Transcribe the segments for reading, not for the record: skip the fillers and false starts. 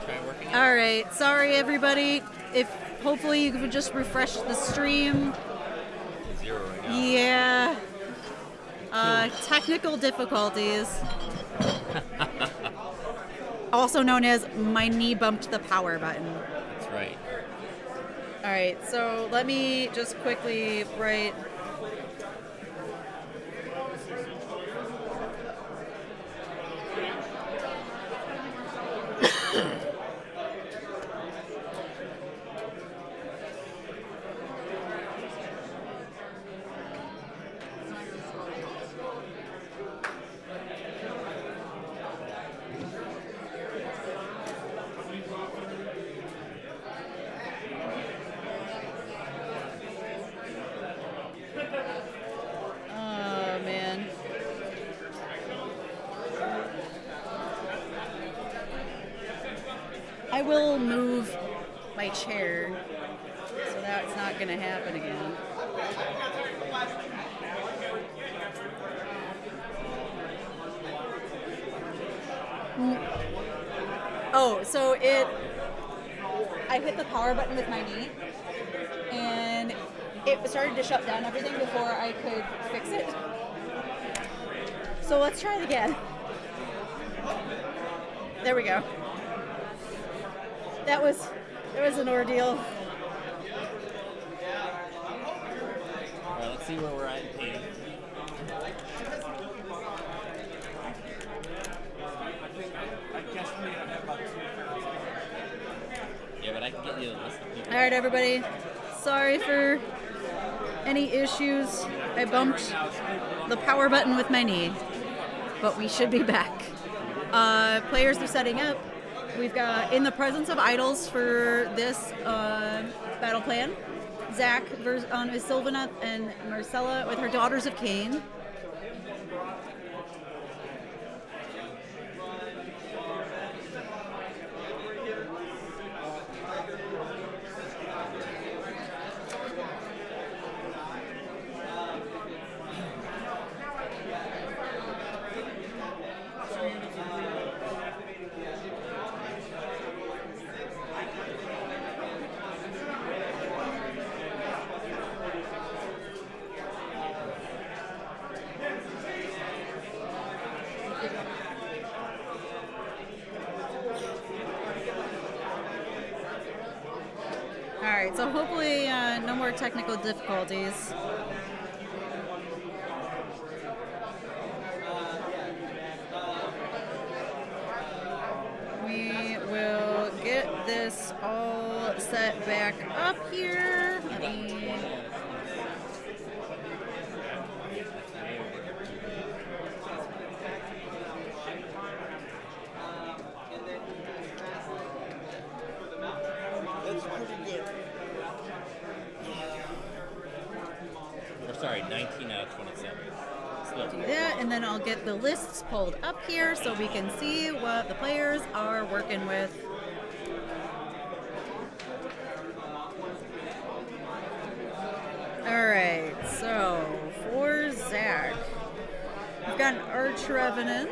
Try working it. All right, sorry everybody. If hopefully you could just refresh the stream. 0 right now. Yeah. Technical difficulties. Also known as my knee bumped the power button. That's right. All right, so let me just quickly write. I will move my chair, so that's not going to happen again. Oh, so I hit the power button with my knee, and it started to shut down everything before I could fix it. So let's try it again. There we go. That was an ordeal. All right, let's see where we're at in painting. Yeah, but I can get you a list of people. All right, everybody. Sorry for any issues. I bumped the power button with my knee, but we should be back. Players are setting up. We've got In the Presence of Idols for this battle plan. Zach is Sylvaneth and Marcella with her Daughters of Cain. Alright, so hopefully no more technical difficulties. We will get this all set back up here. Let me... Sorry, 19 out of 27. Still. Do that, and then I'll get the lists pulled up here so we can see what the players are working with. Alright, so for Zach, we've got an Arch Revenant.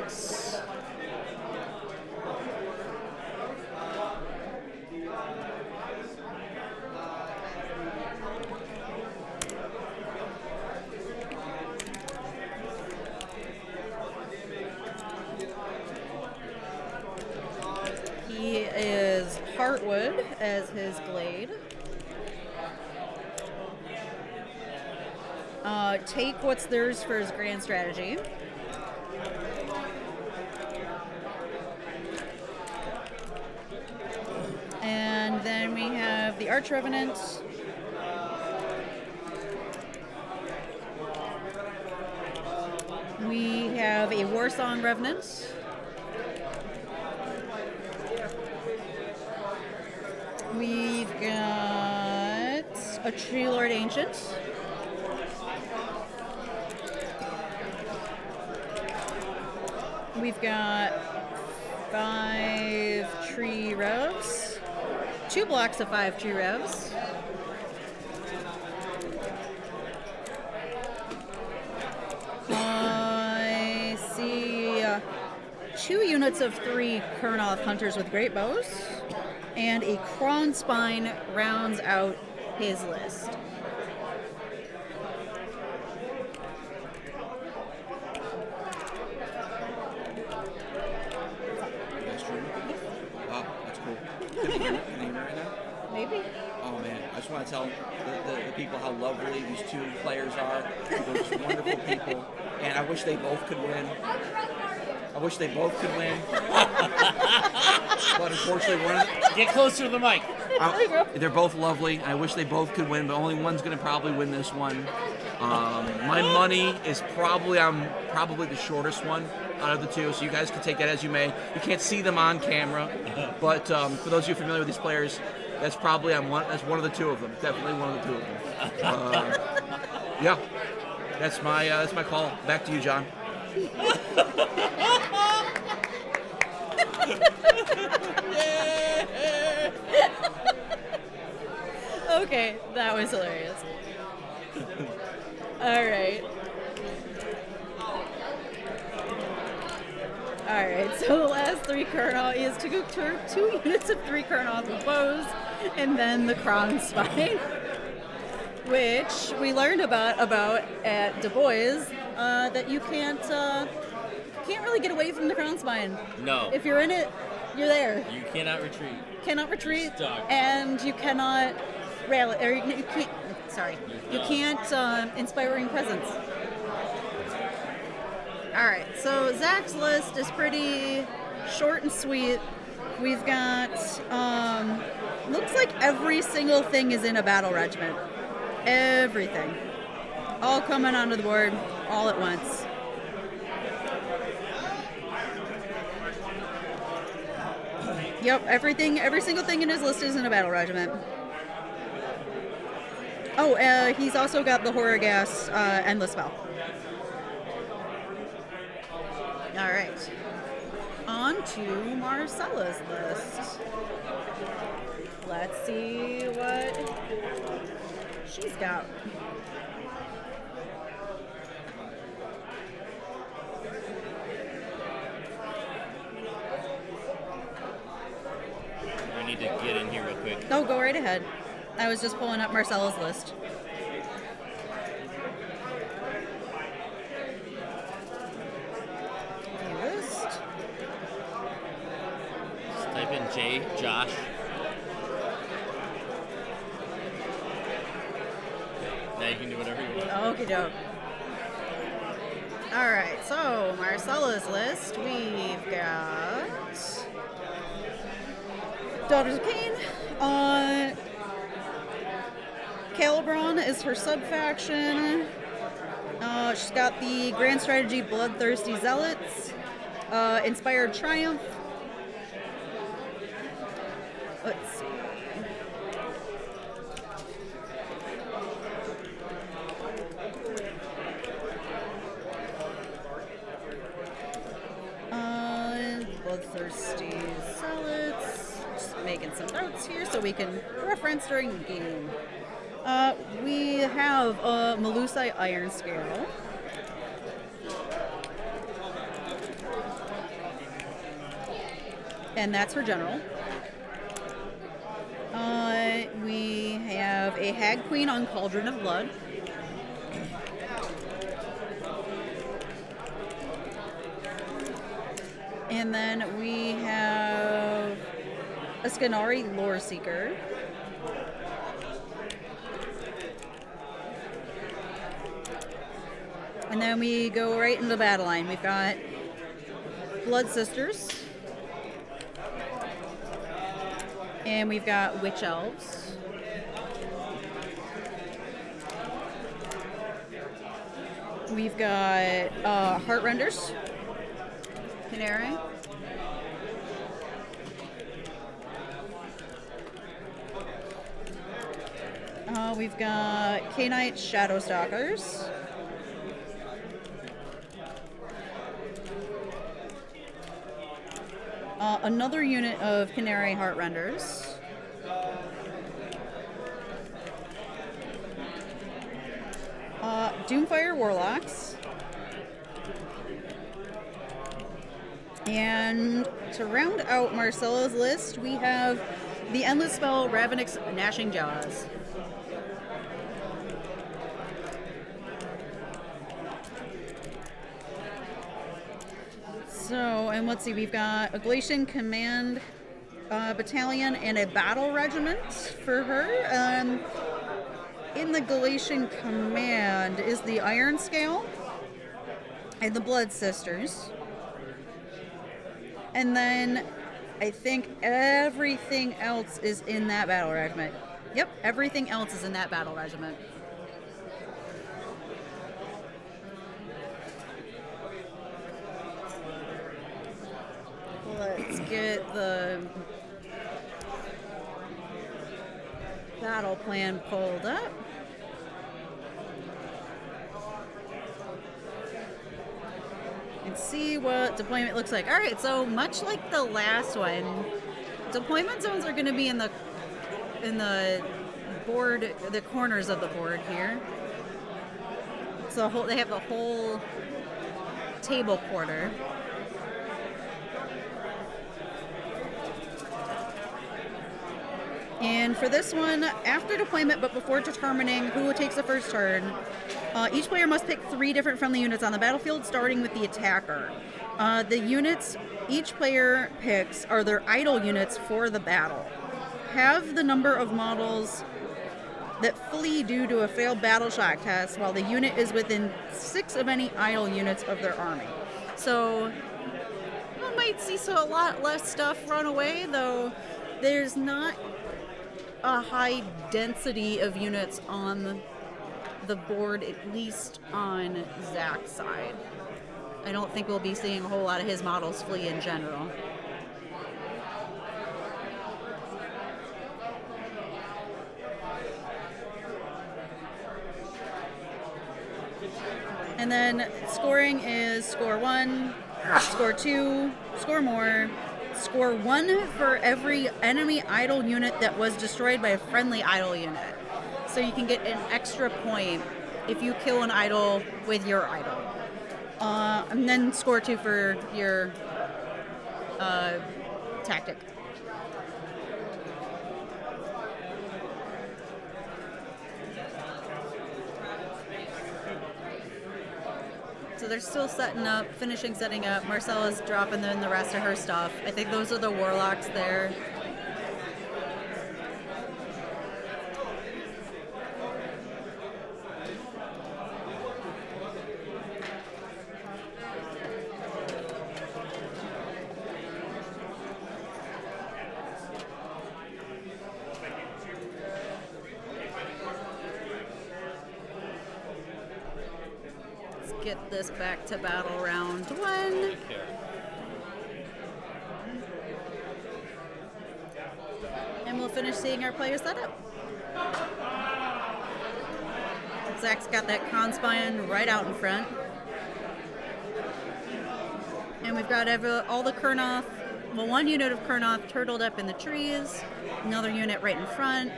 He is Heartwood as his glade. Take what's theirs for his grand strategy. And then we have the Arch Revenant. We have a Warsong Revenant. We've got a Tree Lord Ancient. We've got 5 Tree Revs. 2 blocks of 5 Tree Revs. I see 2 units of 3 Kurnoth Hunters with Great Bows. And a Kronspine rounds out his list. Wow, that's cool. Can you hear me right now? Maybe. Oh man, I just want to tell the people how lovely these two players are. They're just wonderful people, and I wish they both could win. But unfortunately, Get closer to the mic. they're both lovely. I wish they both could win, but only one's going to probably win this one. My money is I'm probably the shortest one out of the two, so you guys can take that as you may. You can't see them on camera, but for those of you familiar with these players, that's probably that's one of the two of them. Definitely one of the two of them. Yeah, that's my call. Back to you, John. Okay, that was hilarious. Alright. Alright, so the last 3 Kurnoth is two units of 3 Kurnoth with bows, and then the Kronspine, which we learned about at DaBoyz, that you can't really get away from the Kronspine. No. If you're in it, you're there. You cannot retreat. Cannot retreat, Stuck. and you cannot rally, or you can't. Sorry, you can't inspiring presence. All right, so Zach's list is pretty short and sweet. We've got looks like every single thing is in a battle regiment. Everything, all coming onto the board all at once. Yep, every single thing in his list is in a battle regiment. Oh, he's also got the Horror Gas Endless Spell. All right. On to Marcella's list. Let's see what she's got. I need to get in here real quick. No, go right ahead. I was just pulling up Marcella's list. List. Just type in J, Josh. Now you can do whatever you want. Okie doke. Alright, so Marcella's list, we've got Daughters of Cain. Calibron is her sub-faction. She's got the Grand Strategy Bloodthirsty Zealots. Inspired Triumph. Let's see. Bloodthirsty Zealots. Just making some notes here so we can reference during the game. We have Melusai Iron Scale. And that's her general. We have a Hag Queen on Cauldron of Blood. And then we have a Scanari Lore Seeker. And then we go right into the battle line. We've got Blood Sisters. And we've got Witch Elves. We've got Heartrenders. Canary. We've got K-Knight Shadowstalkers. Another unit of Canary Heartrenders. Doomfire Warlocks. And to round out Marcella's list, we have the endless spell Ravenix Gnashing Jaws. So, and let's see, we've got a Galatian Command Battalion and a Battle Regiment for her. In the Galatian Command is the Iron Scale and the Blood Sisters. And then I think everything else is in that Battle Regiment. Yep, everything else is in that Battle Regiment. Let's get the battle plan pulled up. And see what deployment looks like. All right, so much like the last one, deployment zones are going to be in the board, the corners of the board here. So they have the whole table quarter. And for this one, after deployment but before determining who takes the first turn, each player must pick 3 different friendly units on the battlefield, starting with the attacker. The units each player picks are their idle units for the battle. Have the number of models that flee due to a failed battle shock test while the unit is within 6 of any idle units of their army. So, we might see a lot less stuff run away, though there's not a high density of units on the board, at least on Zach's side. I don't think we'll be seeing a whole lot of his models flee in general. And then scoring is score 1, score 2, score more, score 1 for every enemy idle unit that was destroyed by a friendly idle unit. So you can get an extra point if you kill an idle with your idle. And then score 2 for your tactic. So they're still setting up, setting up. Marcella's dropping in the rest of her stuff. I think those are the warlocks there. Get this back to battle round 1. And we'll finish seeing our players set up. Zach's got that Conspine right out in front. And we've got all the Kurnoth, well, 1 unit of Kurnoth turtled up in the trees, another unit right in front,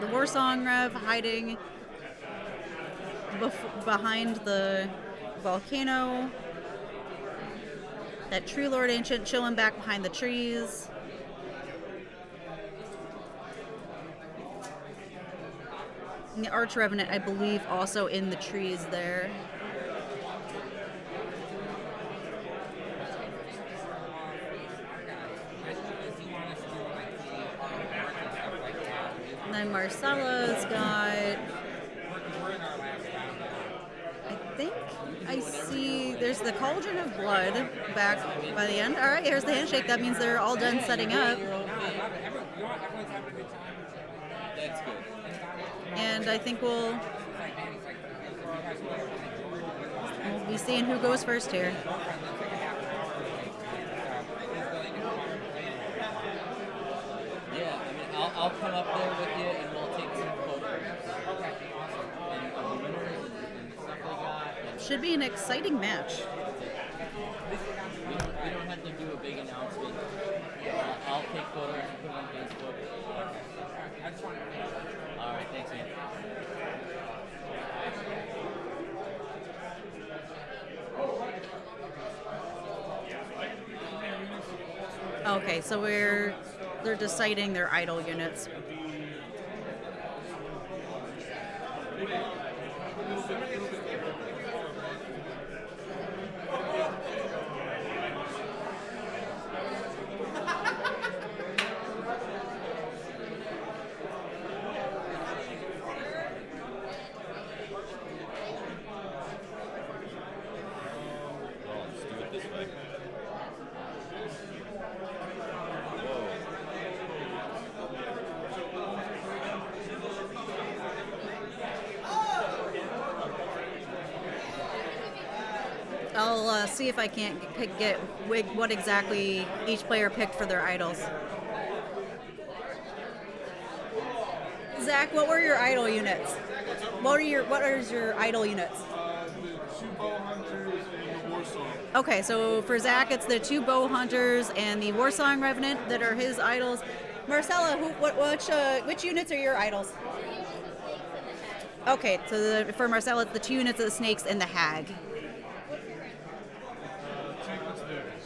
the Warsong Rev hiding behind the volcano, that Tree Lord Ancient chilling back behind the trees. And the Arch Revenant, I believe, also in the trees there. And then Marcella's got, I see there's the Cauldron of Blood back by the end. All right, here's the handshake. That means they're all done setting up. That's good. And I think we'll be seeing who goes first here. Yeah, I mean, I'll come up there with you and we'll take some photos. And the winners and stuff they got. Should be an exciting match. We don't have to do a big announcement. I'll take photos and put them on Facebook. All right, thanks, man. Okay, so we're they're deciding their idle units. I'll see if I can't get what exactly each player picked for their idols. Zach, what were your idol units? What are your idol units? The 2 bow hunters and the Warsong. Okay, so for Zach, it's the 2 bow hunters and the Warsong Revenant that are his idols. Marcella, which units are your idols? Okay, so for Marcella, it's the 2 units of the snakes and the hag. Take what's theirs.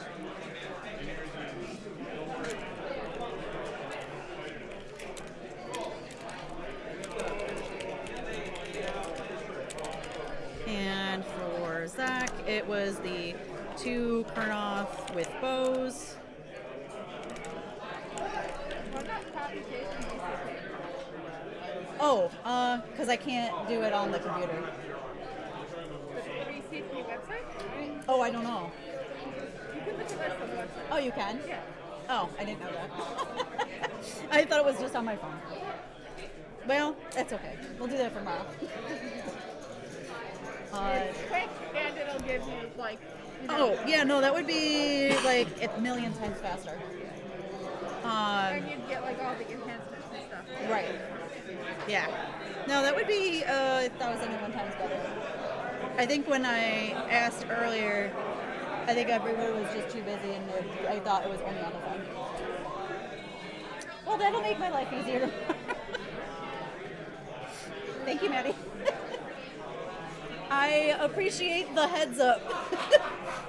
And for Zach, it was the 2 Kurnoth with bows. Oh, because I can't do it on the computer. The BCP website? Oh, I don't know. You can put the list on the website. Oh, you can? Yeah. Oh, I didn't know that. I thought it was just on my phone. Well, that's okay. We'll do that for tomorrow. It's quick and it'll give you like. You know, Oh, yeah, no, that would be like a million times faster. And you'd get like all the enhancements and stuff. Right. Yeah. No, that would be 1,001 times better. I think when I asked earlier, I think everyone was just too busy and I thought it was only on the phone. Well, that'll make my life easier. Thank you, Maddie. I appreciate the heads up.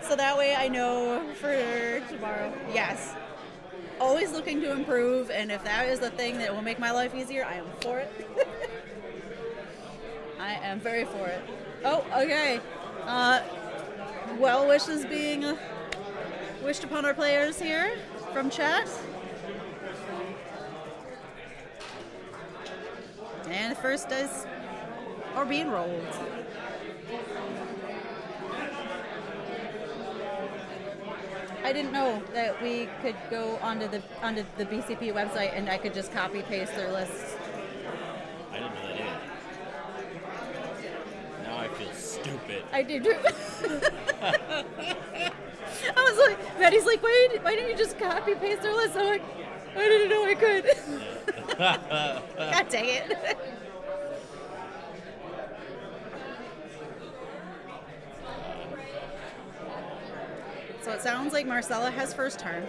So that way I know for tomorrow. Yes. Always looking to improve, and if that is the thing that will make my life easier, I am for it. I am very for it. Oh, okay. Well wishes being wished upon our players here from chat. And the first dice are being rolled. I didn't know that we could go onto the BCP website and I could just copy paste their lists. I didn't know that either. Now I feel stupid. I did too. I was like, Maddie's like, why didn't you just copy paste their list? I'm like, I didn't know I could. God dang it. So it sounds like Marcella has first turn.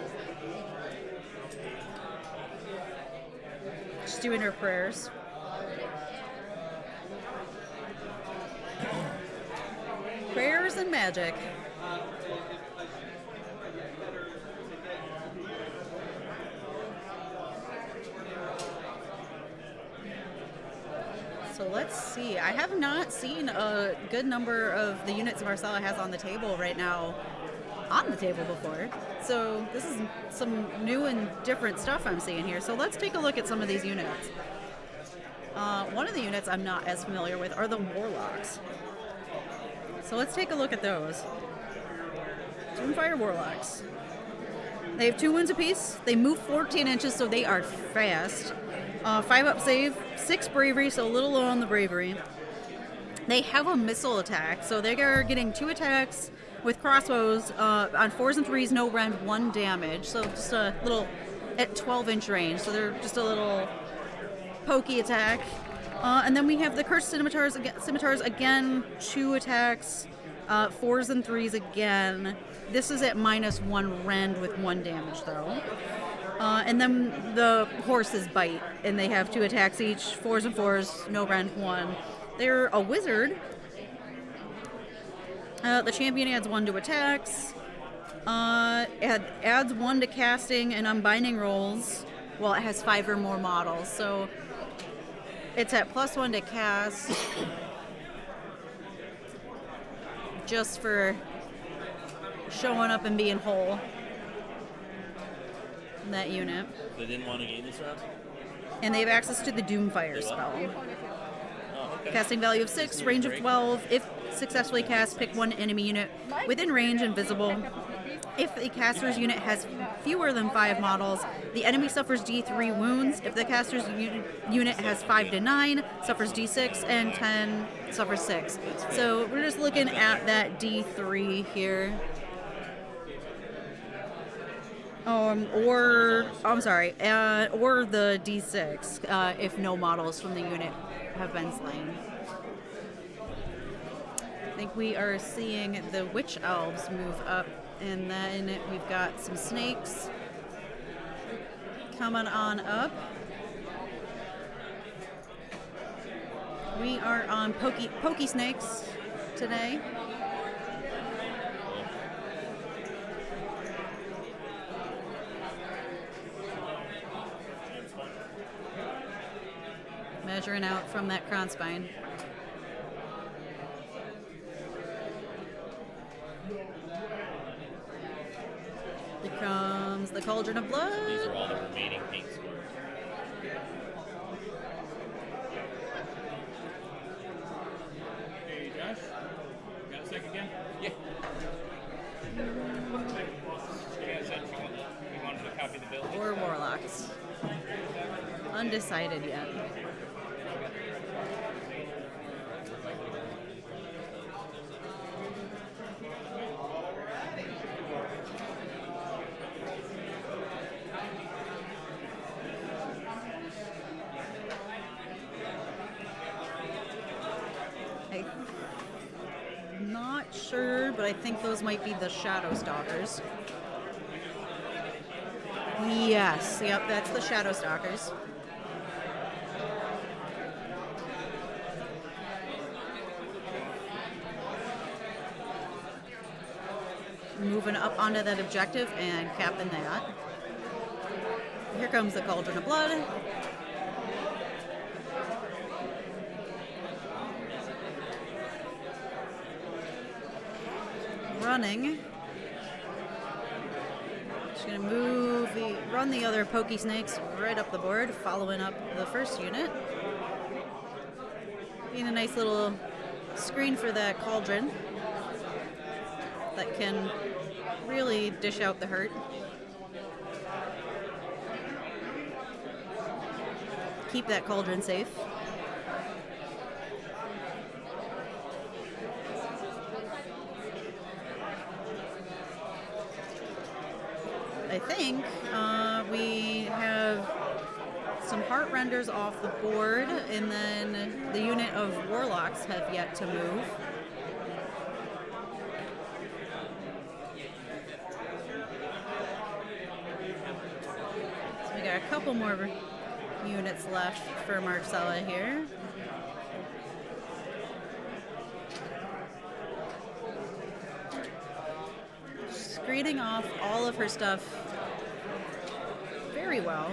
She's doing her prayers. Prayers and magic. So let's see. I have not seen a good number of the units Marcella has on the table right now on the table before. So this is some new and different stuff I'm seeing here. So let's take a look at some of these units. One of the units I'm not as familiar with are the Warlocks. So let's take a look at those. Doomfire Warlocks. They have 2 wounds apiece. They move 14 inches, so they are fast. 5 up save, 6 bravery, so a little low on the bravery. They have a missile attack, so they are getting 2 attacks with crossbows on 4s and 3s, no rend, 1 damage. So just a little at 12-inch range. So they're just a little pokey attack. And then we have the Cursed Scimitars again, 2 attacks, 4s and 3s again. This is at -1 rend with 1 damage though. And then the horses bite, and they have 2 attacks each, 4s and 4s, no rend, 1. They're a wizard. The champion adds 1 to attacks, adds 1 to casting and unbinding rolls, well, it has 5 or more models. So it's at +1 to cast, just for showing up and being whole in that unit. They didn't want to gain this round? And they have access to the Doomfire spell. Oh, okay. Casting value of 6, range of 12. If successfully cast, pick one enemy unit within range and visible. If the caster's unit has fewer than 5 models, the enemy suffers D3 wounds. If the caster's unit has 5 to 9, suffers D6, and 10 suffers 6. So we're just looking at that D3 here. Or the D6 if no models from the unit have been slain. I think we are seeing the Witch Elves move up, and then we've got some snakes coming on up. We are on Pokey Snakes today. Measuring out from that crown spine. Here comes the Cauldron of Blood. These are all the remaining paint scores. Hey, Josh, got a sec again? Yeah. You guys said you wanted to copy the bill. Or Warlocks. Undecided yet. I'm not sure, but I think those might be the Shadow Stalkers. Yes, yep, that's the Shadow Stalkers. Moving up onto that objective and capping that. Here comes the Cauldron of Blood. Running. Just gonna run the other Pokey Snakes right up the board, following up the first unit. Being a nice little screen for that Cauldron that can really dish out the hurt. Keep that Cauldron safe. I think we have some Heart Renders off the board, and then the unit of Warlocks have yet to move. So we got a couple more units left for Marcella here. Screening off all of her stuff very well.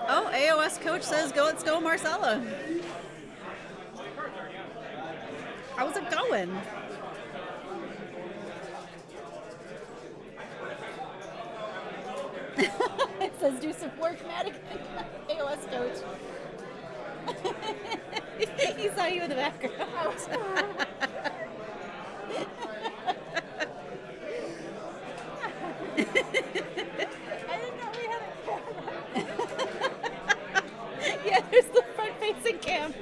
Oh, AoS coach says, let's go, Marcella. How's it going? It says, do some work, Madigan. AoS coach. He saw you in the background. I didn't know we had a camera. Yeah, there's the front-facing cam.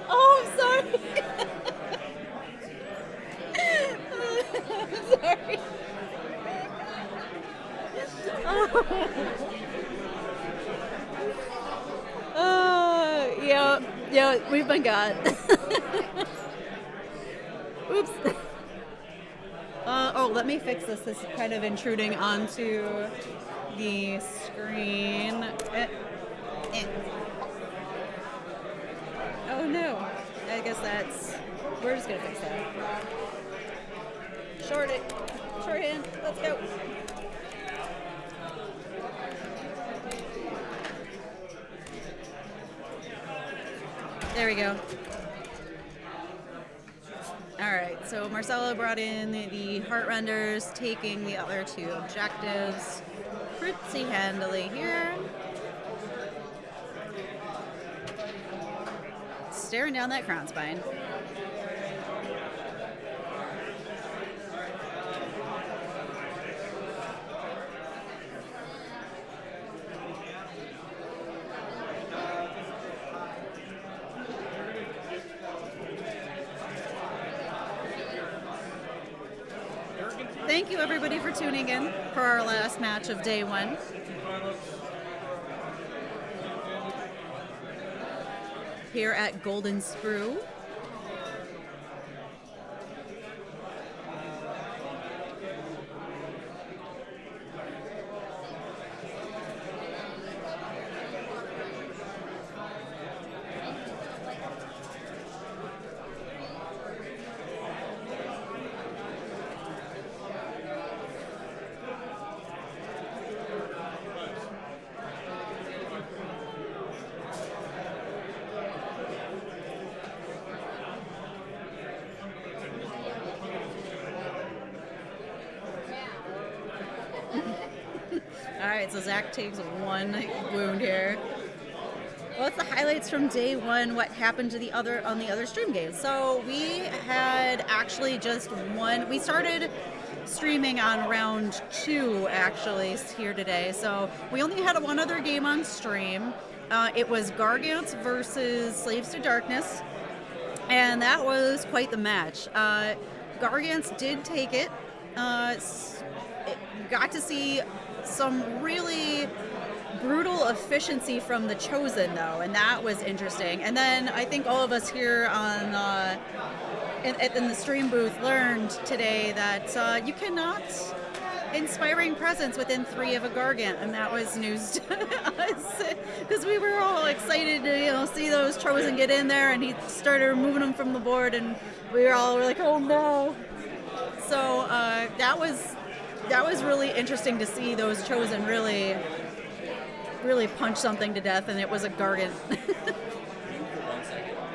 Oh, I'm sorry. I'm sorry. Yeah, we've been got. Oops. Oh, let me fix this. This is kind of intruding onto the screen. Oh no. I guess that's We're just gonna fix that. Shorthand. Let's go. There we go. All right, so Marcelo brought in the Heart Renders, taking the other two objectives pretty handily here. Staring down that crown spine. Thank you everybody for tuning in for our last match of day one. Here at Goldensprue. Alright, so Zach takes one wound here. What's the highlights from day one? What happened to the other stream games? So we had actually just one. We started streaming on round 2 actually here today. So we only had one other game on stream. It was Gargants versus Slaves to Darkness, and that was quite the match. Gargants did take it. Got to see some really brutal efficiency from the Chosen, though, and that was interesting. And then I think all of us here on in the stream booth learned today that you cannot inspiring presence within 3 of a Gargant, and that was news to us because we were all excited to see those Chosen get in there, and he started removing them from the board, and we were like, oh no. So that was really interesting to see those Chosen really punch something to death, and it was a Gargant.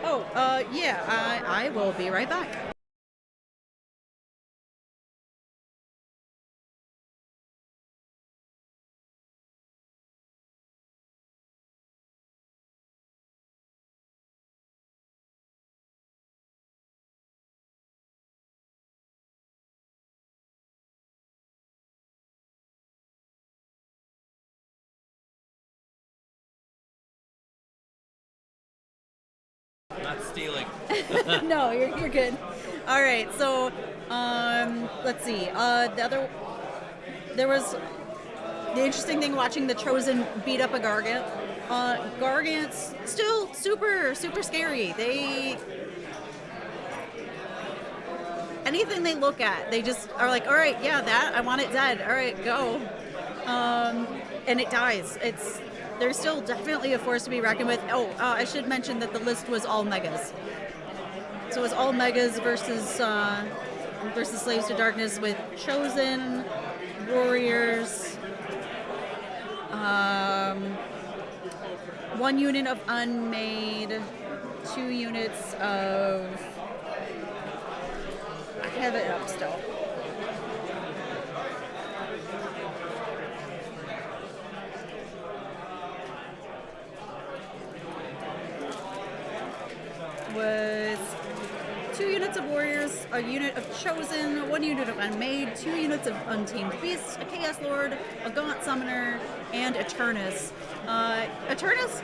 Oh, yeah, I will be right back. Not stealing. No, you're good. All right, so let's see. There was the interesting thing watching the Chosen beat up a Gargant. Gargants still super scary. Anything they look at, they just are like, all right, yeah, that I want it dead. All right, go. And it dies. There's still definitely a force to be reckoned with. I should mention that the list was all megas. So it was all megas versus Slaves to Darkness with Chosen, Warriors, 1 unit of Unmade, 2 units of... I have it up still. Was 2 units of Warriors, a unit of Chosen, 1 unit of Unmade, 2 units of Untamed Beasts, a Chaos Lord, a Gaunt Summoner, and Eternus. Eternus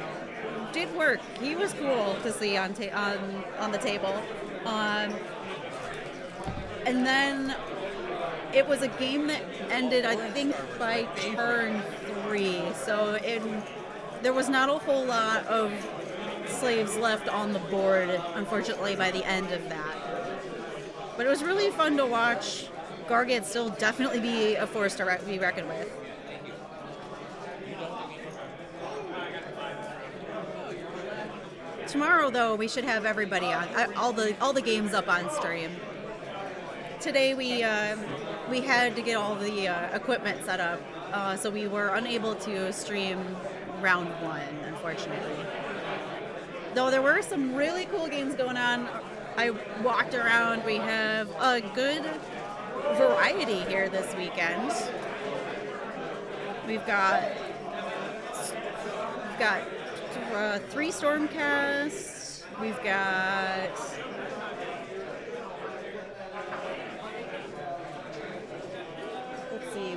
did work. He was cool to see on the table. And then it was a game that ended, I think, by turn 3. So there was not a whole lot of slaves left on the board, unfortunately, by the end of that. But it was really fun to watch Gargant still definitely be a force to be reckoned with. Tomorrow, though, we should have everybody on, all the games up on stream. Today we had to get all the equipment set up, so we were unable to stream round 1, unfortunately. Though there were some really cool games going on. I walked around. We have a good variety here this weekend. We've got 3 Stormcasts. We've got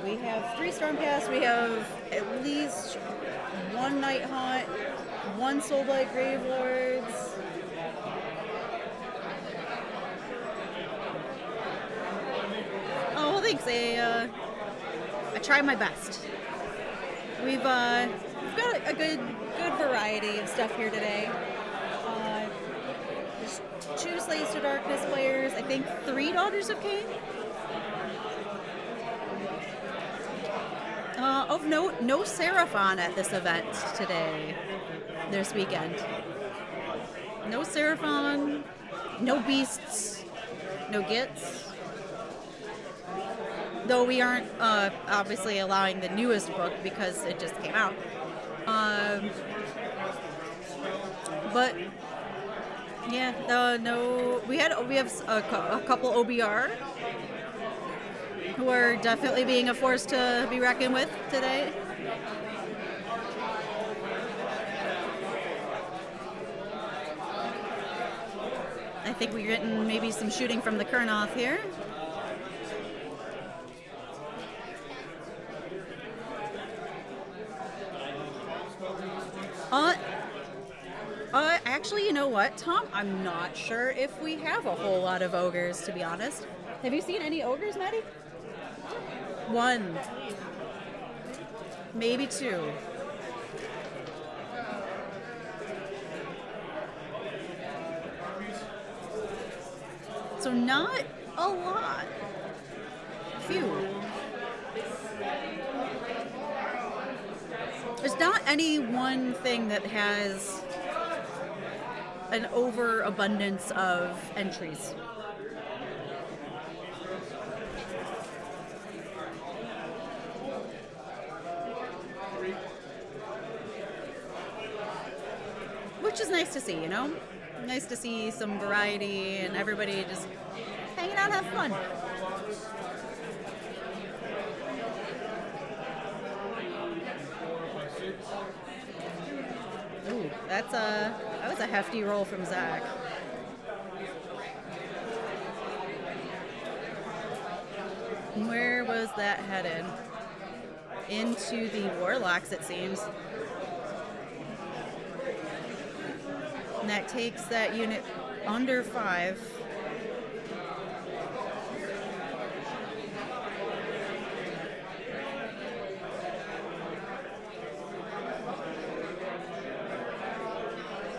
we have 3 Stormcasts. We have at least 1 Night Hunt, 1 Soulblight Gravelords. Oh, well, thanks. I try my best. We've got a good variety of stuff here today. There's 2 Slaves to Darkness players. I think 3 Daughters of Cain. Of note, no Seraphon at this event today, this weekend. No Seraphon, no Beasts, no Gits. Though we aren't obviously allowing the newest book because it just came out. But yeah, no, we have a couple OBR who are definitely being a force to be reckoned with today. I think we're getting maybe some shooting from the Kurnoth here. Actually, you know what, Tom? I'm not sure if we have a whole lot of ogres, to be honest. Have you seen any ogres, Maddie? 1. Maybe 2. So not a lot. Few. There's not any one thing that has an overabundance of entries. Which is nice to see, you know? Nice to see some variety and everybody just hanging out and have fun. Ooh, that was a hefty roll from Zach. Where was that headed? Into the Warlocks, it seems. And that takes that unit under 5.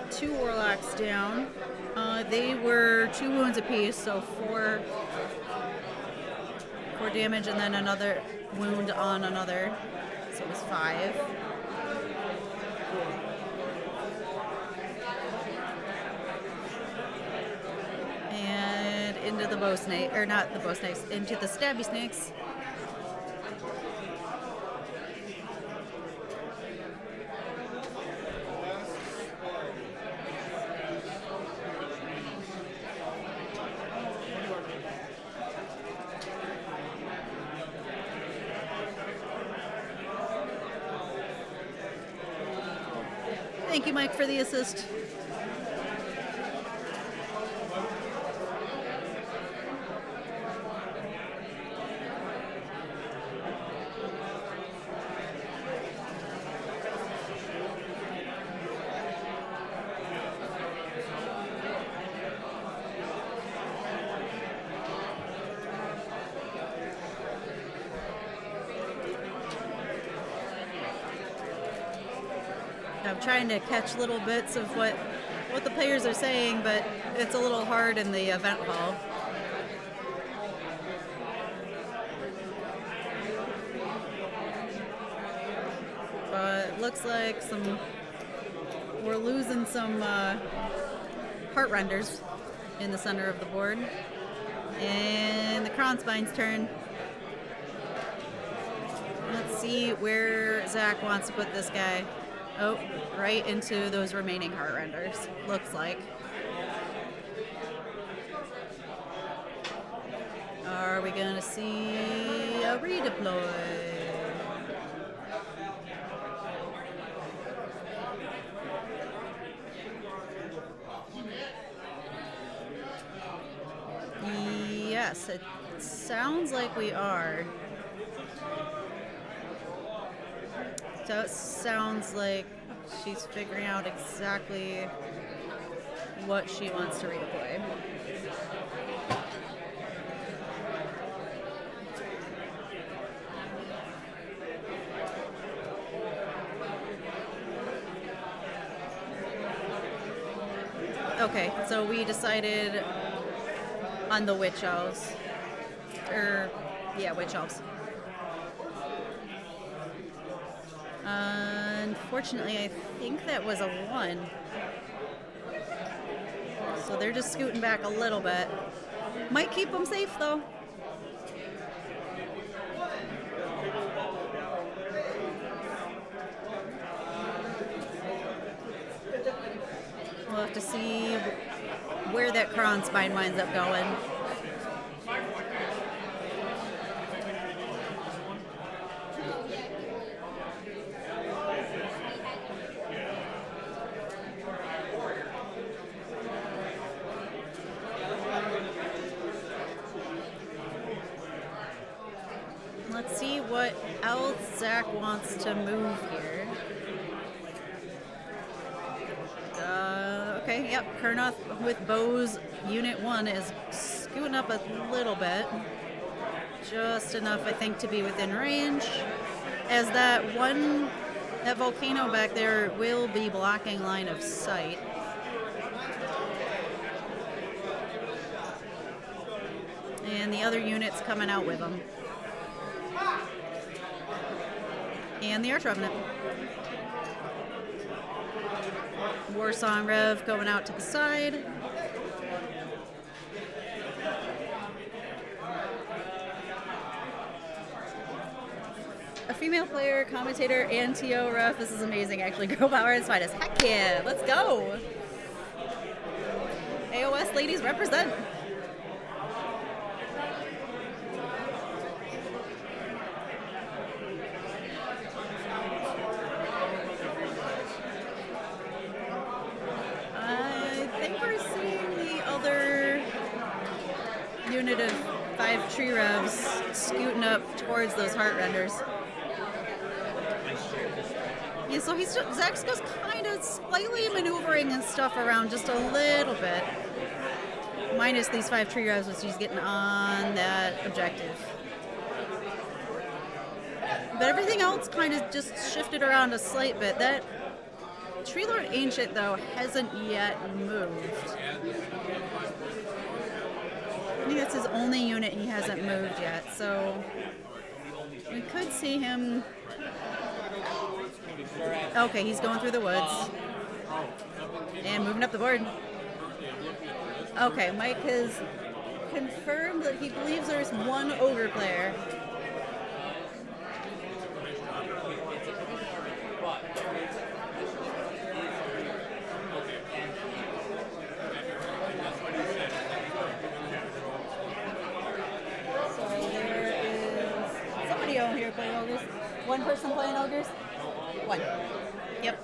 Two Warlocks down. They were 2 wounds apiece, so 4 damage, and then another wound on another, so it was 5. And into the bow snake, or not the bow snakes, into the stabby snakes. Thank you, Mike, for the assist. I'm trying to catch little bits of what the players are saying, but it's a little hard in the event hall. But it looks like some we're losing some heart renders in the center of the board. And the Kronspine's turn. Let's see where Zach wants to put this guy. Oh, right into those remaining heart renders, looks like. Are we gonna see a redeploy? Yes, it sounds like we are. So it sounds like she's figuring out exactly what she wants to redeploy. Okay, so we decided on the witch elves. Witch elves. Unfortunately, I think that was a 1. So they're just scooting back a little bit. Might keep them safe, though. We'll have to see where that Kronspine winds up going. Let's see what else Zach wants to move here. Okay, yep, Kurnoth with Bows Unit 1 is scooting up a little bit. Just enough, I think, to be within range. As that volcano back there will be blocking line of sight. And the other unit's coming out with them. And the Arch Revenant. Warsong Rev going out to the side. A female player, commentator, and TO ref. This is amazing, actually. Girl power is fine as heck yeah. Let's go. AoS ladies represent. Unit of 5 tree revs scooting up towards those heart renders. Yeah, so Zach's just kind of slightly maneuvering his stuff around just a little bit. Minus these 5 tree revs, which he's getting on that objective. But everything else kind of just shifted around a slight bit. That Tree Lord Ancient, though, hasn't yet moved. I think that's his only unit he hasn't moved yet, so we could see him. Okay, he's going through the woods and moving up the board. Okay, Mike has confirmed that he believes there's 1 ogre player. Here playing ogres. 1 person playing ogres? 1. Yep.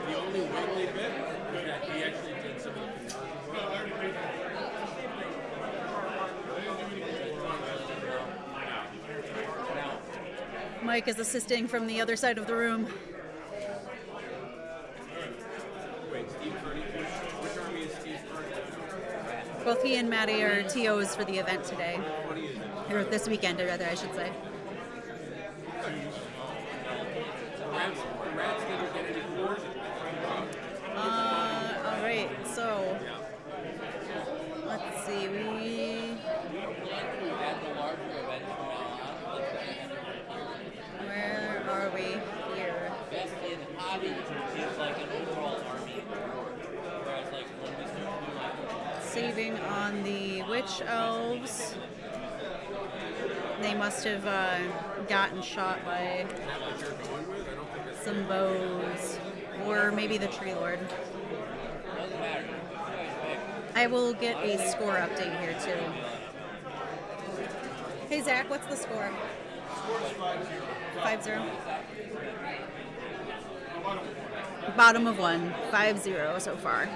The only wiggly bit that he actually did some of the Mike is assisting from the other side of the room. Wait, Steve Purdy? Which army is Steve Purdy? Both he and Maddie are TOs for the event today. Or this weekend, or rather, I should say. Alright, so let's see, where are we here? Best in hobby is on the witch elves. They must have gotten shot by some bows, or maybe the tree lord. I will get a score update here too. Hey Zach, what's the score? 5-0. Bottom of one, 5-0 so far.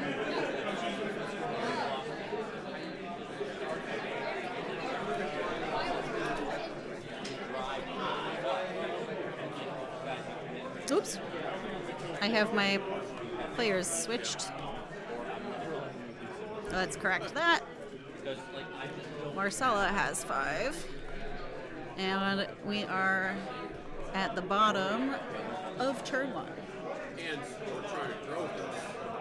Oops. I have my players switched. Let's correct that. Marcella has 5. And we are at the bottom of turn 1. And we're trying to throw this.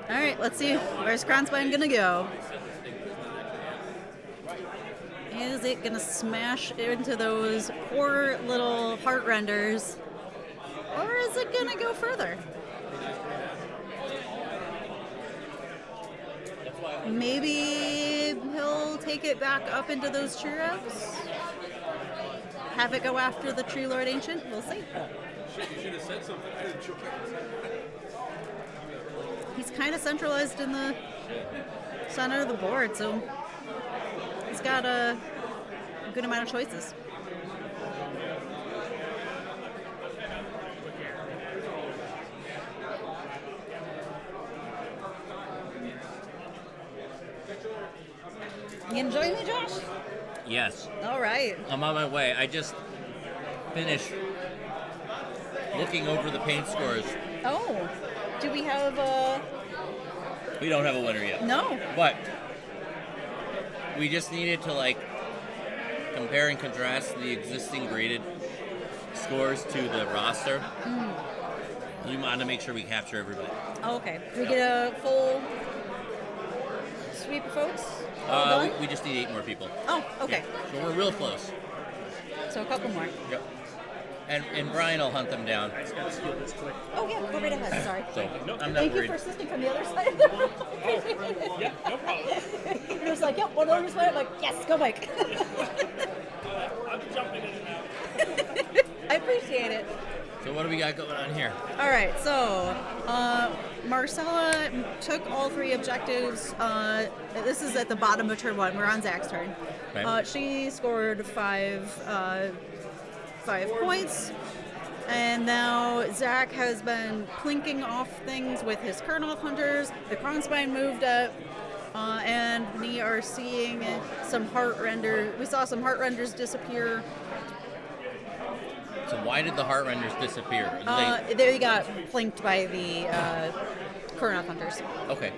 Alright, let's see. Where's Kronspine gonna go? Is it gonna smash into those poor little heart renders? Or is it gonna go further? Maybe he'll take it back up into those tree routes? Have it go after the Tree Lord Ancient? We'll see. Shit, you should have said something. I didn't choke. He's kind of centralized in the center of the board, so he's got a good amount of choices. You enjoying me, Josh? Yes. All right. I'm on my way. I just finished looking over the paint scores. Oh, do we have a... We don't have a winner yet. No. But we just needed to like compare and contrast the existing graded scores to the roster. We wanted to make sure we capture everybody. Oh, okay. Do we get a full sweep of folks? All done? We just need 8 more people. Oh, okay. Yeah. So we're real close. So a couple more. Yep. And Brian will hunt them down. Oh, yeah. Go right ahead. Sorry. So I'm not Thank you worried. for assisting from the other side of the room. Yeah, no problem. You're just like, yep, one other side. I'm like, yes, go Mike. I'm jumping in and out. I appreciate it. So what do we got going on here? All right, so Marcella took all 3 objectives. This is at the bottom of turn 1. We're on Zach's turn. Right. She scored 5 points, and now Zach has been plinking off things with his Kurnoth hunters. The Kronspine moved up, and we are seeing some heart render. We saw some heart renders disappear. So why did the heart renders disappear? They got flanked by the Kurnoth hunters. Okay.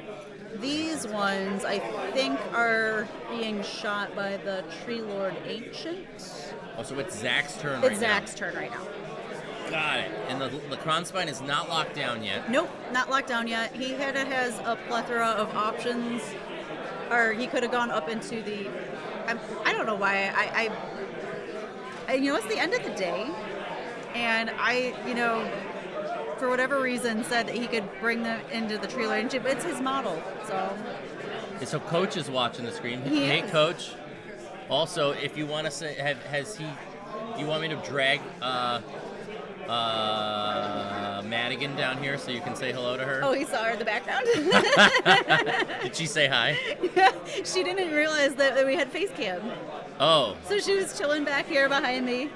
These ones, I think, are being shot by the Tree Lord Ancient. Oh, so it's Zach's turn right now. It's Zach's turn right now. Got it. And the Kronspine is not locked down yet. Nope, not locked down yet. He has a plethora of options, or he could have gone up into the. I don't know why. It's the end of the day, and for whatever reason, said that he could bring them into the Tree Lord Ancient, but it's his model, so. So Coach is watching the screen. He Hey, is. Coach. Also, if you want to say, you want me to drag Madigan down here so you can say hello to her? Oh, he saw her in the background. Did she say hi? She didn't realize that we had face cam, Oh. so she was chilling back here behind me.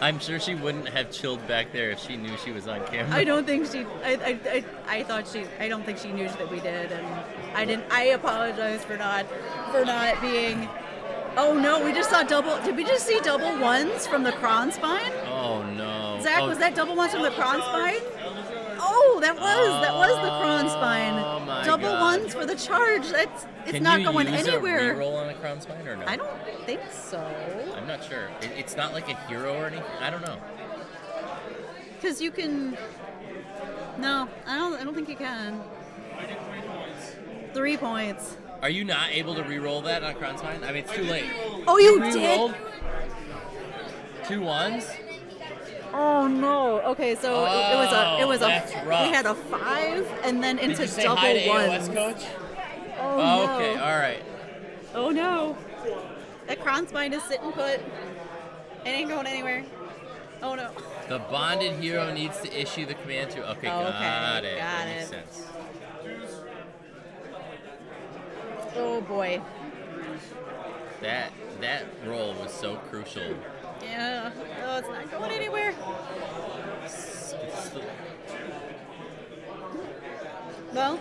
I'm sure she wouldn't have chilled back there if she knew she was on camera. I don't think she. I don't think she knew that we did, and I didn't. I apologize for not being. Oh no, we just saw double. Did we just see double ones from the Kronspine? Oh no. Zach, Oh, was that double ones from the Kronspine? Oh, that was the Kronspine. Oh my double God. ones for the charge. It's Can not you going use anywhere. a reroll on a Kronspine or no? I don't think so. I'm not sure. It's not like a hero or anything. I don't know. Because you can. No, I don't think you can. 3 points. Are you not able to re-roll that on Kronspine? I mean, it's too late. Oh, you Re-rolled did? 2 ones? Oh no. Okay, so it was a that's rough. we had a 5 and then Did into you say double hi to ones. AoS, Coach? Oh, Okay, no. all right. Oh no. That Kronspine is sitting put. It ain't going anywhere. Oh no. The bonded hero needs to issue the command to. Okay, Oh, got okay, it. got That makes it. sense. Oh boy. That roll was so crucial. Yeah. Oh, it's not going anywhere. Well,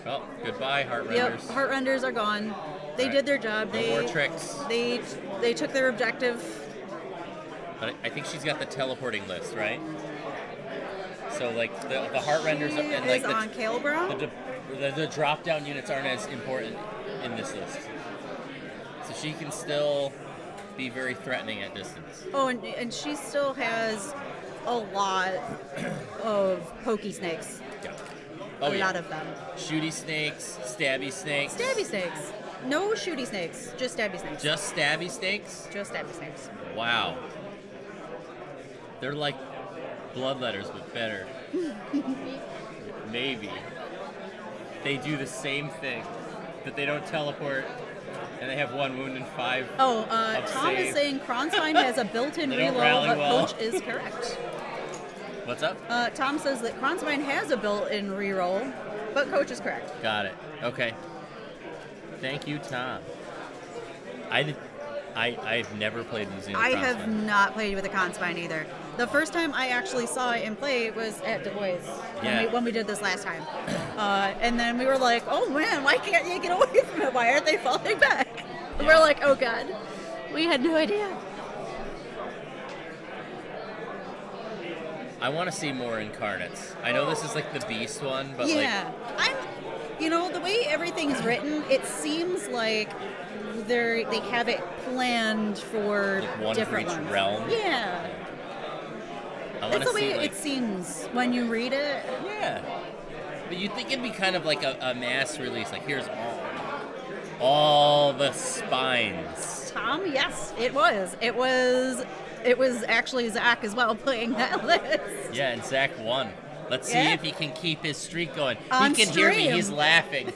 Oh, goodbye, heart yep. renders. Heart renders are gone. They Right. did their job. No more tricks. They took their objective. But I think she's got the teleporting list, right? So like the heart renders She and like is on Calebra. the drop down units aren't as important in this list. So she can still be very threatening at distance. Oh, and she still has a lot of pokey snakes. Yeah. A Oh, yeah. lot of them. Shooty snakes, stabby snakes. Stabby snakes. No shooty snakes. Just stabby snakes. Just stabby snakes? Just stabby snakes. Wow. They're like bloodletters, but better. Maybe. They do the same thing, but they don't teleport, and they have 1 wound and 5. Oh, of Tom is save. saying Kronstein has a built-in They don't reload, rally but well. Coach is correct. What's up? Tom says that Kronstein has a built-in reroll, but Coach is correct. Got it. Okay. Thank you, Tom. I've never played Museum I Crossman. have not played with a Kronstein either. The first time I actually saw it in play was at DaBoyz Yeah. when we did this last time. And then we were like, oh man, why can't you get away from it? Why aren't they falling back? And we're like, oh god, we had no idea. I want to see more incarnates. I know this is like the beast one, but Yeah, the way everything's written, it seems like they have it planned for Like one for different each ones. realm? Yeah, I want that's to the way see like it seems when you read it. yeah. But you'd think it'd be kind of like a mass release. Like here's all the spines. Tom, yes, it was. It was actually Zach as well playing that list. Yeah, and Zach won. Let's see Yeah. if he can keep his streak going. On He can hear me. stream. He's laughing.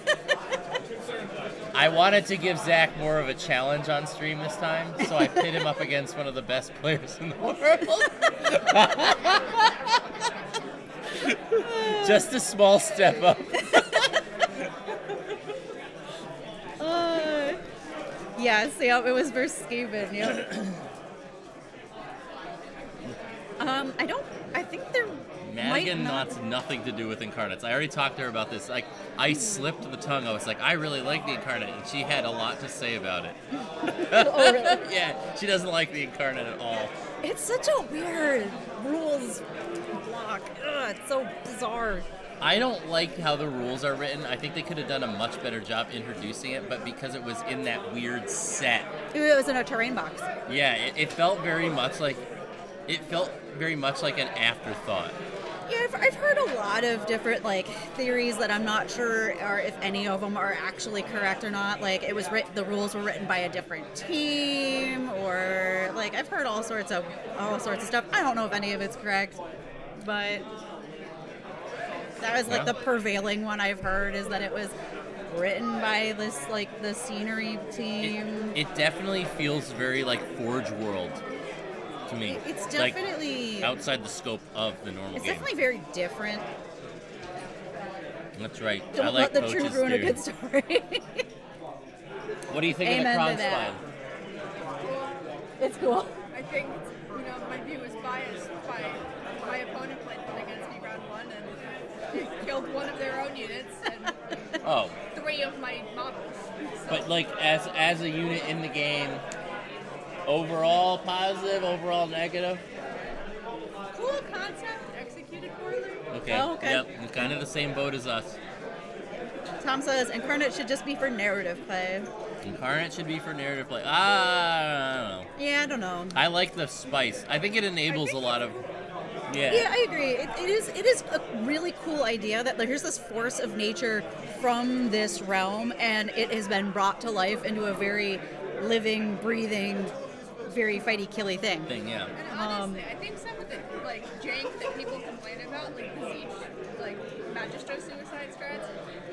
I wanted to give Zach more of a challenge on stream this time, so I pit him up against one of the best players in the world. Just a small step up. Yes, yeah, it was versus Skaven, yeah. I think there might Madigan not. wants nothing to do with incarnates. I already talked to her about this. Like, I slipped the tongue. I was like, I really like the incarnate, and she had a lot to say about it. Oh, really? Yeah, she doesn't like the incarnate at all. It's such a weird rules block. Ugh, it's so bizarre. I don't like how the rules are written. I think they could have done a much better job introducing it, but because it was in that weird set, It was in a terrain box. yeah, it felt very much like an afterthought. Yeah, I've heard a lot of different theories that I'm not sure or if any of them are actually correct or not. Like it was the rules were written by a different team, or I've heard all sorts of stuff. I don't know if any of it's correct, but that was Yeah. the prevailing one I've heard is that it was written by this the scenery team. It definitely feels very like Forge World to me. It's Like, definitely outside the scope of the normal it's game. definitely very different. That's right. I Don't like let the Coach's truth ruin a theory. good story. What do you think Amen of to the that. Kronspine? It's cool. I think, my view is biased by my opponent played one against me round 1 and they killed one of their own units and Oh, 3 of my models. So, but like as a unit in the game, overall positive, overall negative. cool concept, executed poorly. Okay. Oh, okay. Yep. Kind of the same boat as us. Tom says Incarnate should just be for narrative play. Incarnate should be for narrative play. I don't know. Yeah, I don't know. I like the spice. I think it enables a lot of. Yeah, I agree. It is a really cool idea that here's this force of nature from this realm, and it has been brought to life into a very living, breathing, very fighty, killy thing. Yeah. And honestly, I think some of the jank that people complain about, the siege, Magistro suicide strats,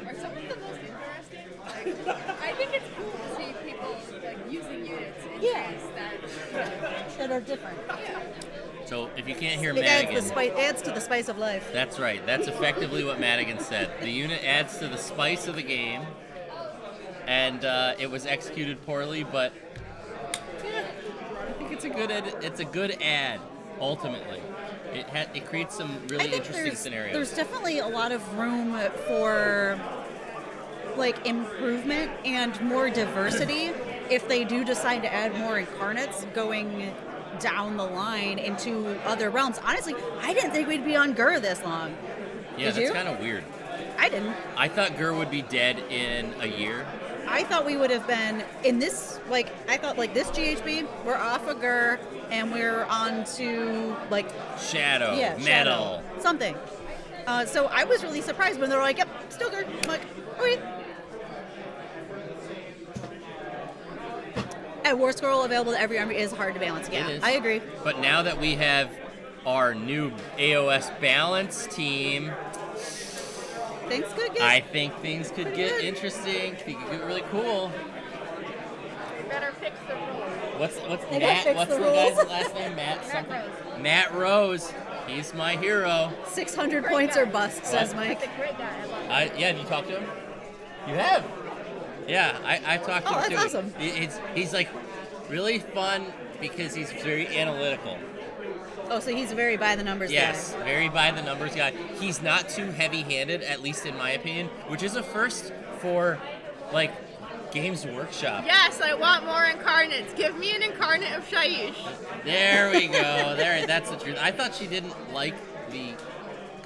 are some of the I think it's cool to see people like using units in Yeah. ways that. that are different. Yeah. So if you can't hear It adds, Madigan, adds to the spice of life. that's right. That's effectively what Madigan said. The unit adds to the spice of the game, and it was executed poorly, but yeah, I think it's a good ad. Ultimately, it creates some I really think interesting scenarios. there's definitely a lot of room for like improvement and more diversity if they do decide to add more incarnates going down the line into other realms. Honestly, I didn't think we'd be on Gur this long. Yeah, Did that's you? kind of weird. I didn't. I thought Gur would be dead in a year. I thought we would have been in this, like, I thought, like, this GHB, we're off of Gur, and we're on to, like, Shadow, yeah, metal. Shadow, something. So I was really surprised when they were like, yep, still Gur. I'm like, okay. And War Scroll available to every army is hard to balance. Yeah, It is. I agree. But now that we have our new AoS balance team, Things could get. I think things could Pretty get good. interesting. Think it could get really cool. You better fix the rules. What's They gotta Matt? fix What's the the rules. guy's last name? Matt something. Matt Rose. He's my hero. 600 points or bust, says Mike. That's a great guy. I love him. Yeah, have you talked to him? You have? Yeah, I talked to Oh, him too. that's awesome. He's like really fun because he's very analytical. Oh, so he's a very by the numbers Yes, guy. very by the numbers guy. He's not too heavy-handed, at least in my opinion, which is a first for like Games Workshop. Yes, I want more incarnates. Give me an incarnate of Shaiish. There we go. That's the truth. I thought she didn't like the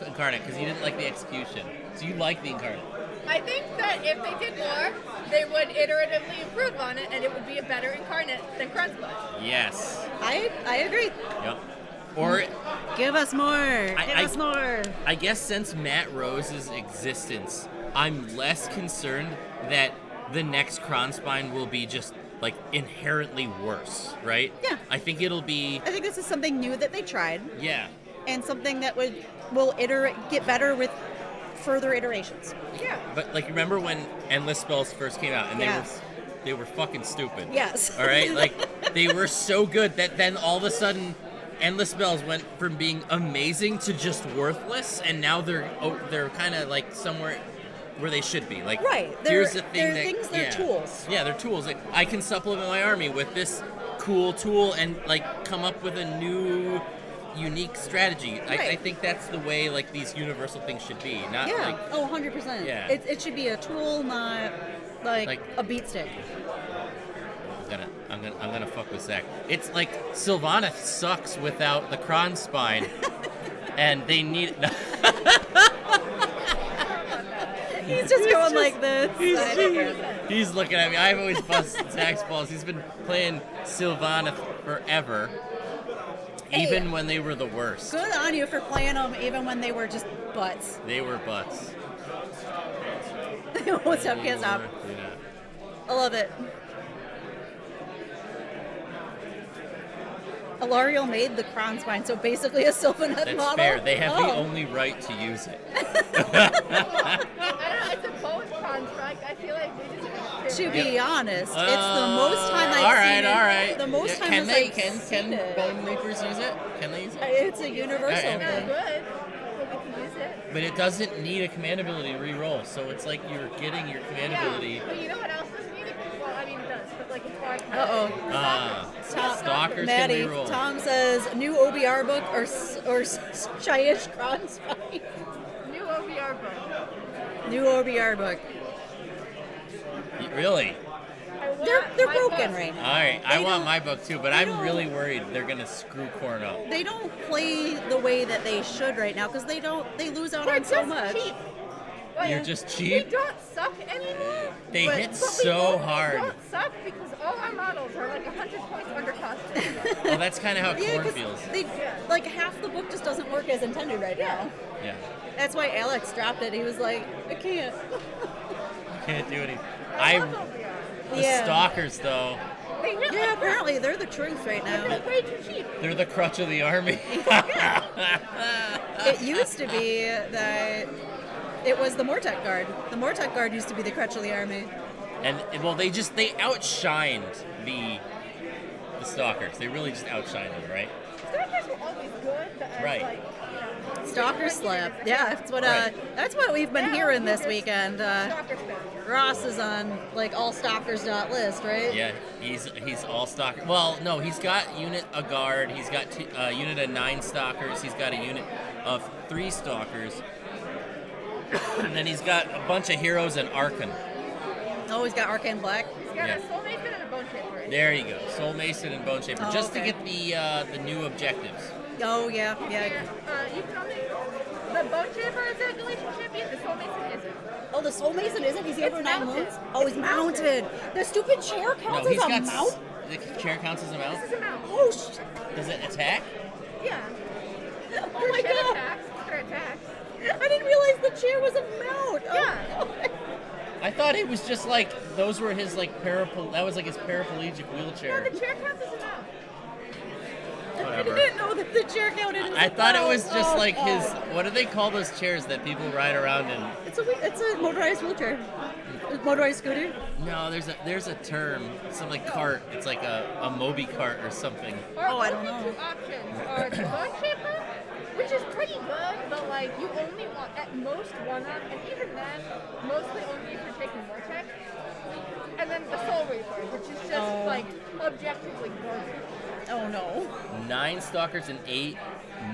incarnate because you didn't like the execution. So you like the incarnate. I think that if they did more, they would iteratively improve on it, and it would be a better incarnate than Krunsbud. Yes. I agree. Yep. Or Give us more. Give us more. I guess since Matt Rose's existence, I'm less concerned that the next Kronspine will be just like inherently worse, right? Yeah. I think it'll be I think this is something new that they tried, yeah. and something that will get better with further iterations. Yeah. But like remember when Endless Spells first came out and Yes. they were fucking stupid. Yes. All right? Like they were so good that then all of a sudden Endless Spells went from being amazing to just worthless, and now they're kind of like somewhere where they should be. Like, Right. here's the thing They're tools. Yeah, they're tools. Like, I can supplement my army with this cool tool and like come up with a new, unique strategy. Right. I think that's the way like these universal things should be. Not Yeah. like 100%. Yeah. It should be a tool, not like a beat stick. I'm gonna fuck with Zach. It's like Sylvaneth sucks without the Kronspine, and they need. He's just going like this. He's looking at me. I've always busted Zach's balls. He's been playing Sylvaneth forever, even when they were the worst. Good on you for playing them even when they were just butts. They were butts. What's up, kids? Up. Yeah. I love it. Alariel made the crown spine, so basically a Sylvaneth That's model. fair. They have the Oh. only right to use it. I don't know. It's a both construct. I feel like we just To be honest, it's the most time I've seen it. All right. The most time can I've can seen it. Bone Reapers use it? Can they use it? It's a universal Alright, thing. good, but we can use it. But it doesn't need a command ability to re-roll, so it's like you're getting your command ability. But you know what else doesn't need it? Well, I mean, it does, but like it's hard. Uh-oh. Stalkers Maddie, can re-roll. Tom says new OBR book or Shyish crown spine. New OBR book. New OBR book. Really? They're broken right now. All right, I They want don't- my book too, but they I'm don't- really worried they're gonna screw Corn up. They don't play the way that they should right now because they lose out We're on so just much. cheap. Like, You're just We cheap. don't suck anymore. They but- hit But so we hard. don't suck because all our models are like 100 points undercosted. Well, that's kind of how Yeah, Corn 'cause feels. they like half the book just doesn't work as intended right now. Yeah, That's why Alex dropped it. He was like, I can't. can't do anything. I I love OBR. the Yeah. Stalkers though, They hit Yeah, like apparently they're the truth right that. now. They're way too cheap. they're the crutch of the army. It used to be that it was the Mortek Guard. The Mortek Guard used to be the crutch of the army. And well, they outshined the Stalkers. They really just outshined them, right? Stalkers were always good, but as, Right. like, Stalker slap. Yeah, that's what Right. that's what we've been hearing this Stalker weekend. Stalker spin. Ross is on like all stalkers list, right? Yeah, he's all Stalker. Well, no, he's got a guard. He's got a unit of 9 Stalkers. He's got a unit of 3 Stalkers. And then he's got a bunch of heroes and Archon. Oh, he's got Arcane Black. He's got Yeah. a Soul Mason and a Bone Shaper. There you go, Soul Mason and Bone Shaper, Oh, just okay. to get the new objectives. Oh yeah, yeah. You tell me, the Bone Shaper is a Galatian champion, the Soul Mason isn't. Oh, the Soul Mason isn't. He's here It's for 9 mounted. moons. Oh, he's mounted. The stupid chair No, counts he's as a got mount. the chair counts as a mount. This is a mount. Oh shit! Does it attack? Yeah. Oh my Shit god! attacks. Their attacks. I didn't realize the chair was a mount. Yeah. Oh. I thought it was just like those were his like that was like his paraplegic No, wheelchair. the chair counts as a mount. I Whatever. didn't know that the chair counted as I a thought it mount. was just Oh, like his. God. What do they call those chairs that people ride around in? It's a motorized wheelchair. A motorized scooter. No, there's a term, some like cart. It's like a Moby cart or something. Or Oh, I don't only know. 2 options are the Bone Shaper, which is pretty good, but like you only want at most 1 up, and even then, mostly only if you're taking Vortex. And then the Soul Reaper, which is just Oh. like objectively garbage. Oh no. 9 Stalkers and 8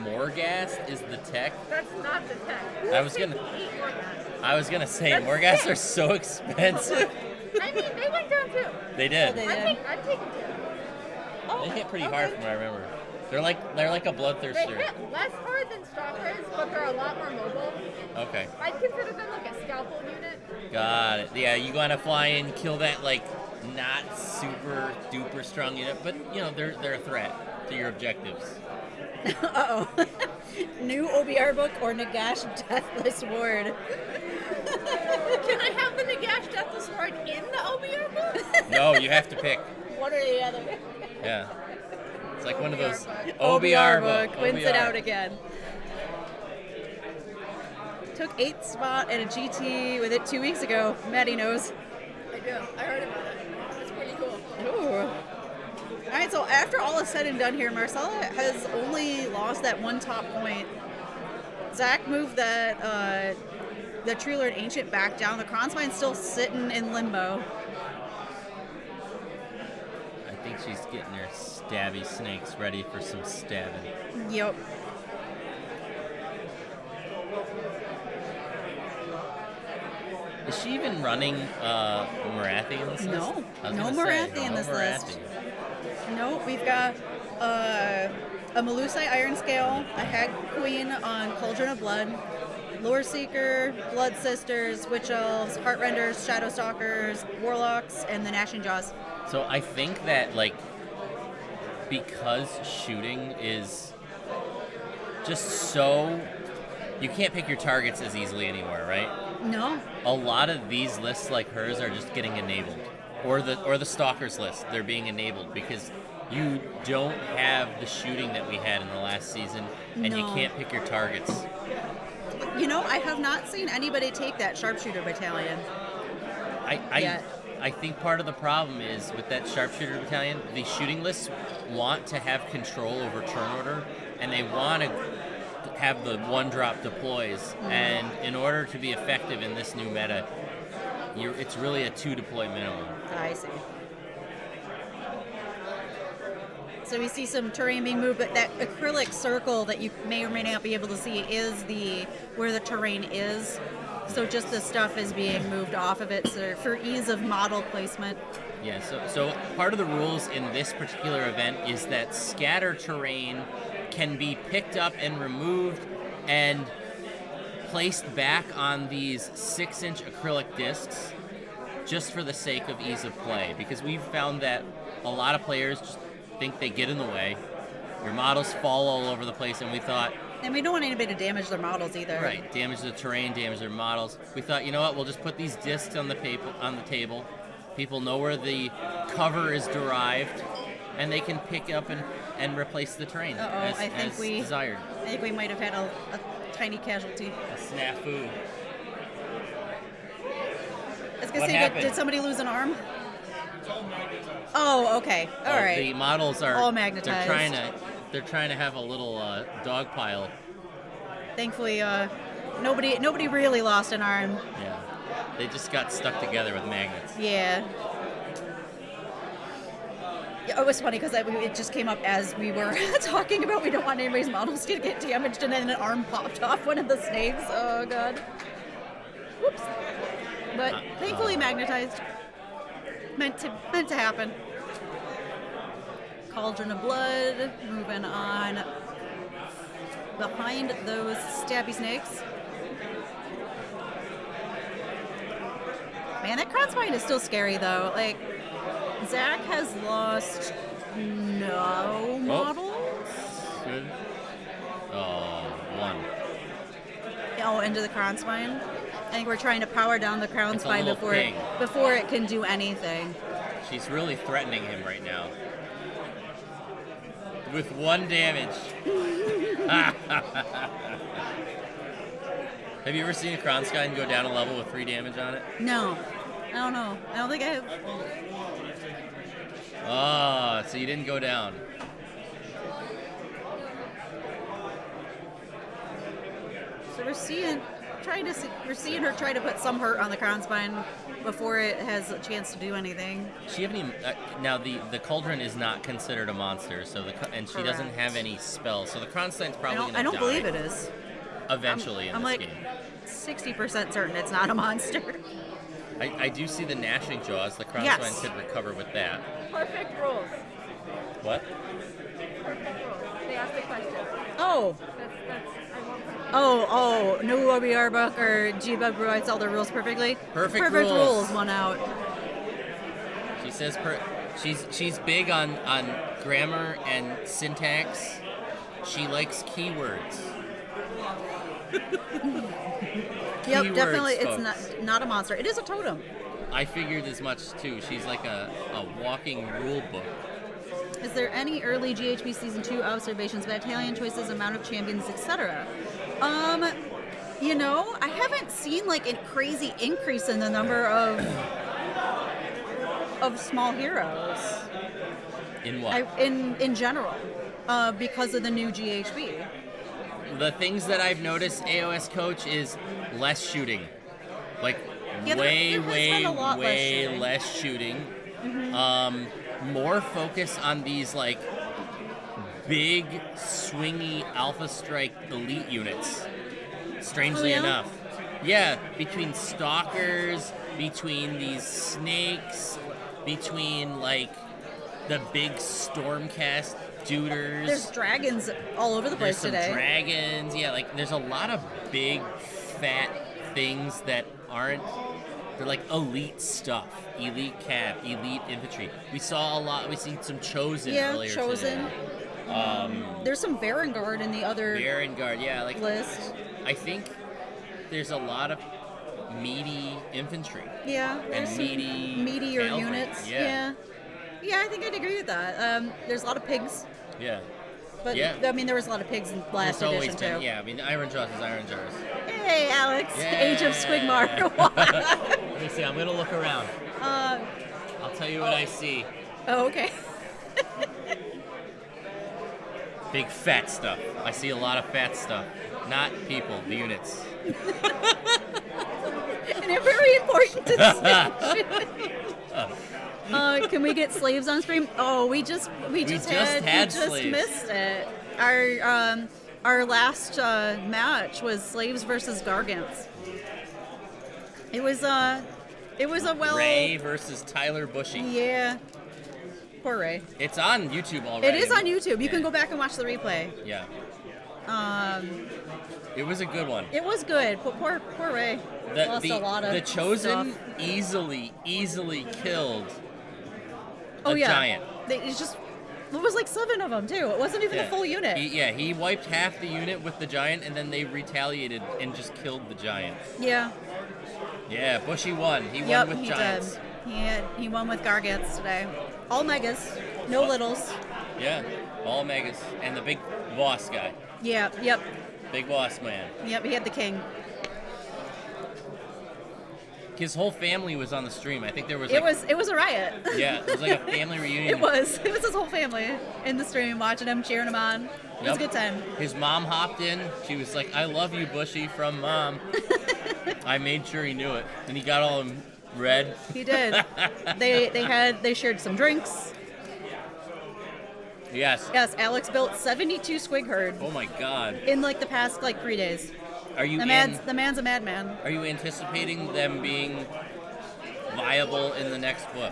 Morghast is the tech. That's not the tech. I was gonna- Who's taking 8 Orgasms? I was gonna say That's Morghasts sick. are so expensive. I mean, they went down too. They did. they- I'm taking 2. Oh, They hit pretty okay. hard from what I remember. They're like a They bloodthirster. hit less hard than Stalkers, but they're a lot more mobile. Okay. I'd consider them like a scalpel unit. Got it. Yeah, you gotta fly in, kill that like not super duper strong unit, but you know they're a threat to your objectives. Uh oh. New OBR book or Nagash Deathless Ward. Can I have the Nagash Deathless Ward in the OBR book? No, you have to pick. One or the other. Yeah. It's like one of those OBR book wins it OBR. out again. Took 8th spot at a GT with it 2 weeks ago. Maddie knows. I do. I heard about it. It's pretty cool. Ooh. All right, so after all is said and done here, Marcella has only lost that 1 top point. Zach moved that the True Lord Ancient back down. The Kronspine's still sitting in limbo. I think she's getting her stabby snakes ready for some stabbing. Yep. Is she even running Marathi in this list? No. I was No gonna say, Marathi in no this Marathi. list. No, we've got a Melusai Iron Scale, a Hag Queen on Cauldron of Blood, Lore Seeker, Blood Sisters, Witch Elves, Heartrenders, Shadow Stalkers, Warlocks, and the Gnashing Jaws. So I think that like because shooting is just so you can't pick your targets as easily anymore, right? No. A lot of these lists like hers are just getting enabled. Or the stalkers list, they're being enabled because you don't have the shooting that we had in the last season and you No. can't pick your targets. You know, I have not seen anybody take that Sharpshooter Battalion. Yet. I think part of the problem is with that sharpshooter battalion, the shooting lists want to have control over turn order, and they want to have the 1-drop deploys. And in order to be effective in this new meta, it's really a 2 deploy minimum. I see. So we see some terrain being moved, but that acrylic circle that you may or may not be able to see is where the terrain is. So just the stuff is being moved off of it for ease of model placement. Yeah, so part of the rules in this particular event is that scatter terrain can be picked up and removed and placed back on these 6-inch acrylic discs just for the sake of ease of play, because we've found that a lot of players just think they get in the way. Your models fall all over the place, and we thought, And we don't want anybody to damage their models either. right, damage the terrain, damage their models. We thought, you know what, we'll just put these discs on the table. People know where the cover is derived, and they can pick up and replace the terrain as desired. I think we might have had a tiny casualty. A snafu. was gonna What say, happened? did somebody lose an arm? Oh, okay. All right. The models are All magnetized. They're trying to have a little dog pile. Thankfully, nobody really lost an arm. Yeah. They just got stuck together with magnets. Yeah. Yeah, it was funny because it just came up as we were talking about we don't want anybody's models to get damaged, and then an arm popped off one of the snakes. Oh god. Whoops. But thankfully magnetized. Meant to happen. Cauldron of Blood. Moving on. Behind those stabby snakes. Man, that Kronspine is still scary though. Like, Zach has lost no models. Good. Oh, one. Oh, into the Kronspine. I think we're trying to power down the Kronspine little ping. before it can do anything. She's really threatening him right now. With 1 damage. Have you ever seen a Kronstein go down a level with 3 damage on it? No. I don't know. I don't think I have. Oh, so you didn't go down. So we're seeing her try to put some hurt on the Kronspine before it has a chance to do anything. She haven't even now the Cauldron is not considered a monster, so and she doesn't Correct. have any spells, so the Kronstein's probably gonna I don't die believe it is. eventually I'm in like this game. 60% certain it's not a monster. I do see the gnashing jaws. The Kronstein Yes. could recover with that. Perfect rules. What? Perfect rules. They asked a question. Oh. I won't put Oh, no OBR book or G-Bug writes all the rules perfectly. Perfect rules rules. won out. She says she's big on grammar and syntax. She likes keywords. Yep, Keywords, definitely folks. it's not a monster. It is a totem. I figured as much too. She's like a walking rule book. Is there any early GHB Season 2 observations, battalion choices, amount of champions, etc.? I haven't seen like a crazy increase in the number of small heroes. In what? In general, because of the new GHB. The things that I've noticed, AoS coach, is less shooting. Like Yeah, there has been a lot less shooting. More focus on these like big swingy Alpha Strike elite units. Strangely Oh, yeah? enough. Yeah, between stalkers, between these snakes, between like the big Stormcast duders. There's dragons all over the There's place some today. dragons. Yeah, like there's a lot of big, fat things that aren't. They're like elite stuff. Elite cav, elite infantry. We saw a lot. We seen some chosen earlier Chosen. today. There's some Varangard in the other Baron Guard. Yeah, like list. I think there's a lot of meaty infantry. Yeah, there's some meatier cavalry. units. Yeah. Yeah, I think I'd agree with that. There's a lot of pigs, Yeah. but Yeah. I mean there was a lot of pigs in last There's always edition been, too. yeah, I mean, Iron Jaws is Iron Jaws. Hey, Alex, Yeah. Age of Sigmar. Let me see, I'm gonna look around. I'll tell you what I see. Oh, okay. Big fat stuff. I see a lot of fat stuff. Not people, the units. And a very important distinction. Can we get slaves on stream? Oh, we just had slaves. missed it. Our last match was slaves versus gargants. It was a Ray versus Tyler Bushy. Yeah. Poor Ray. It's on YouTube already. It is on YouTube. You Yeah. can go back and watch the replay. Yeah. It was a good one. It was good, but poor Ray lost a lot of the Chosen stuff. easily killed Oh a yeah, giant. It was like 7 of them too. It wasn't even a full unit. He wiped half the unit with the giant, and then they retaliated and just killed the giant. Yeah. Yeah, Bushy won. He Yep, won with he giants. did. He won with gargants today. All megas, no littles. Yeah, all megas. And the big boss guy. Yeah, yep, Big boss man. yep. He had the king. his whole family was on the stream. I think there was It like, was a riot. yeah, it was like a family reunion. It was his whole family in the stream watching him, cheering him on. It was a good time. His mom hopped in. She was like, "I love you, Bushy," from Mom. I made sure he knew it, and he got all red. He did. They shared some drinks. Yes. Yes, Alex built 72 squig herd Oh my God. in like the past like 3 days. Are you The man's a madman. Are you anticipating them being viable in the next book?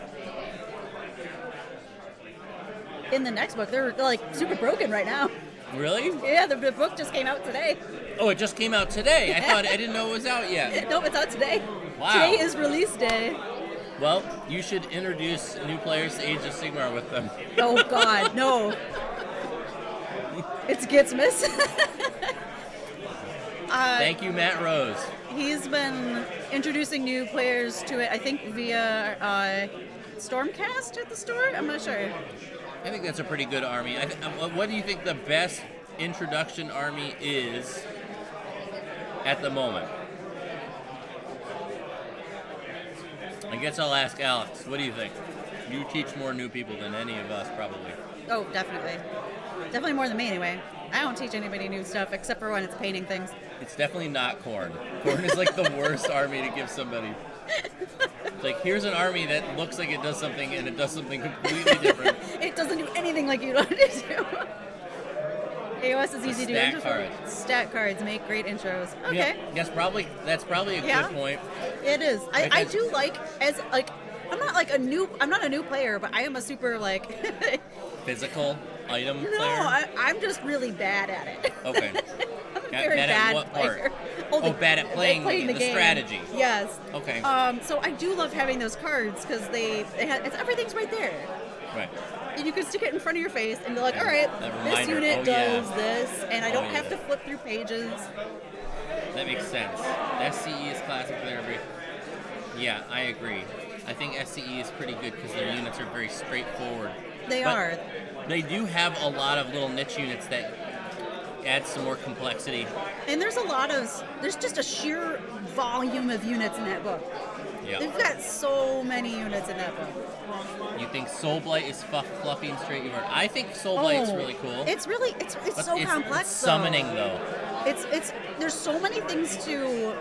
In the next book, they're like super broken right now. Really? Yeah, the book just came out today. Oh, it just came out today. I didn't know it was out yet. Nope, it's out today. Wow. Today is release day. Well, you should introduce new players to Age of Sigmar with them. Oh God, no. It's Gitsmas. Thank you, Matt Rose. He's been introducing new players to it, I think, via Stormcast at the store? I'm not sure. I think that's a pretty good army. What do you think the best introduction army is at the moment? I guess I'll ask Alex. What do you think? You teach more new people than any of us, probably. Oh, definitely. Definitely more than me, anyway. I don't teach anybody new stuff except for when it's painting things. It's definitely not Corn. Corn is like the worst army to give somebody. It's like, here's an army that looks like it does something, and it does something completely different. It doesn't do anything like you want it to. AoS is easy to do Stat intros. cards. Stat cards make great intros. Okay. Yeah, that's probably a Yeah. good point. It is. I Because- do like I'm not a new player, but I am a super like Physical item no, player. I'm just really bad at it. Okay. I'm a very Bad at bad what part? player. Oh, bad at playing the game. strategy. Yes. Okay. So I do love having those cards because everything's right there. Right. And you can stick it in front of your face and be like, all right, That this reminder. unit Oh, yeah. does this, and I don't Oh, have yeah. to flip through pages. That makes sense. SCE is classic for their breed. Yeah, I agree. I think SCE is pretty good because their units are very straightforward. They But are. They do have a lot of little niche units that add some more complexity. And there's just a sheer volume of units in that book. Yeah. They've got so many units in that book. You think Soul Blight is fluffy and straight? I think Soul Blight's really cool. It's really But so complex. It's summoning though. It's there's so many things to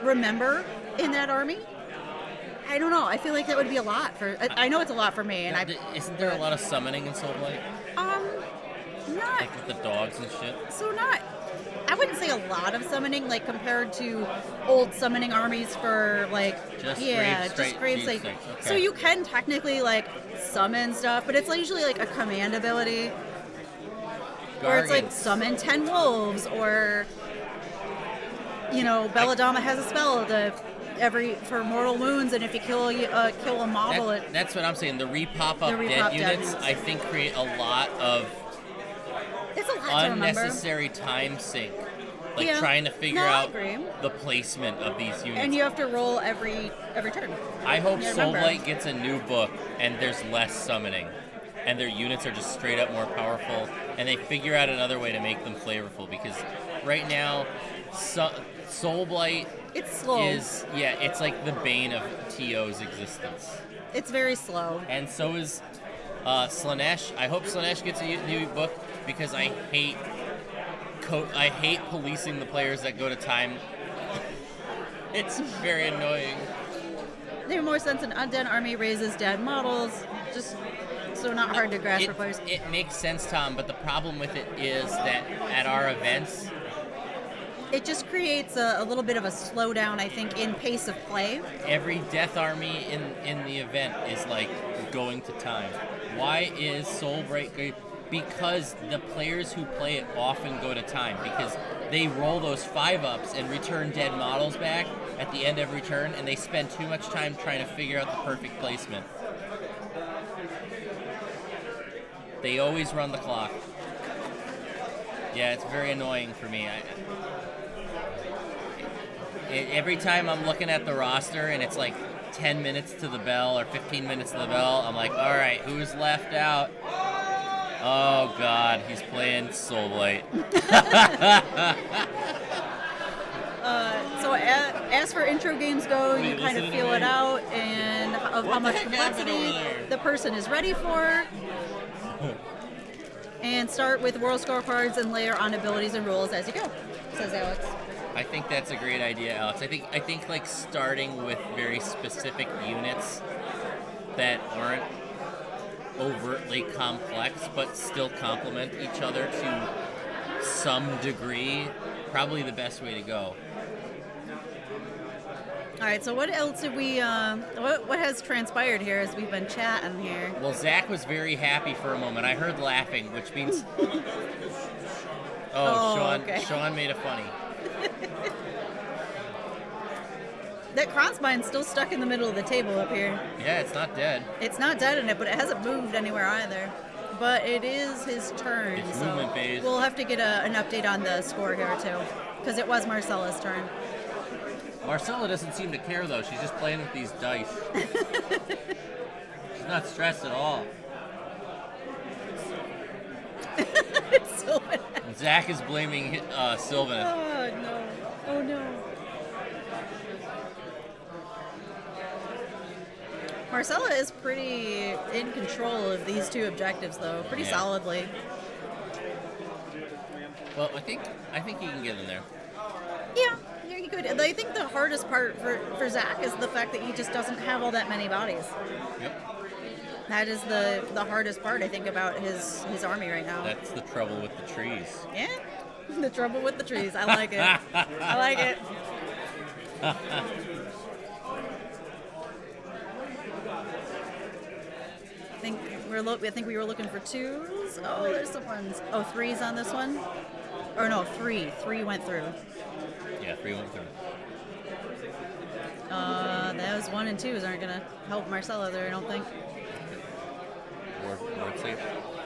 remember in that army. I don't know. I feel like that would be a lot for. I know it's a lot for me, and Isn't there a lot of summoning in Soul Blight? not Like with the dogs and shit? so not. I wouldn't say a lot of summoning, like compared to old summoning armies for like Just just grave sake. sake. Okay. So you can technically like summon stuff, but it's like usually like a command ability, or it's like Gargants. summon 10 wolves, or Belladonna has a spell for mortal wounds, and if you kill a model, That's what I'm saying. The repop up The dead repop dead units, units. I think, create a lot of it's a lot to remember. unnecessary time sink. Like Yeah. trying to figure No, I out agree. the placement of these units. And you have to roll every turn. I hope Yeah, Soul remember. Blight gets a new book and there's less summoning. And their units are just straight up more powerful. And they figure out another way to make them flavorful. Because right now, Soul Blight It's slow. it's like the bane of TO's existence. It's very slow. And so is Slanesh. I hope Slanesh gets a new book because I hate policing the players that go to time. It's very annoying. They're more sense an undead army raises dead models, just so not hard to grasp for It, players. it makes sense, Tom, but the problem with it is that at our events, It just creates a little bit of a slowdown, I think, in pace of play. every death army in the event is like going to time. Why is Soul Blight great? Because the players who play it often go to time because they roll those 5-ups and return dead models back at the end of every turn, and they spend too much time trying to figure out the perfect placement. They always run the clock. Yeah, it's very annoying for me. Every time I'm looking at the roster and it's like 10 minutes to the bell or 15 minutes to the bell, I'm like, all right, who's left out? Oh, God, he's playing Soul Blight. So as for intro games go, you Wait, kind of listen to feel me. it out and of how What the much heck happened complexity over there? the person is ready for. And start with world scorecards and layer on abilities and rules as you go, says Alex. I think that's a great idea, Alex. I think like starting with very specific units that aren't overtly complex but still complement each other to some degree, probably the best way to go. All right, so what else did we, what has transpired here as we've been chatting here? Well, Zach was very happy for a moment. I heard laughing, which means... Oh, Sean, okay. Sean made a funny. That Kronzbein's still stuck in the middle of the table up here. Yeah, it's not dead. It's not dead in it, but it hasn't moved anywhere either. But it is his turn, It's so movement phase. we'll have to get an update on the score here too, because it was Marcella's turn. Marcella doesn't seem to care, though. She's just playing with these dice. She's not stressed at all. It's Sylvan. Zach is blaming Sylvan. Oh no! Oh no! Marcella is pretty in control of these two objectives, though, pretty Yeah. solidly. Well, I think he can get in there. Yeah, he could. I think the hardest part for Zach is the fact that he just doesn't have all that many bodies. Yep. That is the hardest part, I think, about his army right now. That's the trouble with the trees. Yeah, the trouble with the trees. I like it. I like it. I think we were looking for twos. Oh, there's some ones. Oh, threes on this one. Or no, three. Three went through. Yeah, 3 went through. Those 1 and 2s aren't gonna help Marcella there, I don't think. Ward safe.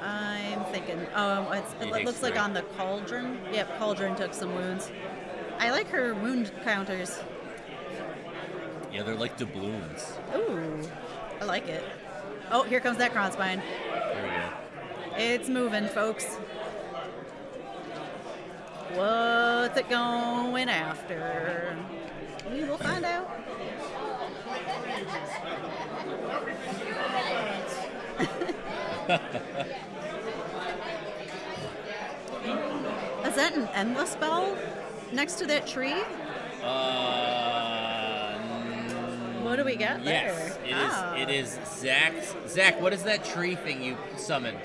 I'm thinking. It takes looks like 3. on the cauldron. Yep, cauldron took some wounds. I like her wound counters. Yeah, they're like doubloons. Ooh, I like it. Oh, here comes that Kronzbein. There we go. It's moving, folks. What's it going after? We will find out. Is that an endless spell next to that tree? What do we got there? Yes, Ah. it is Zach's. Zach, what is that tree thing you summoned?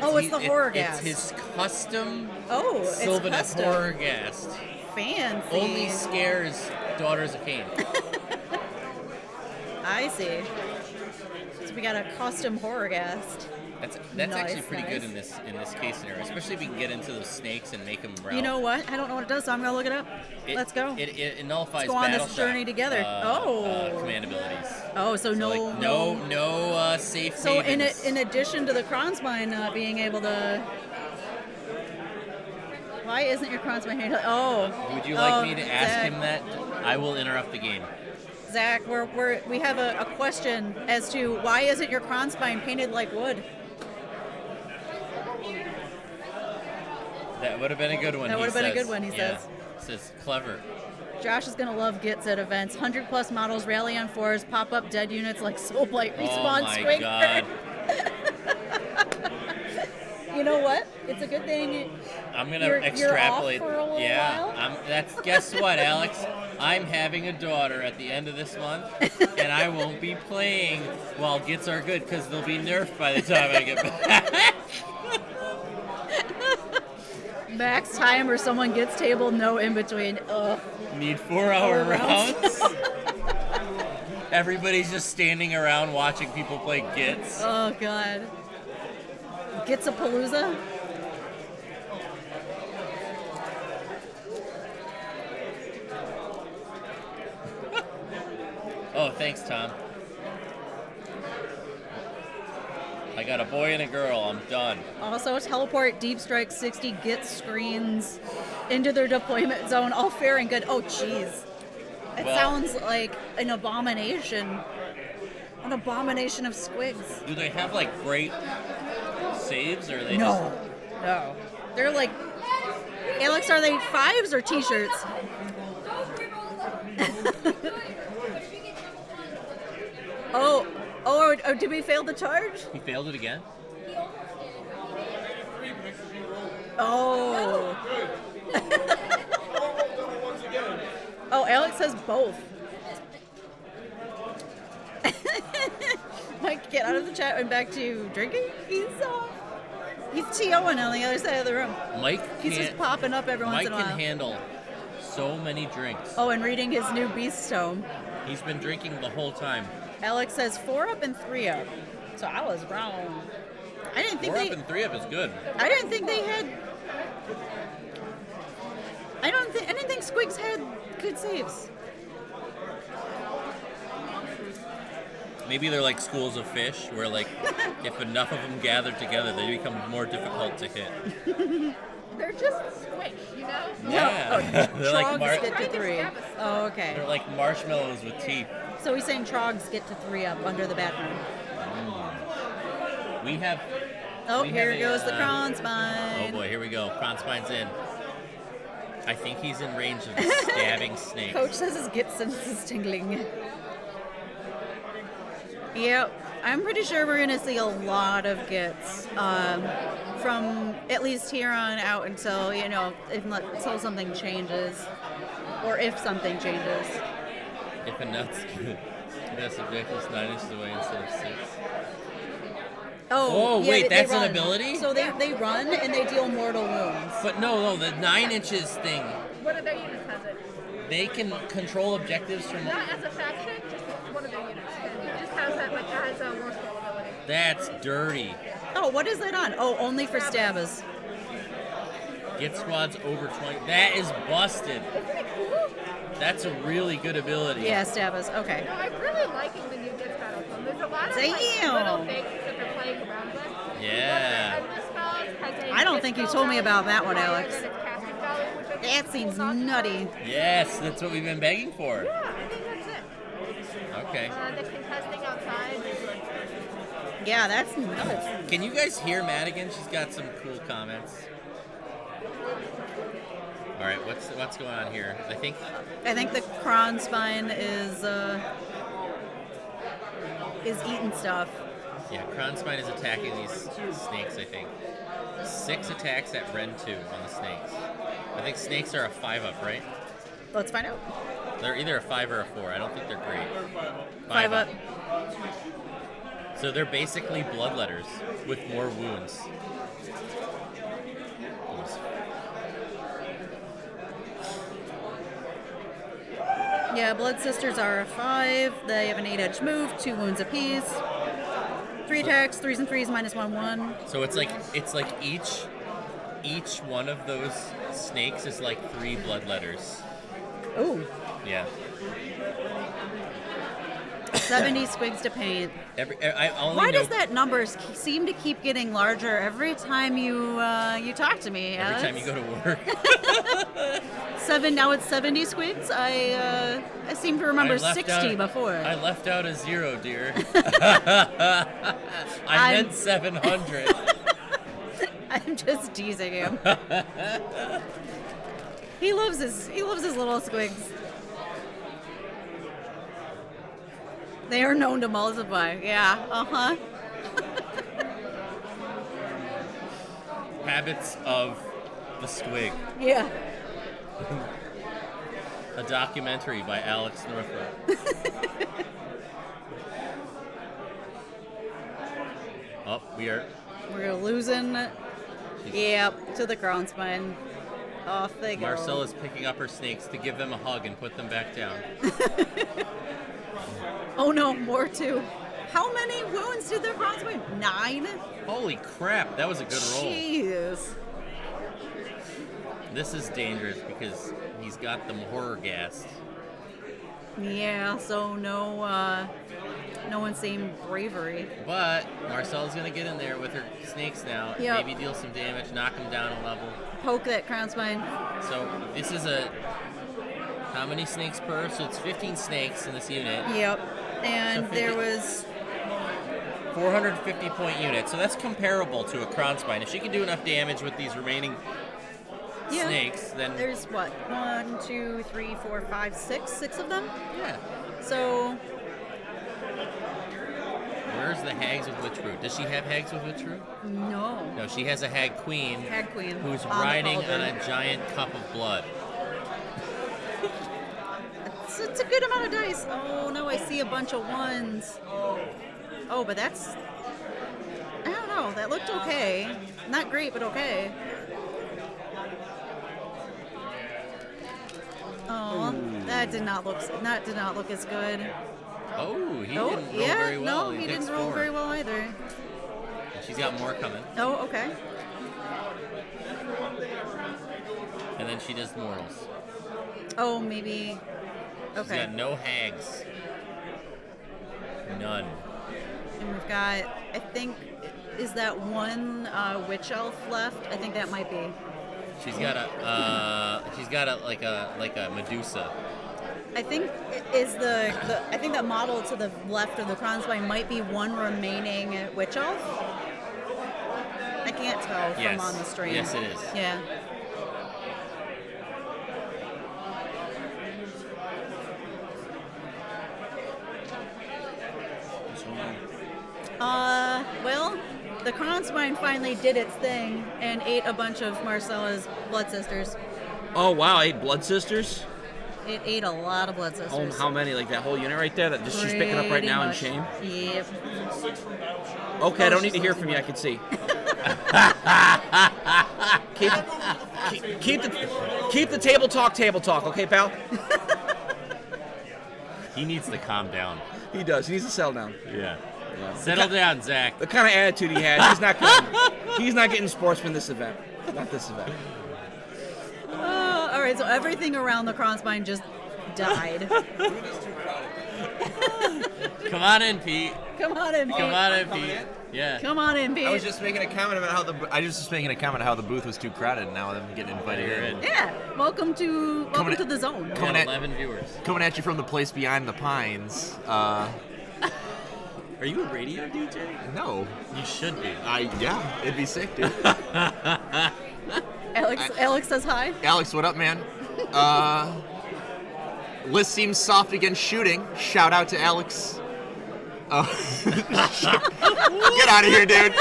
Oh, it's the Horrorghast. It's his custom Oh, it's Sylvanas custom. Horrorghast. Fancy. Only scares Daughters of Cain. I see. So we got a custom Horrorghast. That's Nice, actually pretty good nice. in this case scenario, especially if we can get into those snakes and make them route. You know what? I don't know what it does, so I'm gonna look it up. Let's go. It nullifies Let's go on this battle journey shock, together. command abilities. Oh, so no, like, no safe So havens. in addition to the Kronzbein not being able to, why isn't your Kronzbein here? Oh, Would you like me to ask Zach, him that? I will interrupt the game. Zach, we have a question as to why isn't your Kronzbein painted like wood? That would have been a good one. That he would have been a says. good one, he Yeah. says. Says clever. Josh is gonna love Gits at events. 100+ models rally on 4s, pop up dead units like Soulblight respawn Oh my Squig God. You know what? It's a good thing. I'm gonna You're extrapolate. off for a little yeah, while? that's. Guess what, Alex? I'm having a daughter at the end of this month, and I won't be playing while Gits are good because they'll be nerfed by the time I get back. Max time or someone gets table, no in between. Ugh. Need 4-hour 4 rounds. rounds. Everybody's just standing around watching people play Gits. Oh god. Gitsapalooza? Oh, thanks, Tom. I got a boy and a girl. I'm done. Also, teleport Deep Strike 60 Git screens into their deployment zone. All fair and good. Oh, jeez. It Well- sounds like an abomination. An abomination of squigs. Do they have like great saves, or are they No. They're like, Alex, are they 5s or t-shirts? Oh, did we fail the charge? He failed it again? Oh. Oh, Alex says both. Mike, get out of the chat and back to drinking. He's TOing on the other side of the room. He's just popping up every once in a while. Mike can handle so many drinks. Oh, and reading his new Beast Tome. He's been drinking the whole time. Alex says 4 up and 3 up. So I was wrong. I didn't think 4 up and 3 up is good. I didn't think they had. I didn't think Squigs had good saves. Maybe they're like schools of fish, where like if enough of them gather together, they become more difficult to hit. They're just squish, you know? Yeah. Oh, They're like Trogs get to 3. Oh, okay. they're like marshmallows with teeth. So he's saying Trogs get to 3 up under the bathroom. We have. Oh, we here have goes the Oh Kronspine. boy, here we go. Kronspine's in. I think he's in range of stabbing snakes. Coach says his git sense is tingling. Yep, I'm pretty sure we're gonna see a lot of gits from at least here on out until until something changes, or if something changes. If a nut's best objective is 9 inches away instead of 6. Oh, yeah, wait, they that's an run. ability? So they run and they deal mortal wounds. But no, the 9 inches thing. One of their units has it. They can control objectives from. Not as a faction, just one of their units. It just has that, like, as a war scroll ability. That's dirty. Oh, what is that on? Oh, only for stabbers. Get squads over 20. That is busted. Isn't it cool? That's a really good ability. Yeah, stabbers. Okay. No, I'm really liking the new Gits battle tone. There's a lot of like, Damn. little things that they're playing around with. Yeah. One of the endless spells has a I don't Git think you spell told me value about that one, higher Alex. than its casting value, which I think That is seems cool. nutty. Yes, that's what we've been begging for. Yeah, I think that's it. Okay. The contesting outside. Yeah, that's nuts. Can you guys hear Madigan? She's got some cool comments. All right, what's going on here? I think the Kronspine is eating stuff. yeah, Kronspine is attacking these snakes. I think 6 attacks at Ren 2 on the snakes. I think snakes are a 5-up, right? Let's find out. They're either a 5 or a 4. I don't think they're great. 5 up. So they're basically bloodletters with more wounds. Yeah, Blood Sisters are a 5. They have an 8-edge move, 2 wounds apiece. 3 attacks, 3s and 3s, -1/1. So it's like each one of those snakes is like 3 bloodletters. Ooh. Yeah. 70 squigs to paint. I only Why know, does that number seem to keep getting larger every time you talk to me, every Alex? time you go to work? 7, now it's 70 squigs? I seem to remember I left 60 out- before. I left out a 0, dear. I I'm- meant 700. I'm just teasing him. He loves his little squigs. They are known to multiply. Yeah. Uh-huh. Habits of the Squig. Yeah. A documentary by Alex Northrup. Oh, We're losing. Yep, to the Kronspine. Off they go. Marcella's picking up her snakes to give them a hug and put them back down. Oh no, more too. How many wounds did the Kronspine? 9? Holy crap, that was a good roll. Jeez. This is dangerous because he's got them horror gassed. Yeah, so no insane bravery. But Marcella's gonna get in there with her snakes now. Yep. Maybe deal some damage, knock him down a level. Poke that Kronspine. So this is how many snakes per? So it's 15 snakes in this unit. Yep. And So there was 450 point unit. So that's comparable to a Kronspine. If she can do enough damage with these remaining Yeah. snakes, then There's what? 1, 2, 3, 4, 5, 6. 6 of them. yeah. So Where's the hags with witch brew? Does she have hags with witch brew? no. No, she has a hag queen. Hag queen Who's on the riding on cauldron. a giant cup of blood. It's a good amount of dice. Oh no, I see a bunch of ones. Oh, but that's, I don't know. That looked okay. Not great, but okay. Oh, that did not look as good. Oh, he Oh, didn't roll yeah, very well. no, he didn't roll very well either. She's got more coming, Oh, okay. and then she does mortals. Oh, maybe. She's Okay. got no hags. None. And we've got, I think, is that one witch elf left? I think that might be. She's got like a Medusa. I think I think that model to the left of the Kronzbein might be one remaining witch elf. I can't tell from Yes. on the stream. Yes, it is. Yeah. Well, the Kronzbein finally did its thing and ate a bunch of Marcella's blood sisters. Oh wow, 8 blood sisters. It ate a lot of blood Oh, sisters. how many? Like that whole unit right there that just she's picking up right Pretty now in much. shame. Yep. Okay, I don't need to she's hear from you. I can see. keep the table talk. Okay, pal. He needs to calm down. He does. He needs to settle down. Yeah. Settle down, Zach. The kind of attitude he has, he's not getting sportsman this event. Not this event. All right, so everything around the Kronzbein just died. Come on in, Pete. Come on in, Pete. Come on in, Pete. Yeah. Come on in, Pete. I was just making a comment about how the booth was too crowded, and now I'm getting invited You're in. in. Yeah, welcome to Coming the zone. We Coming got at- 11 viewers. Coming at you from the place behind the pines. Are you a radio DJ? No, You should be. yeah, it'd be sick, dude. Alex says hi. Alex, what up, man? List seems soft against shooting. Shout out to Alex. Get out of here, dude.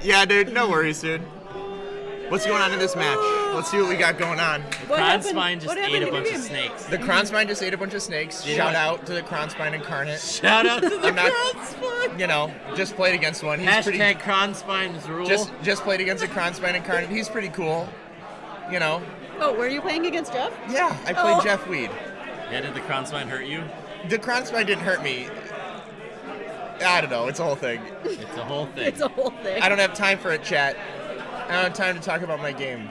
Yeah, dude, no worries, dude. What's going on in this match? Let's see what we got going on. Kronzbein just What ate happened a in bunch the of game? snakes. The Kronzbein just ate a bunch of snakes. Shout out to the Kronzbein incarnate. Shout out to the I'm not- Kronzbein. You know, just played against one. He's Hashtag Kronzbein's rule. just played against a Kronzbein incarnate. He's pretty cool. You know. Oh, were you playing against Jeff? Yeah, I played Oh. Jeff Weed. Yeah, did the Kronzbein hurt you? The Kronzbein didn't hurt me. I don't know. It's a whole thing. It's a whole thing. It's a whole thing. I don't have time for it, chat. I don't have time to talk about my game.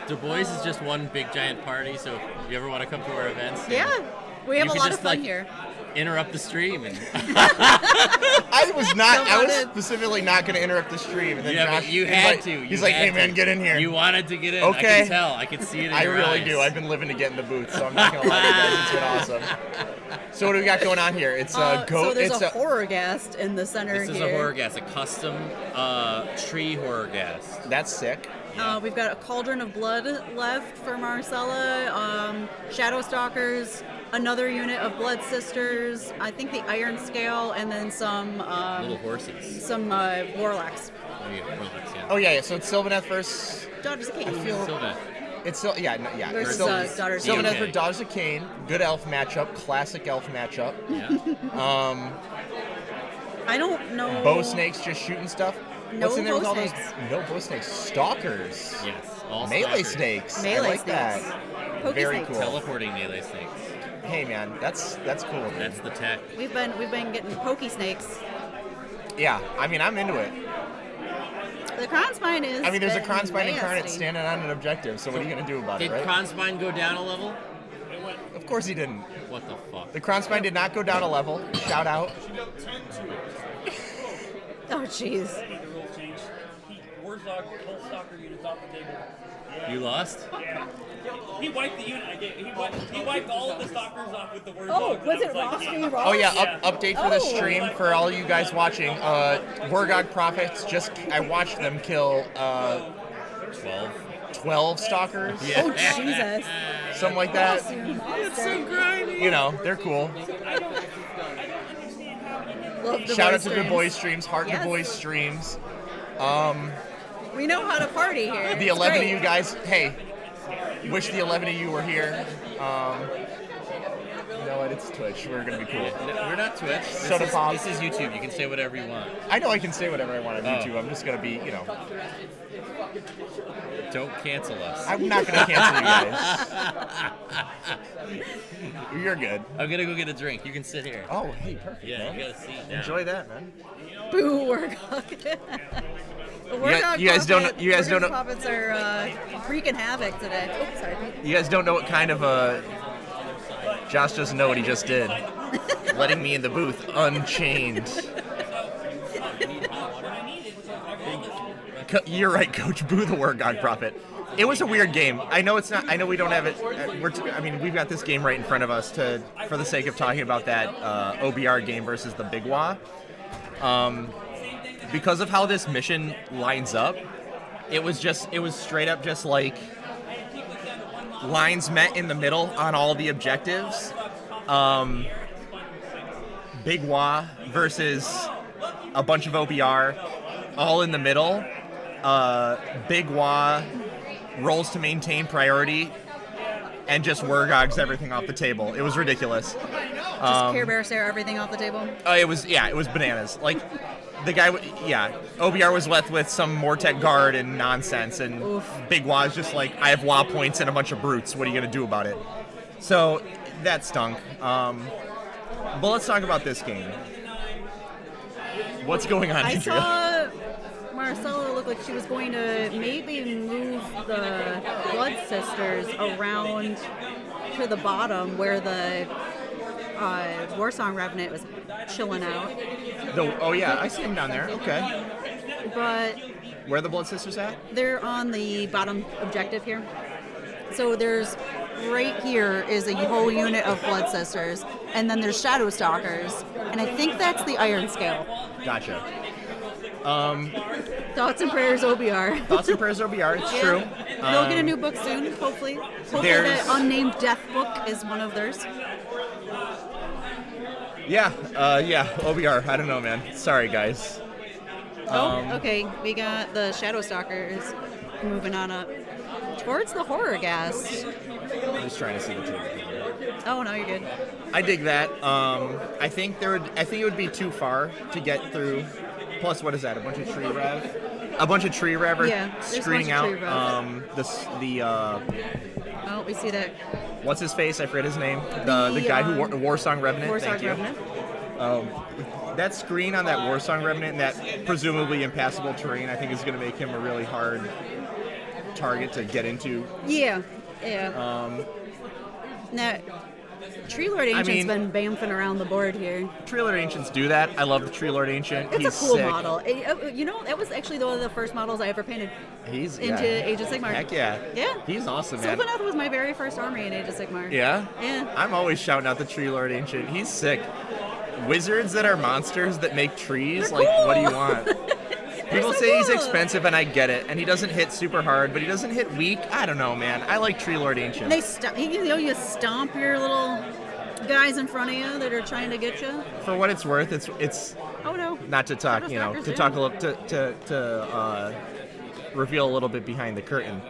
DaBoyz is just one big giant party, so if you ever want to come to our events, Yeah, we have You a can lot just, of fun like, here. interrupt the stream. And I was not. Come I on was in. specifically not going to interrupt the stream. And then yeah, Josh, but you he's had like- to. He's like, "Hey man, get in here." You wanted to get in. Okay. I can tell. I can see it in I your really eyes. do. I've been living to get in the booth, so I'm not going to lie to you guys. It's been awesome. So what do we got going on here? It's a goat. So there's it's a horror ghast in the center This is here. a horror ghast, a custom tree horror ghast. That's sick. We've got a cauldron of blood left for Marcella, Shadow Stalkers, another unit of Blood Sisters, I think the Iron Scale, and then some Little horses. Warlocks. Oh, yeah, horses, yeah. Oh yeah. So it's Sylvaneth versus. Daughters of Cain. Sylvan. It's still yeah. Versus, It's Daughters of Sylvaneth Cain. for Daughters of Cain. Good elf matchup. Classic elf matchup. Yeah. I don't know. Bow snakes just shooting stuff. No What's in there with bow all those? snakes. No bow snakes. Stalkers. Yes. All Melee stalkers. snakes. Melee I like snakes. that. Pokey Very snakes. cool. Teleporting melee snakes. Hey man, that's cool. Dude. That's the tech. We've been getting pokey snakes. Yeah, I mean I'm into it. The Kronzbein is. I mean there's a been Kronzbein incarnate nasty. standing on an objective, so what are you gonna do about Did it, right? Kronzbein go down a level? Of course he didn't. What the fuck? The Kronzbein did not go down a level. Shout out. Oh jeez. The rules change. Warlock, Hellstalker units off the table. You lost? Yeah. He wiped the unit. He wiped all of the stalkers off with the word Oh, dogs. was and it I Ross like, v. yeah. Ross? Oh yeah, Yeah. update for the Oh. stream for all you guys watching. Wargog Prophets I watched them kill 12 stalkers, Oh, Jesus. something like that. Ross, you monster. You know, they're cool. Love the Shout out voice to streams. DaBoyz streams, Heart Yes. DaBoyz streams. We know how to party here. The It's 11 great. of you guys, hey, wish the 11 of you were here. You know what? It's Twitch. We're gonna be cool. No, we're not Twitch. Soda Pop. This is YouTube. You can say whatever you want. I know I can say whatever I want on Oh. YouTube. I'm just gonna be, Don't cancel us. I'm not gonna cancel you guys. You're good. I'm gonna go get a drink. You can sit here. Oh, hey, perfect. Yeah, man. you got a seat now. Enjoy that, man. Boo, Wargog. The Wargog you guys don't- you guys don't know- puppets are wreaking havoc today. Oops, sorry. You guys don't know what kind of Josh doesn't know what he just did. Letting me in the booth unchained. You're right, Coach. Boo the Wargog Prophet. It was a weird game. I know it's not. I know we don't have it. We've got this game right in front of us for the sake of talking about that OBR game versus the Big Wa. Because of how this mission lines up, it was straight up just like lines met in the middle on all the objectives. Big Wa versus a bunch of OBR, all in the middle. Big Wa rolls to maintain priority and just Wargogs everything off the table. It was ridiculous. Just Care Bear stare everything off the table. It was bananas. Like the guy, OBR was left with some Mortec guard and nonsense, and Oof. Big Wa is just like, I have Wa points and a bunch of brutes. What are you gonna do about it? So that stunk. But let's talk about this game. What's going on, I Andrea? saw Marcella look like she was going to maybe move the Blood Sisters around to the bottom where the Warsong Revenant was chilling out. I see him down there. Okay. But Where are the Blood Sisters at? they're on the bottom objective here. So there's right here is a whole unit of Blood Sisters, and then there's Shadow Stalkers, and I think that's the Iron Scale. Gotcha. Thoughts and prayers, OBR. Thoughts and prayers, OBR. It's true. They'll get a new book soon, hopefully. Hopefully There's- the Unnamed Death book is one of theirs. Yeah. OBR. I don't know, man. Sorry, guys. Okay, we got the Shadow Stalkers moving on up towards the Horror Ghast. I'm just trying to see the table. Oh, no, you're good. I dig that. I think it would be too far to get through. Plus, what is that? A bunch of tree rev? A bunch of tree rev are Yeah, there's a screening bunch out. of tree Oh, we see that. What's his face? I forget his name. The guy who Warsong Revenant. Warsong Thank you. Revenant. That screen on that Warsong Revenant and that presumably impassable terrain, I think is going to make him a really hard target to get into. Yeah. Now, Tree Lord Ancient's mean- been bamfing around the board here. Tree Lord Ancients do that. I love the Tree Lord Ancient. It's He's a cool sick. model. That was actually one of the first models I ever painted He's into Age of Sigmar. Heck yeah. Yeah. He's awesome, man. Sylvaneth was my very first army in Age of Sigmar. Yeah? Yeah. I'm always shouting out the Tree Lord Ancient. He's sick. Wizards that are monsters that make trees, They're like, cool. what do you want? People so say he's cool. expensive, and I get it. And he doesn't hit super hard, but he doesn't hit weak. I don't know, man. I like Tree Lord Ancient. You stomp your little guys in front of you that are trying to get you. For what it's worth, it's Oh no. not to talk, Shadow to Stalkers, talk yeah. a little, to reveal a little bit behind the curtain.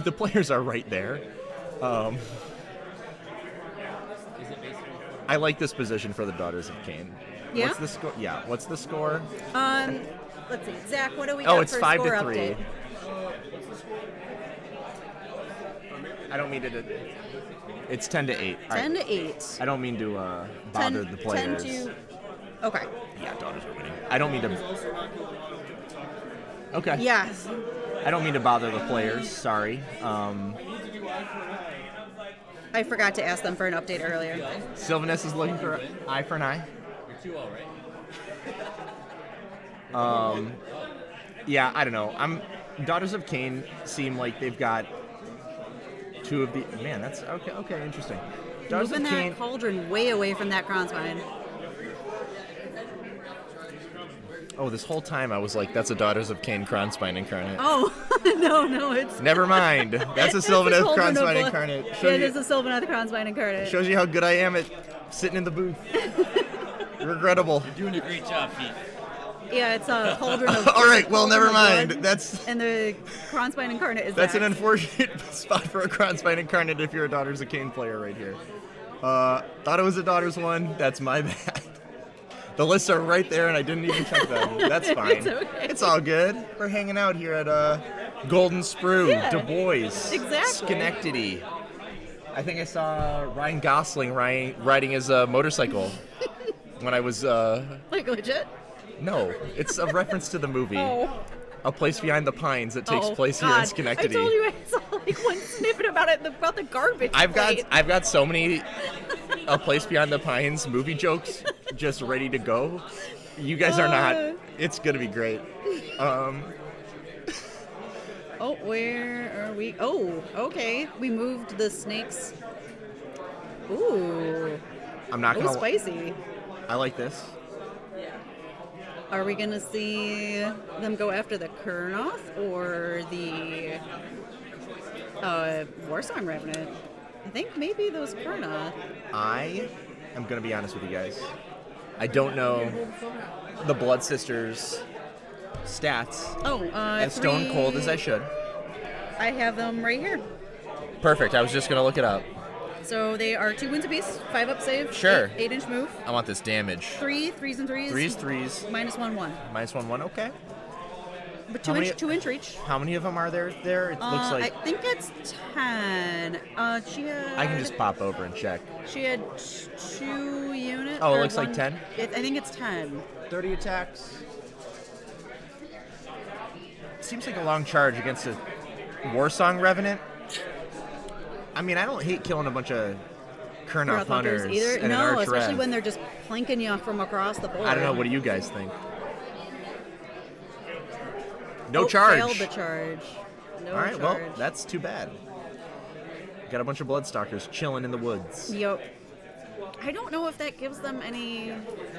The players are right there. I like this position for the Daughters of Cain. Yeah? What's the score? Yeah. What's the score? Let's see. Zach, what do we Oh, got it's for 5 score to 3. update? I don't mean to. It's 10 to 8. All right. 10 to 8. I don't mean to bother the players. 10 to... Okay. Yeah, Daughters are winning. I don't mean to. Okay. Yes. I don't mean to bother the players. Sorry. I forgot to ask them for an update earlier. Sylvaness is looking for eye for an eye. You're 2-0, right? Yeah, I don't know. Daughters of Cain seem like they've got 2 of the... Man, that's... Okay, interesting. Daughters Moving of that Cain... cauldron way away from that Kronspine. Oh, this whole time I was like, that's a Daughters of Cain Kronspine incarnate. Oh, no, it's... Never mind. That's a it's Sylvaneth cauldron of Kronspine blood. incarnate. Yeah, it is a Sylvaneth Kronspine incarnate. Shows you how good I am at sitting in the booth. Regrettable. You're doing a great job, Pete. Yeah, it's a cauldron of... All right, well, cauldron never of mind. blood, That's and the Kronspine incarnate is an Dax. unfortunate spot for a Kronspine incarnate if you're a Daughters of Cain player right here. Thought it was a Daughters one. That's my bad. The lists are right there, and I didn't even check them. That's fine. It's okay. It's all good. We're hanging out here at Goldensprue, Yeah, DaBoyz, exactly. Schenectady. I think I saw Ryan Gosling riding his motorcycle when I was... Like, legit? No, it's a reference to the movie. Oh. A Place Behind the Pines that takes Oh, place here God. in Schenectady. I told you I saw like one snippet about the garbage plate. I've got so many A Place Beyond the Pines movie jokes just ready to go. You guys are not. It's gonna be great. Oh, where are we? Oh, okay. We moved the snakes. Ooh. I'm not Oh, gonna. spicy. I like this. Are we gonna see them go after the Kurnoth or the Warsong Revenant? I think maybe those Kurnoth. I am gonna be honest with you guys. I don't know the Blood Sisters stats as stone cold as I should. I have them right here. Perfect. I was just gonna look it up. So they are 2 wins apiece, 5 up save, Sure. 8-inch move, I want this damage. 3 threes and threes, Threes. -1/1. -1/1. Okay. But How many- 2 inch reach. How many of them are there? It looks like. I think it's 10. She had. I can just pop over and check. She had 2 units. Oh, it or looks like one- 10? I think it's 10. 30 attacks. Seems like a long charge against a Warsong Revenant. I mean, I don't hate killing a bunch of Kurnoth hunters either. and an No, Arch especially Rev. when they're just planking you from across the board. I don't know. What do you guys think? No Oh, charge. Failed the charge. No All right. charge. Well, that's too bad. Got a bunch of Bloodstalkers chilling in the woods. Yep. I don't know if that gives them any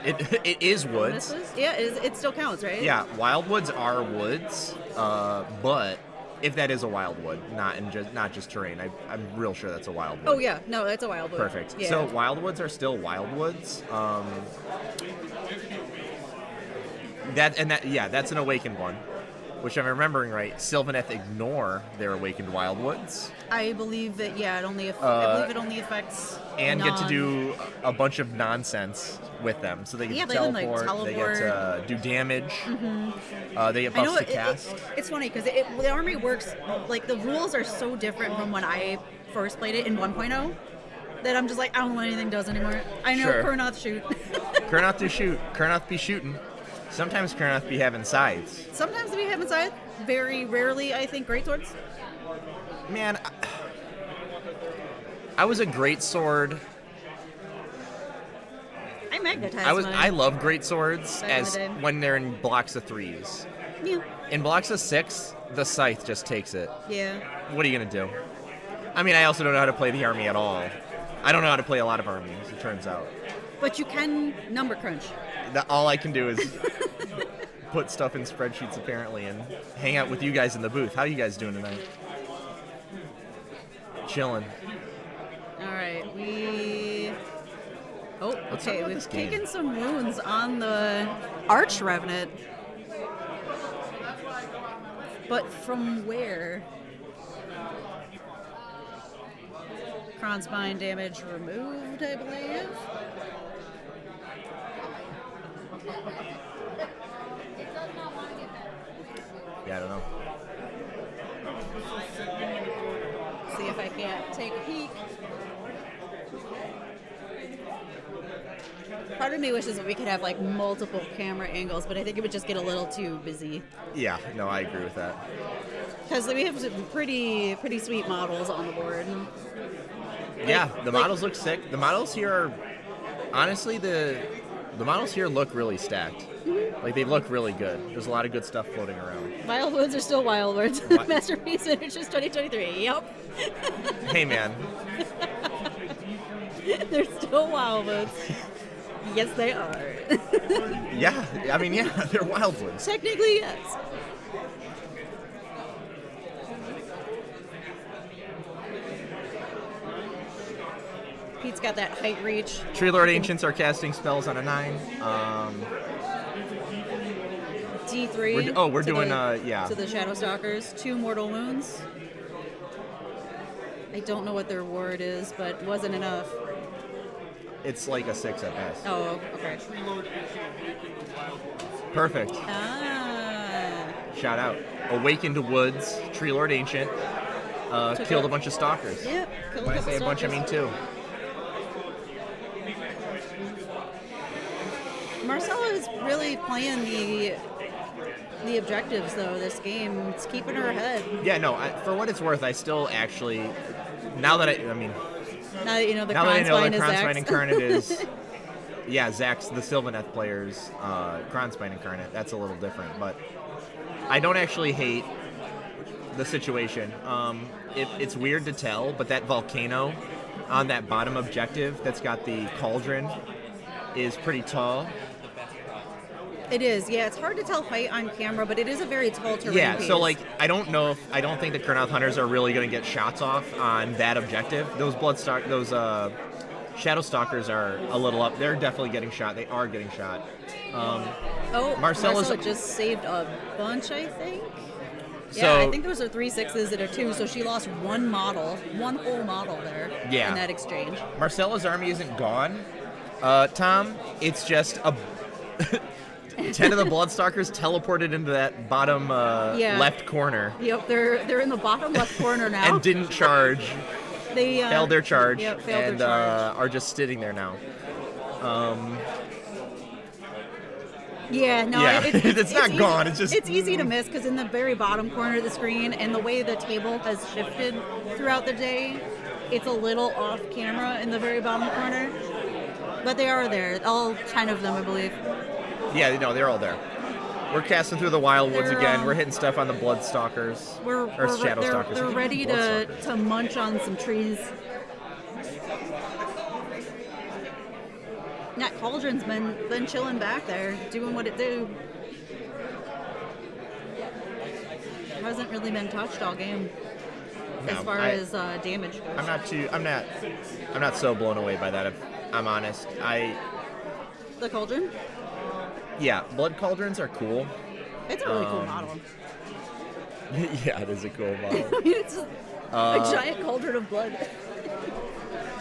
It is woods. bonuses. Yeah, it still counts, right? Yeah, wildwoods are woods, but if that is a wildwood, not just terrain, I'm real sure that's a wildwood. Oh yeah, no, that's a wildwood. Perfect. Yeah. So wildwoods are still wildwoods. That's an awakened one, which I'm remembering right. Sylvaneth ignore their awakened wildwoods I believe that I believe it only affects and get to non- do a bunch of nonsense with them. So they get Yeah, to they can, like, teleport, they get to do damage, they get I know buffs to cast. it's funny because the army works like the rules are so different from when I first played it in 1.0 that I'm just like I don't know what anything does anymore. I know Sure. Kurnoth shoot. Kurnoth do shoot. Kurnoth be shooting. Sometimes Kurnoth be having scythes. Sometimes we have inside. Very rarely, I think, greatswords. Man, I was a greatsword. I magnetized mine. I love greatswords Back in as the day. when they're in blocks of 3s. Yeah. In blocks of 6, the scythe just takes it. Yeah. What are you gonna do? I mean, I also don't know how to play the army at all. I don't know how to play a lot of armies, it turns out. But you can number crunch. All I can do is put stuff in spreadsheets apparently and hang out with you guys in the booth. How you guys doing tonight? Chilling. All right, Let's talk okay. about We've this game. taken some wounds on the Arch Revenant, but from where? Kronspine damage removed, I believe. Yeah, I don't know. See if I can't take a peek. Part of me wishes that we could have like multiple camera angles, but I think it would just get a little too busy. Yeah, no, I agree with that. Because we have some pretty sweet models on the board. Yeah, the models look sick. The models here are honestly The models here look really stacked. Mm-hmm. Like, they look really good. There's a lot of good stuff floating around. Wildwoods are still Wildwoods. What? Masterpiece Miniatures 2023. Yep. Hey, man. They're still Wildwoods. Yes, they are. Yeah, I mean, yeah, they're Wildwoods. Technically, yes. Pete's got that height reach. Tree Lord Ancients are casting spells on a 9. D3. We're to doing, the, yeah. To the Shadow Stalkers. 2 Mortal Wounds. I don't know what their ward is, but wasn't enough. It's like a 6 at best. Oh, okay. Perfect. Ah. Shout out. Awakened Woods, Tree Lord Ancient, killed a bunch of stalkers. Yep. Killed When I couple say a bunch, I stalkers. mean 2. Marcella is really playing the objectives, though, this game. It's keeping her ahead. Yeah, no, for what it's worth, I still actually, now that I mean, Now that you know the now that I know Kronspine that is Kronspine Zax. Incarnate is, yeah, Zax, the Sylvaneth player's Kronspine Incarnate, that's a little different, but I don't actually hate the situation. It's weird to tell, but that volcano on that bottom objective that's got the cauldron is pretty tall. It is, yeah. It's hard to tell height on camera, but it is a very tall terrain Yeah, piece. so like I don't think the Kurnoth Hunters are really going to get shots off on that objective. Those Shadow Stalkers are a little up. They're definitely getting shot. They are getting shot. Marcella's Marcella just saved a bunch, I think. So, Yeah, I think those are 3 6s and a 2, so she lost one whole model there Yeah. in that exchange. Marcella's army isn't gone, Tom. It's just a 10 of the Bloodstalkers teleported into that bottom left corner Yep, they're in the bottom left corner now. and didn't charge. They Failed their charge. Yep, failed and their charge. are just sitting there now. Yeah, no, Yeah, it's not easy, gone, it's just- it's easy to miss because in the very bottom corner of the screen and the way the table has shifted throughout the day, it's a little off camera in the very bottom corner. But they are there, all 10 of them, I believe. Yeah, no, they're all there. We're casting through the Wildwoods They're, again. We're hitting stuff on the Bloodstalkers. Or Shadow Stalkers. They're ready to munch on some trees. That cauldron's been chilling back there, doing what it do. Hasn't really been touched all game, No, as far as damage goes. I'm not so blown away by that. If I'm honest. The cauldron? Yeah, Blood Cauldrons are cool. It's a really cool model. Yeah, it is a cool model. I mean, it's a giant cauldron of blood.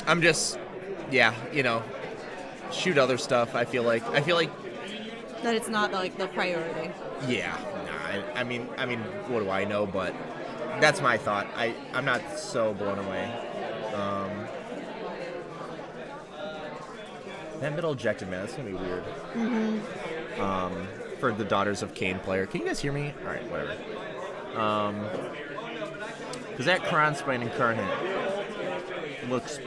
I'm just, yeah, shoot other stuff. I feel like, That it's not like the priority. yeah. Nah, I mean, what do I know? But that's my thought. I'm not so blown away. That middle objective, man, that's gonna be weird. For the Daughters of Cain player. Can you guys hear me? All right, whatever. Because that Kronspine Incarnate looks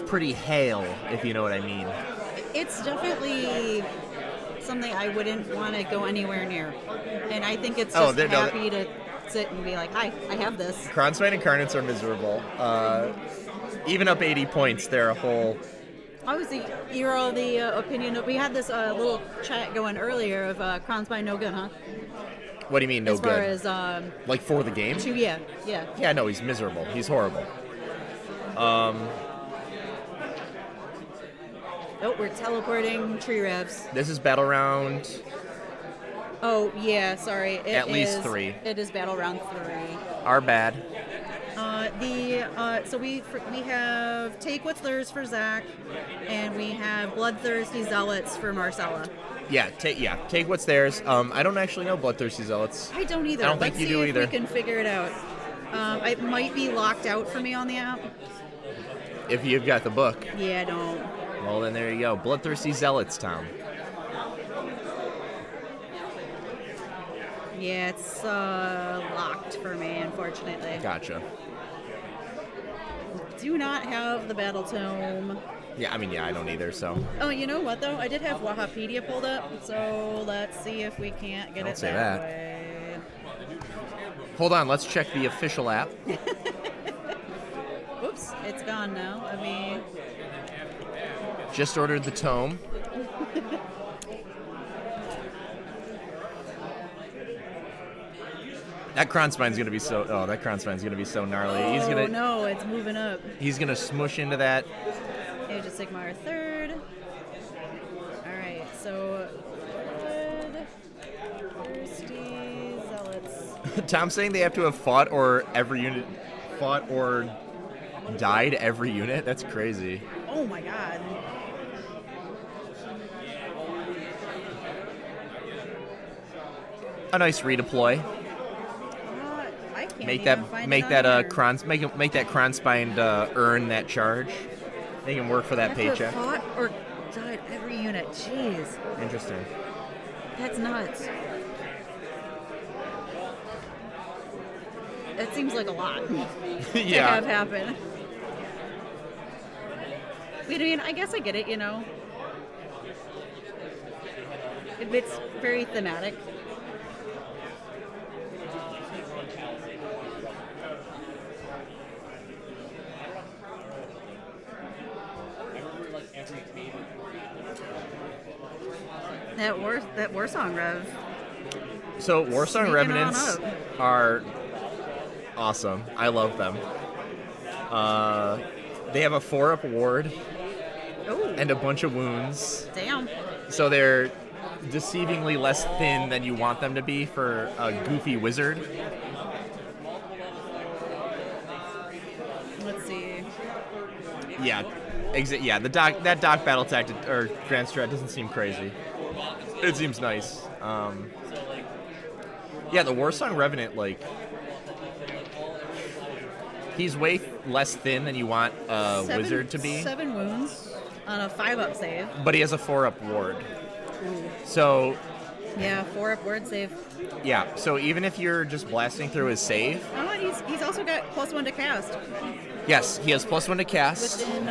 pretty hale, if you know what I mean. It's definitely something I wouldn't want to go anywhere near. And I think it's just happy to sit and be like, hi, I have this. Kronspine Incarnates are miserable. Even up 80 points, they're a whole... Obviously, you're all the opinion. We had this little chat going earlier of Kronspine no good, huh? What do you mean, no as good? As far as... like, for the game? Yeah. Yeah, no, he's miserable. He's horrible. Oh, we're teleporting tree revs. This is Battle Round... Oh, yeah, sorry. At least 3. It is Battle Round 3. Our bad. So we have Take What's Theirs for Zach, and we have Bloodthirsty Zealots for Marcella. Yeah, take what's theirs. I don't actually know Bloodthirsty Zealots. I don't either. I don't Let's think you do see if either. we can figure it out. It might be locked out for me on the app. If you've got the book. Yeah, I don't. Well, then there you go. Bloodthirsty Zealots, Tom. Yeah, it's locked for me, unfortunately. Gotcha. Do not have the Battle Tome. Yeah, I mean, yeah, I don't either, so. Oh, you know what, though? I did have Wahapedia pulled up, so let's see if we can't get Don't it say that that. way. Hold on, let's check the official app. Oops, it's gone now. Let me... Just ordered the tome. That Kronspine's gonna be so. Oh, that Kronspine's gonna be so gnarly. He's Oh, gonna. no, it's moving up. He's gonna smush into that. Age of Sigmar 3rd. Alright, so... Good. Thirsty Zealots. Tom's saying they have to have fought or died every unit. That's crazy. Oh my god. A nice redeploy. I can't Make even that find make it that on here. make that Kronspine earn that charge. Make him work for that Have to have paycheck. fought or died every unit. Jeez. Interesting. That's nuts. That seems like a lot to have happen. I mean, I guess I get it, you know. It's very thematic. That war song rev. So Warsong Sneaking on Revenants up. are awesome. I love them. They have a 4-up ward Oh, and a bunch of wounds. damn. So they're deceivingly less thin than you want them to be for a goofy wizard. Let's see. Yeah, yeah. That dock battle tactic or grand strat doesn't seem crazy. It seems nice. Yeah, the Warsong Revenant, like, he's way less thin than you want a wizard to be, 7 wounds on a 5-up save. but he has a 4-up ward. So Yeah, 4-up word save. yeah, so even if you're just blasting through his save, Oh, and he's also got +1 to cast. yes, he has +1 to cast. Within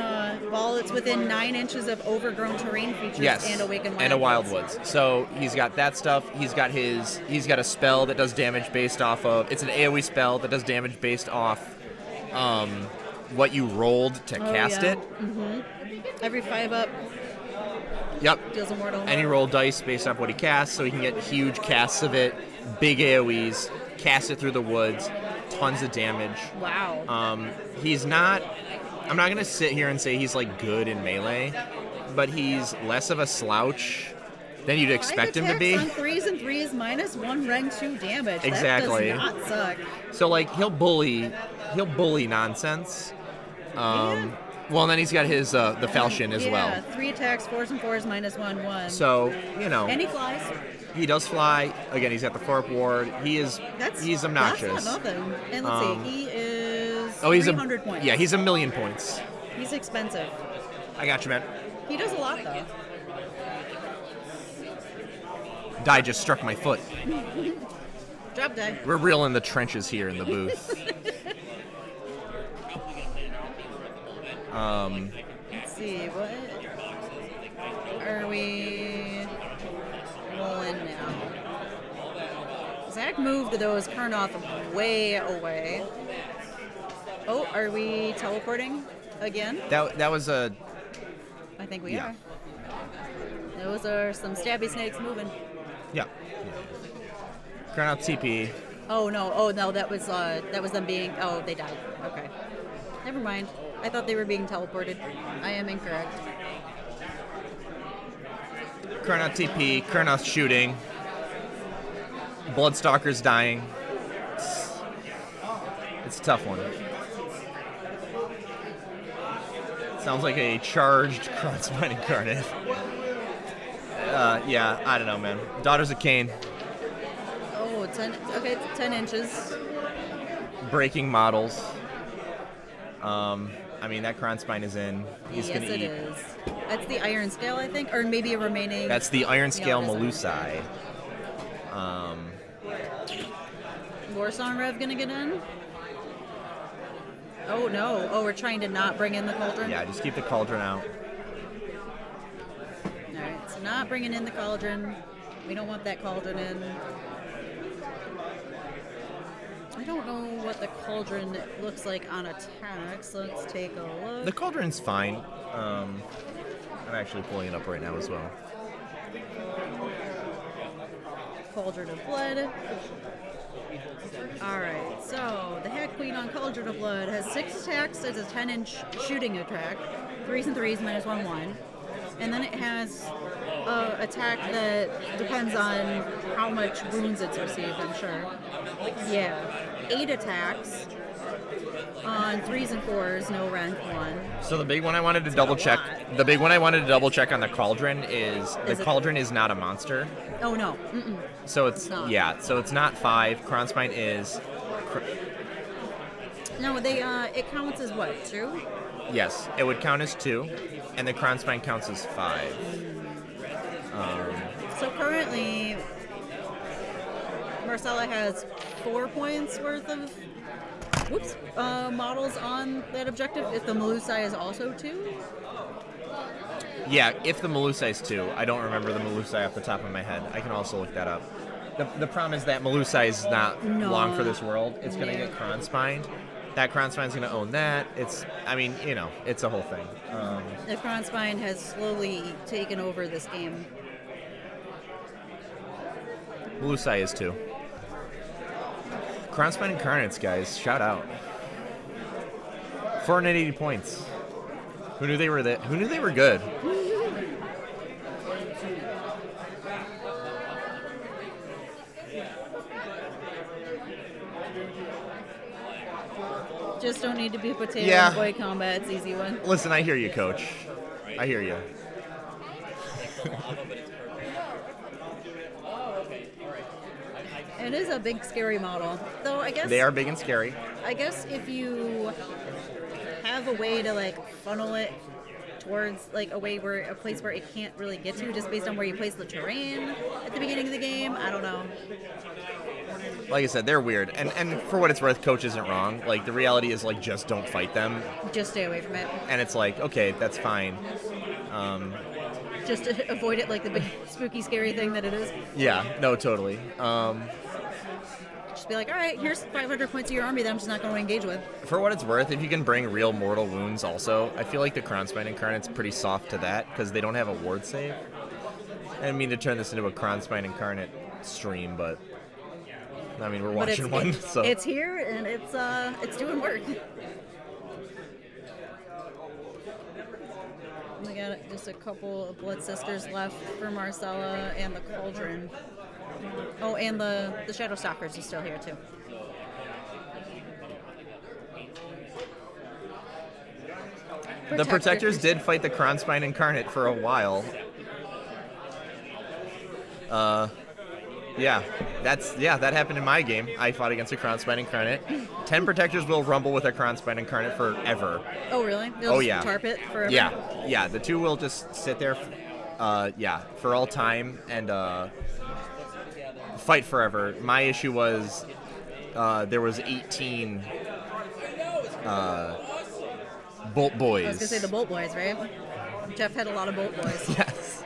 while it's within 9 inches of overgrown terrain features Yes, and awakened and a wildwoods. Wildwoods. So he's got that stuff. He's got a spell that does damage based off of. It's an AoE spell that does damage based off what you rolled to cast yeah. it. Every 5-up Yep. deals a mortal. And he rolled dice based off what he casts, so he can get huge casts of it, big AoEs, cast it through the woods, tons of damage. Wow. He's not. I'm not gonna sit here and say he's like good in melee, but he's less of a slouch than you'd expect him to be. On 3s and 3s -1 rank 2 damage. Exactly. That does not suck. So like he'll bully nonsense. Well, and then he's got his the falchion as yeah, well. 3 attacks, 4s and 4s -1/1. So you know And he flies. he does fly. Again, he's got the 4-up ward. He's obnoxious. That's not nothing. And let's see, he is He's 300 points. Yeah, he's 1,000,000 points. He's expensive. I got you, man. He does a lot though. Die just struck my foot. Drop die. We're real in the trenches here in the booth. Let's see, what are we rolling now? Zach moved those Karnoth way away. Oh, are we teleporting again? That was a I think we Yeah. are. Those are some stabby snakes moving. yeah. Crown out TP. Oh no, that was them being. Oh, they died. Okay, never mind. I thought they were being teleported. I am incorrect. Crown out TP. Kurnoth shooting. Bloodstalker's dying. It's a tough one. Sounds like a charged Kronspine incarnate. Yeah, I don't know, man. Daughters of Cain. Oh, 10. Okay, it's 10 inches. Breaking models. I mean, that Kronspine is in. He's Yes, gonna it eat. is. That's the Iron Scale, I think, or maybe a remaining. That's the Iron Scale Yeah, it Melusai. Warsong Rev gonna get in? Oh no! Oh, we're trying to not bring in the cauldron. Yeah, just keep the cauldron out. Not bringing in the cauldron. We don't want that cauldron in. I don't know what the cauldron looks like on attacks. Let's take a look. The cauldron's fine. I'm actually pulling it up right now as well. Cauldron of Blood. Alright, so the Hat Queen on Cauldron of Blood has 6 attacks as a 10-inch shooting attack. 3s and 3s, minus 1/1. And then it has an attack that depends on how much wounds it's received, I'm sure. Yeah. 8 attacks on 3s and 4s, no rank 1. So the big one I wanted to double check. The big one I wanted to double check on the cauldron is the cauldron is not a monster. Oh no. Mm-mm. So it's not. yeah. So it's not 5. Kronspine is. No, they it counts as what, 2? Yes, it would count as 2, and the Kronspine counts as 5. So currently, Marcella has 4 points worth of models on that objective. If the Melusai is also 2? Yeah, if the Melusai is 2. I don't remember the Melusai off the top of my head. I can also look that up. The problem is that Melusai is not long for this world. It's going to get Kronspined. That Kronspine's going to own that. It's a whole thing. The Kronspine has slowly taken over this game. Melusai is 2. Kronspine Incarnates, guys. Shout out. 480 points. Who knew they were Who knew they were good? Just don't need to be potato Yeah. and boy combat. It's easy one. Listen, I hear you, Coach. I hear you. It is a big, scary model. Though I guess They are big and scary. I guess if you have a way to like funnel it towards like a place where it can't really get to, just based on where you place the terrain at the beginning of the game. I don't know. Like I said, they're weird. And for what it's worth, Coach isn't wrong. Like, the reality is, like, just don't fight them. Just stay away from it. And it's like, okay, that's fine. Just to avoid it like the big spooky scary thing that it is. Yeah, no, totally. Just be like, all right, here's 500 points of your army that I'm just not going to engage with. For what it's worth, if you can bring real mortal wounds also, I feel like the Kronspine Incarnate's pretty soft to that because they don't have a ward save. I didn't mean to turn this into a Kronspine Incarnate stream, but I mean, we're watching one, so it's here and it's doing work. We got just a couple of Blood Sisters left for Marcella and the Cauldron. Oh, and the Shadow Stalkers is still here too. the Protectors did fight the Kronspine Incarnate for a while. Yeah, that happened in my game. I fought against a Kronspine Incarnate. 10 Protectors will rumble with a Kronspine Incarnate forever. Oh, really? They'll just tarp it forever? Yeah, the two will just sit there, for all time and fight forever. My issue was there was 18 Bolt Boys. I was going to say the Bolt Boys, right? Jeff had a lot of Bolt Boys. Yes.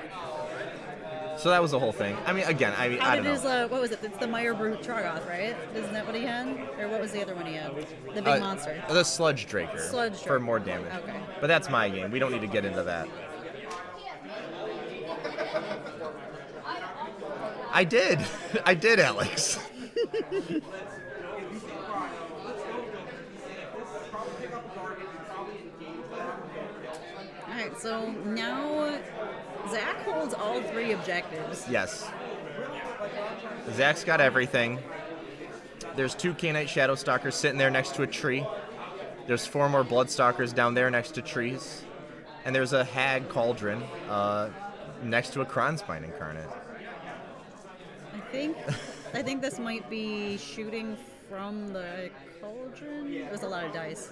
So that was the whole thing. I mean, again, I don't know. What was it? It's the Meyer Brute Tragoth, right? Isn't that what he had? Or what was the other one he had? The big monster. The Sludge Draker. Sludge Draker. For more damage. Okay. But that's my game. We don't need to get into that. I did, Alex. Alright, so now Zach holds all 3 objectives. Yes. Zach's got everything. There's 2 Canite Shadow Stalkers sitting there next to a tree. There's 4 more Bloodstalkers down there next to trees. And there's a Hag Cauldron next to a Kronspine Incarnate. I think this might be shooting from the Cauldron. It was a lot of dice.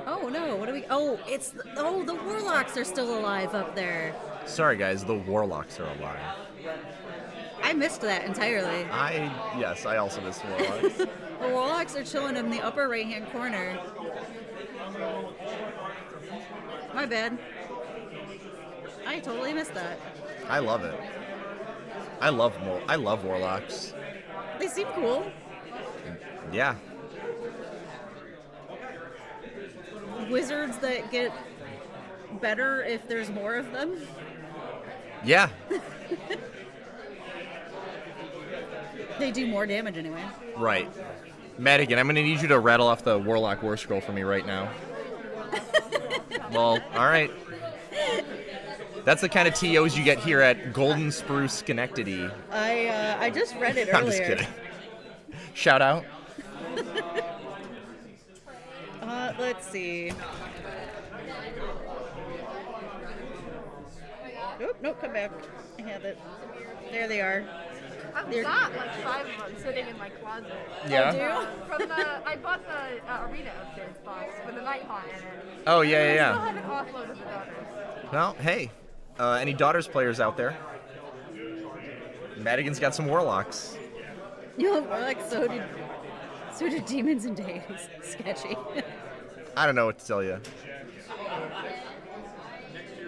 Oh no, what do we... Oh, the Warlocks are still alive up there. Sorry guys, the Warlocks are alive. I missed that entirely. Yes, I also missed Warlocks. The Warlocks are chilling in the upper right-hand corner. My bad. I totally missed that. I love it. I love warlocks. They seem cool. Yeah. Wizards that get better if there's more of them. Yeah. They do more damage anyway. Right. Madigan, I'm going to need you to rattle off the Warlock War Scroll for me right now. Well, all right. That's the kind of TOs you get here at Goldensprue, Schenectady. I just read it earlier. I'm just kidding. Shout out. Let's see. Nope, come back. I have it. There they are. I've They're- got like 5 of them sitting in my closet. Yeah? I bought the Arena Updates box for the Night Haunt in it. Oh, I still yeah. haven't offloaded the daughters. Well, hey. Any Daughters players out there? Madigan's got some Warlocks. You know, like so did Demons and Days. Sketchy. I don't know what to tell you.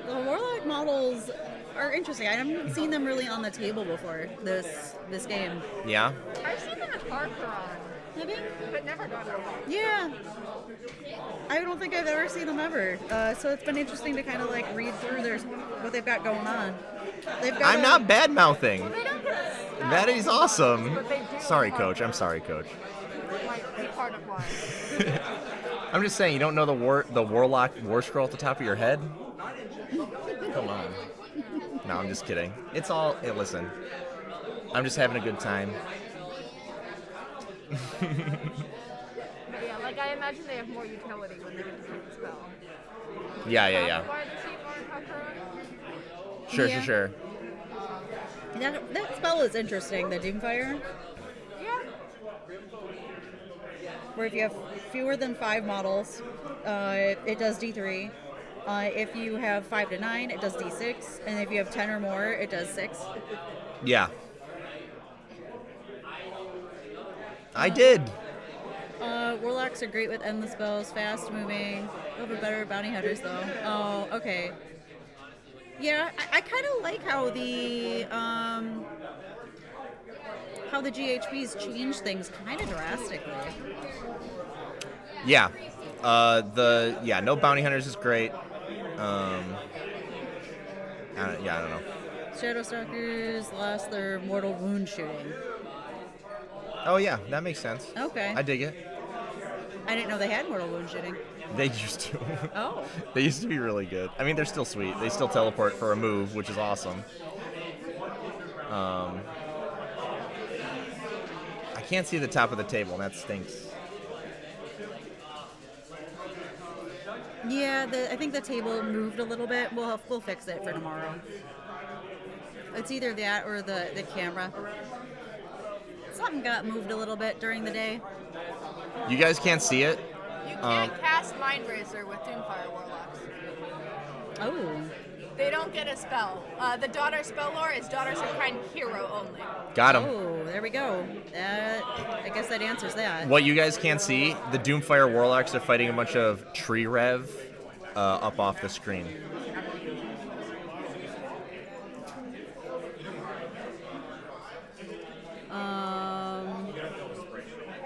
The Warlock models are interesting. I haven't seen them really on the table before this game. Yeah? I've seen them at Archeron, Have you? but never got them. Yeah. I don't think I've ever seen them ever. So it's been interesting to kind of like read through what they've got going on. They've got I'm not bad mouthing. They don't get a spell, That is awesome. but they do Sorry, have Coach. I'm sorry, Coach. like a part of one. I'm just saying, you don't know the Warlock War Scroll at the top of your head? Come on. No, I'm just kidding. It's all... Hey, listen. I'm just having a good time. But yeah, like I imagine they have more utility when they would take the spell. Yeah. Why does Sigmar and Archeron? Yeah. Sure. That spell is interesting, the Doomfire, Yeah. where if you have fewer than 5 models, it does D3. If you have 5 to 9, it does D6, and if you have 10 or more, it does 6. Yeah. I did. Warlocks are great with endless spells, fast moving. A little bit better at bounty hunters though. Oh, okay. Yeah, I kind of like how the GHBs change things kind of drastically. Yeah. No bounty hunters is great. I don't know. Shadowstalkers lost their mortal wound shooting. Oh yeah, that makes sense. Okay. I dig it. I didn't know they had mortal wound shooting. They used to. Oh. They used to be really good. I mean, they're still sweet. They still teleport for a move, which is awesome. I can't see the top of the table, and that stinks. Yeah, I think the table moved a little bit. We'll fix it for tomorrow. It's either that or the camera. Something got moved a little bit during the day. You guys can't see it? You can't cast Mind Razor with Doomfire Warlocks. Oh. They don't get a spell. The Daughter spell lore is Daughters of Kind hero only. Got him. Oh, there we go. I guess that answers that. What you guys can't see, the Doomfire Warlocks are fighting a bunch of tree rev up off the screen. I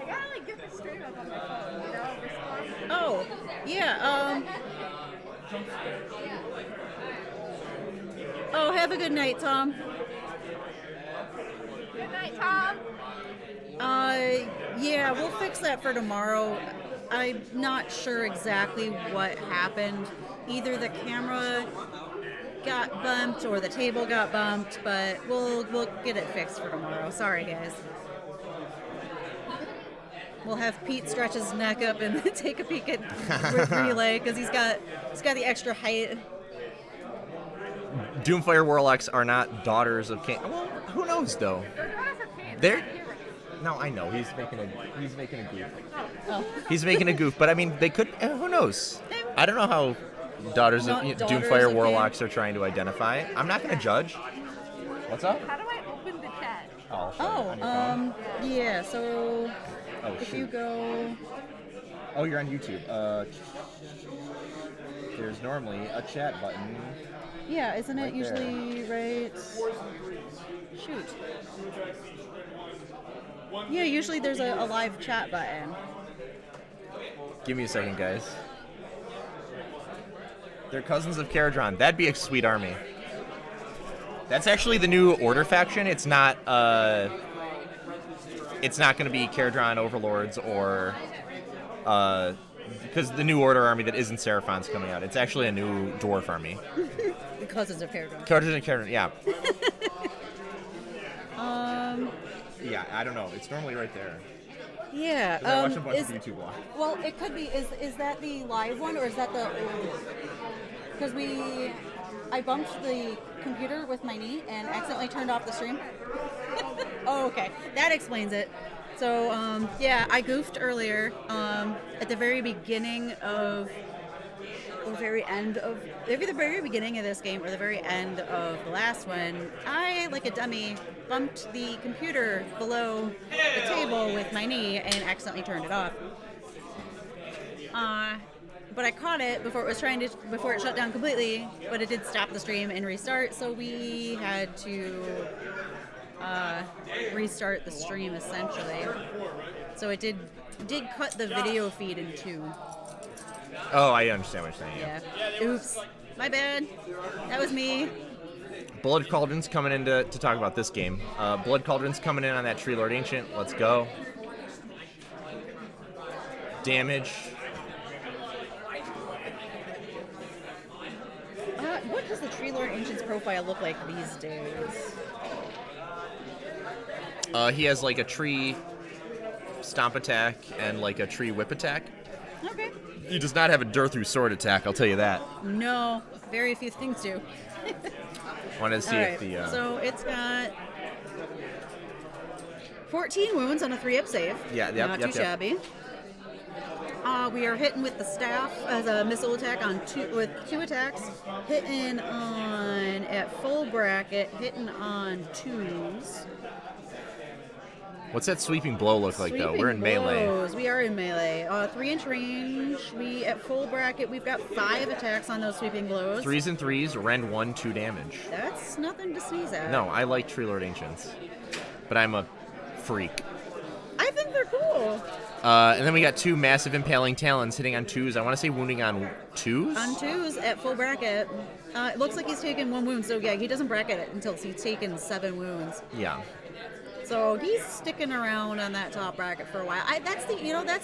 gotta like get the stream up on my phone, you know, respond. Oh, yeah. Oh, have a good night, Tom. Good night, Tom. Yeah, we'll fix that for tomorrow. I'm not sure exactly what happened. Either the camera got bumped or the table got bumped, but we'll get it fixed for tomorrow. Sorry, guys. We'll have Pete stretch his neck up and take a peek at relay because he's got the extra height. Doomfire Warlocks are not daughters of Cain. Well, who knows though? They're no, I know he's making a goof. Oh. He's making a goof, but I mean they could. Who knows? I don't know how daughters of Daughters Doomfire of Warlocks are trying to identify. I'm not going to judge. What's up? How do I open the chat? Yeah. So Oh, if shoot. you go, Oh, you're on YouTube. there's normally a chat button. Yeah, isn't it Right usually right? Shoot. Yeah, usually there's a live chat button. Give me a second, guys. They're cousins of Caradron. That'd be a sweet army. That's actually the new Order faction. It's not going to be Caradron Overlords or because the new Order army that isn't Seraphon's coming out. It's actually a new Dwarf army. The cousins of Caradron. Cousins of Caradron, yeah. Yeah, I don't know. It's normally right there. Yeah. 'Cause I watch a bunch of YouTube blogs. Well, it could be. Is that the live one or is that the old? Because I bumped the computer with my knee and accidentally turned off the stream. Oh, okay. That explains it. So, yeah, I goofed earlier at the very beginning of, or very end of, maybe the very beginning of this game or the very end of the last one. I, like a dummy, bumped the computer below the table with my knee and accidentally turned it off. But I caught it before it shut down completely, but it did stop the stream and restart, so we had to restart the stream essentially. So it did cut the video feed in two. Oh, I understand what you're saying. Yeah. Oops. My bad. That was me. Blood Cauldron's coming in to talk about this game. Blood Cauldron's coming in on that Tree Lord Ancient. Let's go. Damage. What does the Tree Lord Ancient's profile look like these days? He has like a tree stomp attack and like a tree whip attack. Okay. He does not have a Durthrough sword attack, I'll tell you that. No, very few things do. Wanted to see All if right, the... So it's got 14 wounds on a 3-up save. Yeah, yep, Not yep, too yep. shabby. We are hitting with the staff as a missile attack with 2 attacks. Hitting on at full bracket, hitting on 2s. What's that sweeping blow look like, though? We're in Sweeping melee. blows. We are in melee. 3-inch range. We at full bracket. We've got 5 attacks on those sweeping blows. 3s and 3s, rend 1, 2 damage. That's nothing to sneeze at. No, I like Tree Lord Ancients, but I'm a freak. I think they're cool. And then we got 2 massive impaling talons hitting on 2s. I want to say wounding on 2s. On 2s at full bracket. It looks like he's taken 1 wound, so yeah, he doesn't bracket it until he's taken 7 wounds. Yeah. So he's sticking around on that top bracket for a while. That's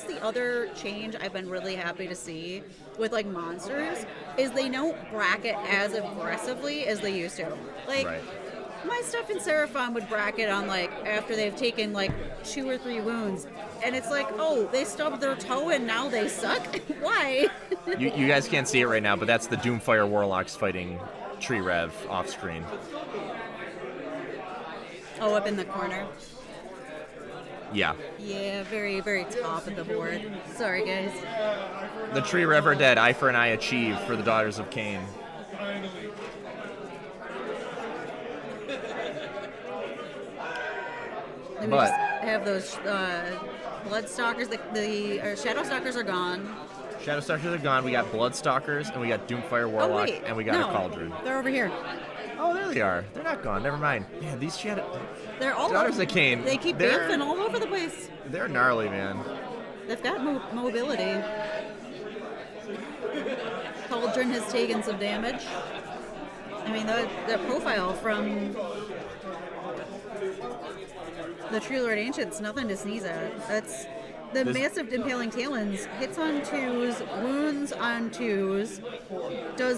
the other change I've been really happy to see with like monsters is they don't bracket as aggressively as they used to. Like Right. my stuff in Seraphon would bracket on like after they've taken like 2 or 3 wounds, and it's like, oh, they stubbed their toe and now they suck. Why? You guys can't see it right now, but that's the Doomfire Warlocks fighting Tree Rev off screen. Oh, up in the corner. Yeah. Yeah, very, very top of the board. Sorry, guys. The Tree Rev are dead. Eye for an eye achieved for the Daughters of Cain. Then we But- just have those Bloodstalkers. The Shadow Stalkers are gone. Shadow Stalkers are gone. We got Bloodstalkers, and we got Doomfire Warlock, wait. and we got No, a Cauldron. They're over here. Oh, there they are. They're not gone. Never mind. Man, these Shadow... They're all Daughters over. of Cain. They keep they're- bouncing all over the place. They're gnarly, man. They've got mobility. Cauldron has taken some damage. I mean, the profile from the Tree Lord Ancient's nothing to sneeze at. That's the massive impaling talons. Hits on 2s, wounds on 2s.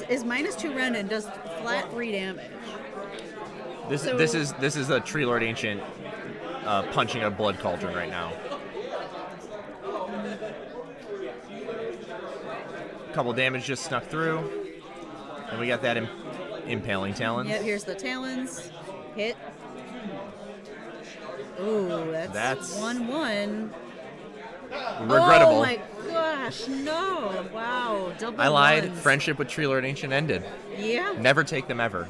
Is -2 rend and does flat 3 damage. This is a Tree Lord Ancient punching a Blood Cauldron right now. Couple damage just snuck through, and we got that impaling talons. Yep, here's the talons. Hit. Ooh, that's 1-1. Regrettable. Oh my gosh, no. Wow, double I lied. ones. Friendship with Tree Lord Ancient ended. Yeah. Never take them ever.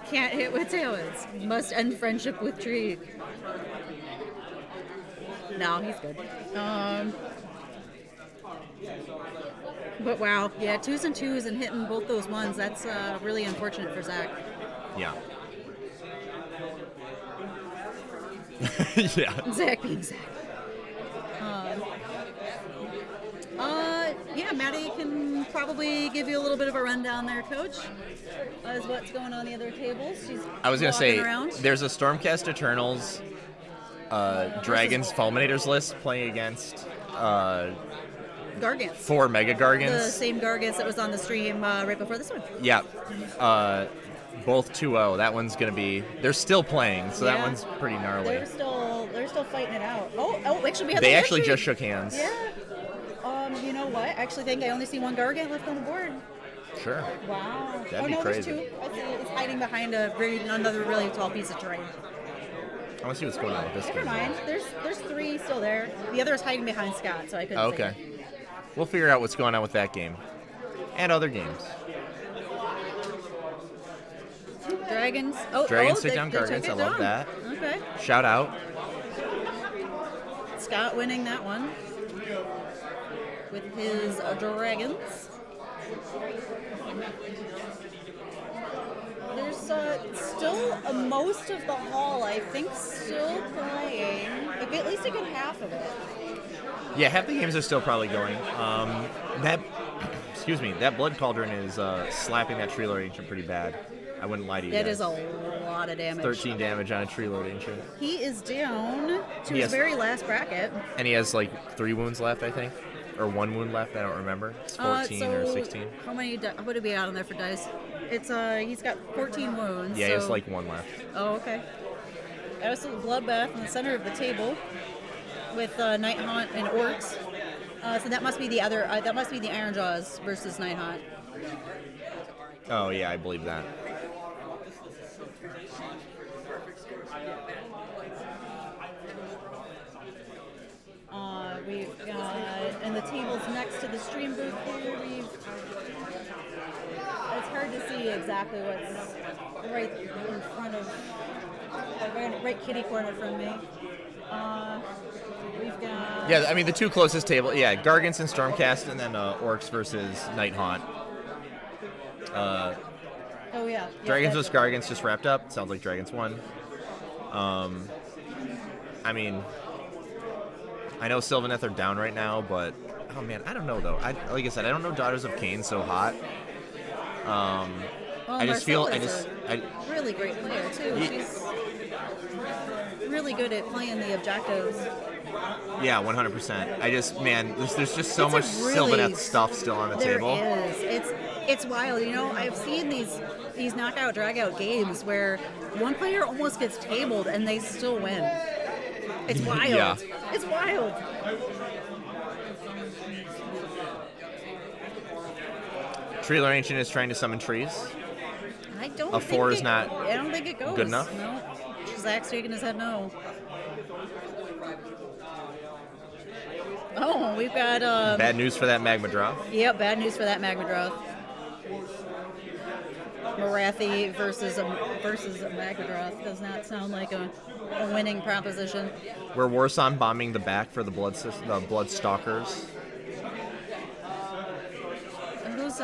Can't hit with talons. Must end friendship with tree. No, he's good. But wow, yeah, 2s and 2s and hitting both those ones, that's really unfortunate for Zach. Yeah. Yeah. Zach being Zach. Yeah, Maddie can probably give you a little bit of a rundown there, Coach, as what's going on the other tables. She's I was going to walking say, around. there's a Stormcast Eternals Dragons Fulminators list playing against Gargants. 4 Mega Gargants. The same Gargants that was on the stream right before this one. Yeah. Both 2-0. That one's going to be... They're still playing, so that Yeah. one's pretty gnarly. They're still fighting it out. Oh, actually we have They the actually victory. just shook hands. Yeah. You know what? I actually think I only see one Gargant left on the board. Sure. Wow. That'd be crazy. There's 2. I see it's hiding behind another really tall piece of terrain. I want to see what's going on with this Never game. mind. There's 3 still there. The other is hiding behind Scott, so I couldn't see Okay. it. We'll figure out what's going on with that game. And other games. Dragons. Dragons take they down took Gargants. it I love down. that. Okay. Shout out. Scott winning that one with his dragons. There's still most of the hall, I think, still playing. At least a good half of it. Yeah, half the games are still probably going. Excuse me, that Blood Cauldron is slapping that Tree Lord Ancient pretty bad. I wouldn't lie to you That guys. is a lot of damage. 13 damage on a Tree Lord Ancient. He is down to He his has- very last bracket. And he has like 3 wounds left, I think. Or 1 wound left, I don't remember. It's 14 or 16. How many? What did we add on there for dice? It's he's got 14 wounds. Yeah, he has so- like 1 left. Oh, okay. Absolute bloodbath in the center of the table with Night Haunt and Orcs. So that must be the other. That must be the Iron Jaws versus Night Haunt. Oh, yeah, I believe that. We've got, and the tables next to the stream booth here, it's hard to see exactly what's right in front of, right kitty corner from me. We've got... Yeah, I mean, the 2 closest table, yeah, Gargants and Stormcast, and then Orcs versus Night Haunt. Oh, yeah. Dragons that's vs. Gargants just wrapped up. Sounds like Dragons won. I mean, I know Sylvaneth are down right now, but oh man, I don't know though. Like I said, I don't know Daughters of Cain so hot. I just feel Marcella's a really great player too. Ye- She's really good at playing the objectives. Yeah, 100%. I just, man, there's just so It's a much really- Sylvaneth stuff still on the table. There is. It's wild. You know, I've seen these knockout dragout games where one player almost gets tabled and they still win. It's wild. Yeah. It's wild. Tree Lord Ancient is trying to summon trees. I don't. A think 4 is it- not I don't think it goes. good enough? No. Zach's shaking his head no. Oh, we've got Bad news for that Magma Drop. Yep, bad news for that Magmadroth. Marathi versus a Magmadroth does not sound like a winning proposition. We're Warson bombing the back for the Blood Stalkers. Are those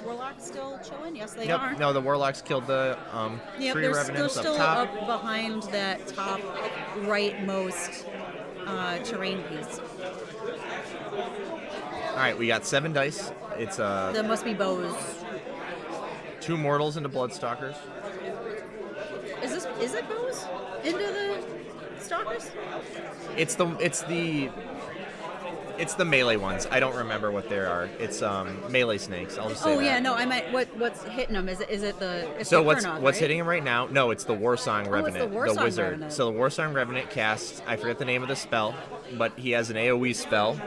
Warlocks still chilling? Yes, they Yep. are. No, the Warlocks killed the Yep, Tree they're Revenants still up top. up behind that top rightmost terrain piece. All right, we got 7 dice. It's That must be bows. 2 mortals into Bloodstalkers. Is it bows into the stalkers? It's the melee ones. I don't remember what they are. It's melee snakes. I'll just say Oh that. yeah, no, I meant what's hitting them? Is it the? It's So the what's Kurnoth, what's right? hitting him right now? No, it's the Warsong Revenant, the Warsong wizard. Revenant. So the Warsong Revenant casts. I forget the name of the spell, but he has an AoE spell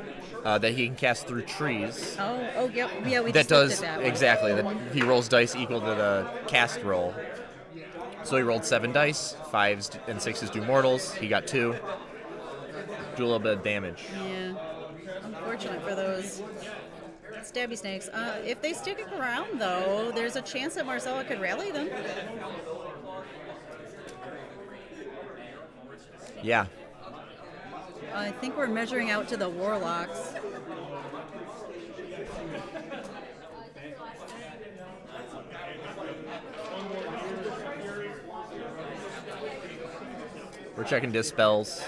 that he can cast through trees. Oh, yep, yeah, we That just looked does at that one. exactly. That he rolls dice equal to the cast roll. So he rolled 7 dice. 5s and 6s do mortals. He got 2. Do a little bit of damage. Yeah, unfortunate for those stabby snakes. If they stick around, though, there's a chance that Marcella could rally them. Yeah. I think we're measuring out to the Warlocks. We're checking dispels.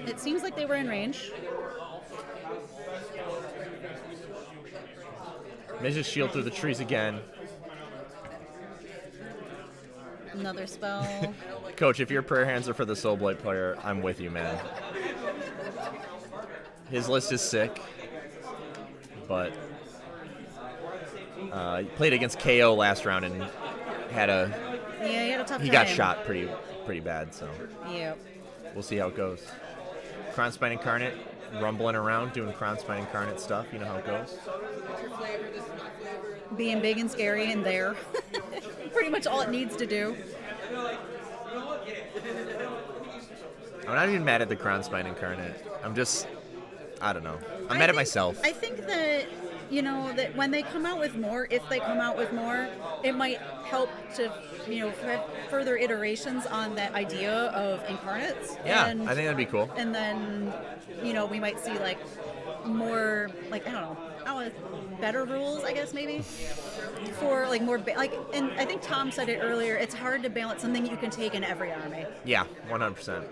It seems like they were in range. Miz's shield through the trees again. Another spell. Coach, if your prayer hands are for the Soulblight player, I'm with you, man. His list is sick, but he played against KO last round and had a Yeah, he had a tough he time. got shot pretty bad. So Yep. we'll see how it goes. Kronspine Incarnate rumbling around doing Kronspine Incarnate stuff. You know how it goes. Being big and scary and there. Pretty much all it needs to do. I'm not even mad at the Kronspine Incarnate. I'm just, I don't know. I'm mad at myself. I think that, you know, that when they come out with more, if they come out with more, it might help to, you know, have further iterations on that idea of incarnates. Yeah, and, I think that'd be cool. And then, you know, we might see like more, like, I don't know, better rules, I guess, maybe, for like more, like, and I think Tom said it earlier, it's hard to balance something you can take in every army. Yeah, 100%.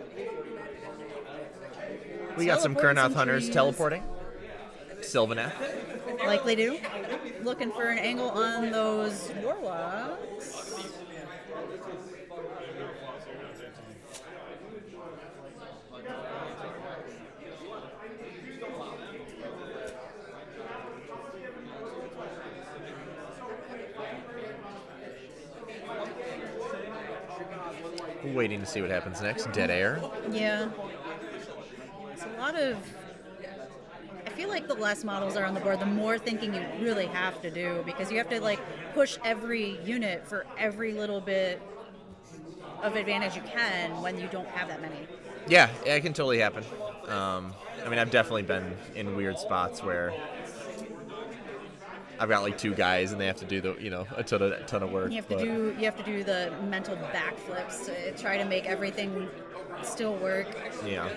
We got some Teleporting Kurnoth some Hunters trees. teleporting. Sylvaneth. Likely do. Looking for an angle on those warlocks. We're waiting to see what happens next. Dead Air. Yeah. It's a lot of... I feel like the less models are on the board, the more thinking you really have to do, because you have to, like, push every unit for every little bit of advantage you can when you don't have that many. Yeah, it can totally happen. I mean, I've definitely been in weird spots where I've got like two guys and they have to do the, you know, a ton of work. You have to do the mental backflips to try to make everything still work. Yeah.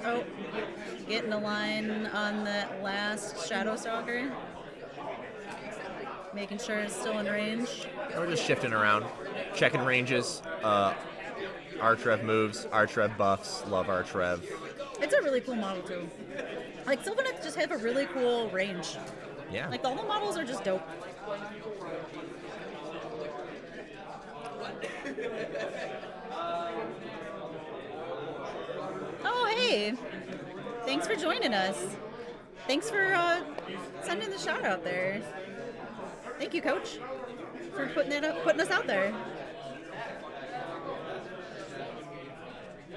Oh, getting a line on that last Shadow Stalker. Making sure it's still in range. And we're just shifting around, checking ranges, Archrev moves, Archrev buffs, love Archrev. It's a really cool model too. Like Sylvaneth just have a really cool range. Yeah. Like all the models are just dope. Oh hey! Thanks for joining us. Thanks for sending the shout out there. Thank you, Coach, for putting us out there.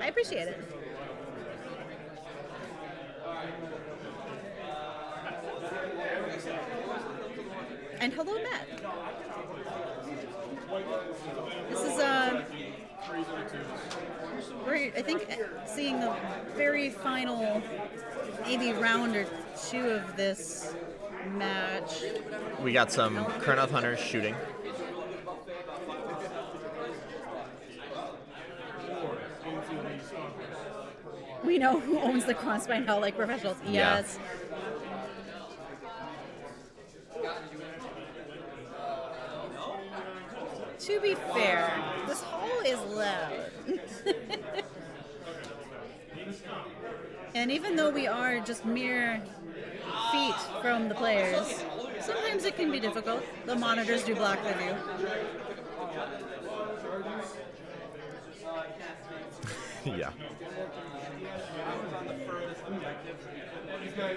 I appreciate it. And hello, Matt. This is we're, I think, seeing the very final, maybe round or two of this match. We got some Kurnoth Hunters shooting. We know who owns the Crossbine Hell like professionals. Yeah. Yes. To be fair, this hall is loud. And even though we are just mere feet from the players, sometimes it can be difficult. The monitors do block the view. Yeah.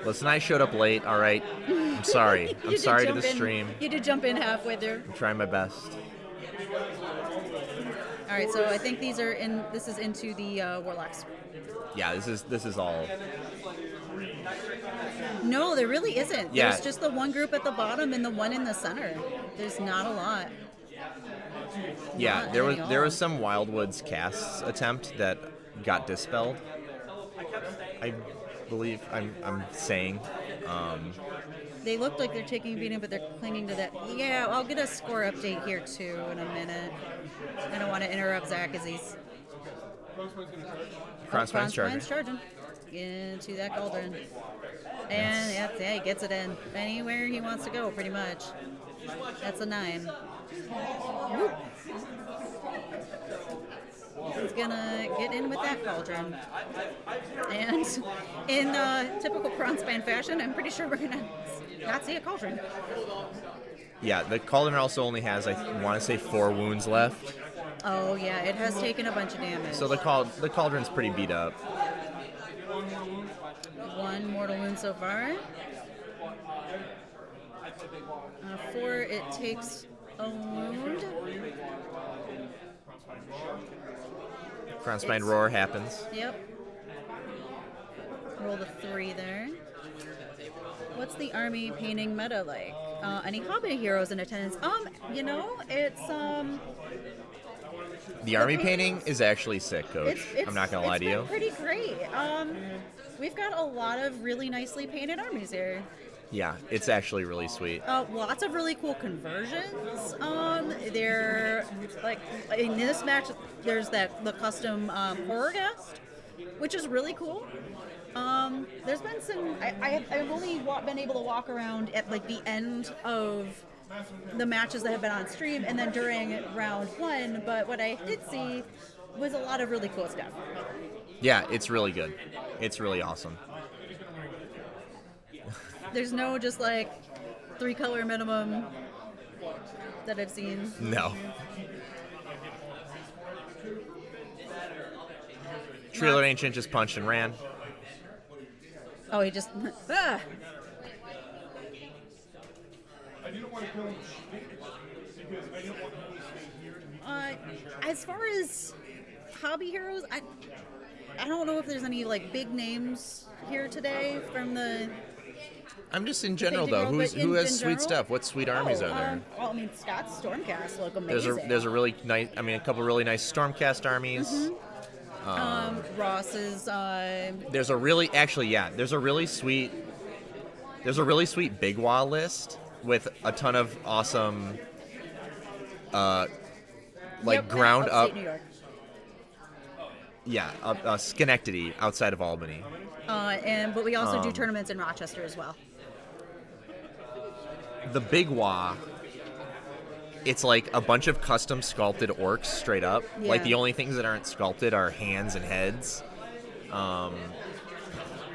Listen, I showed up late, all right? I'm sorry. I'm sorry to the stream. You did jump in halfway through. I'm trying my best. All right, so I think these are in. This is into the Warlocks. Yeah, this is all. No, there really isn't. Yeah. There's just the one group at the bottom and the one in the center. There's not a lot. Yeah, Not there any was at all. some Wildwoods casts attempt that got dispelled. I believe I'm saying. They look like they're taking a beating, but they're clinging to that. Yeah, I'll get a score update here too in a minute. I don't want to interrupt Zach as he's. Crossbine's charging. charging into that cauldron. And yeah, he gets it in anywhere he wants to go, pretty much. That's a 9. Whoop. He's gonna get in with that cauldron. And in typical Kronspine fashion, I'm pretty sure we're gonna not see a cauldron. Yeah, the cauldron also only has, I want to say, 4 wounds left. Oh yeah, it has taken a bunch of damage. So the cauldron's pretty beat up. 1 mortal wound so far. 4, it takes a wound. Kronspine Roar happens. Yep. Roll the 3 there. What's the army painting meta like? Any hobby heroes in attendance? You know, it's The army painting is actually sick, Coach. I'm not gonna lie to you. It's been pretty great. We've got a lot of really nicely painted armies here. Yeah, it's actually really sweet. Lots of really cool conversions. They're like in this match. There's the custom horror guest, which is really cool. There's been some. I've only been able to walk around at like the end of the matches that have been on stream, and then during round 1. But what I did see was a lot of really cool stuff. Yeah, it's really good. It's really awesome. There's no just like 3 color minimum that I've seen. No. Tree Lord Ancient just punched and ran. Oh, he just ah. As far as hobby heroes, I don't know if there's any like big names here today from the. I'm just in general though. World, Who has in sweet general? stuff? What sweet armies are there? Well, I mean, Scott's Stormcast look amazing. There's a really nice. I mean, a couple really nice Stormcast armies. Ross's. There's a really There's a really sweet Big Wah list with a ton of awesome. Ground up. New York. Yeah, Schenectady outside of Albany. But we also do tournaments in Rochester as well. The Big Wah, it's like a bunch of custom sculpted orcs straight up. Yeah. Like the only things that aren't sculpted are hands and heads.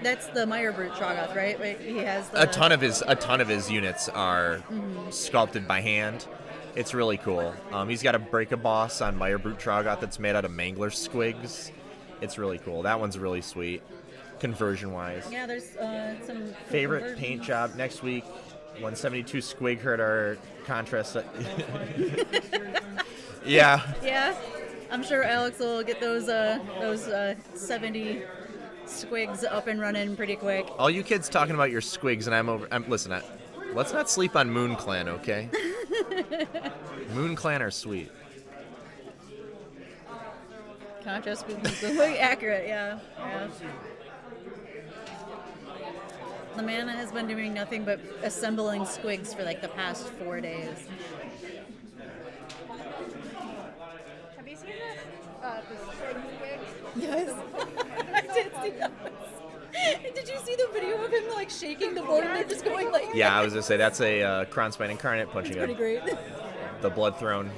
That's the Meyer Brute Shoggoth, right? Wait, he has the... A ton of his units are sculpted by hand. It's really cool. He's got a break a boss on Meyer Brute Troggoth that's made out of Mangler squigs. It's really cool. That one's really sweet, conversion wise. Yeah, there's some cool Favorite paint job next week. 172 Squig hurt our contrast. Yeah. Yeah, I'm sure Alex will get those 70 squigs up and running pretty quick. All you kids talking about your squigs, and listen. Let's not sleep on Moon Clan, okay? Moon Clan are sweet. Contrast is completely accurate, yeah. The mana has been doing nothing but assembling squigs for like the past 4 days. Have you seen this? The spring wigs? Yes. I did see that. Did you see the video of him like shaking the board and they're just going like... Yeah, I was gonna say that's a Kronspine Incarnate punching Pretty up. great. The Blood Throne.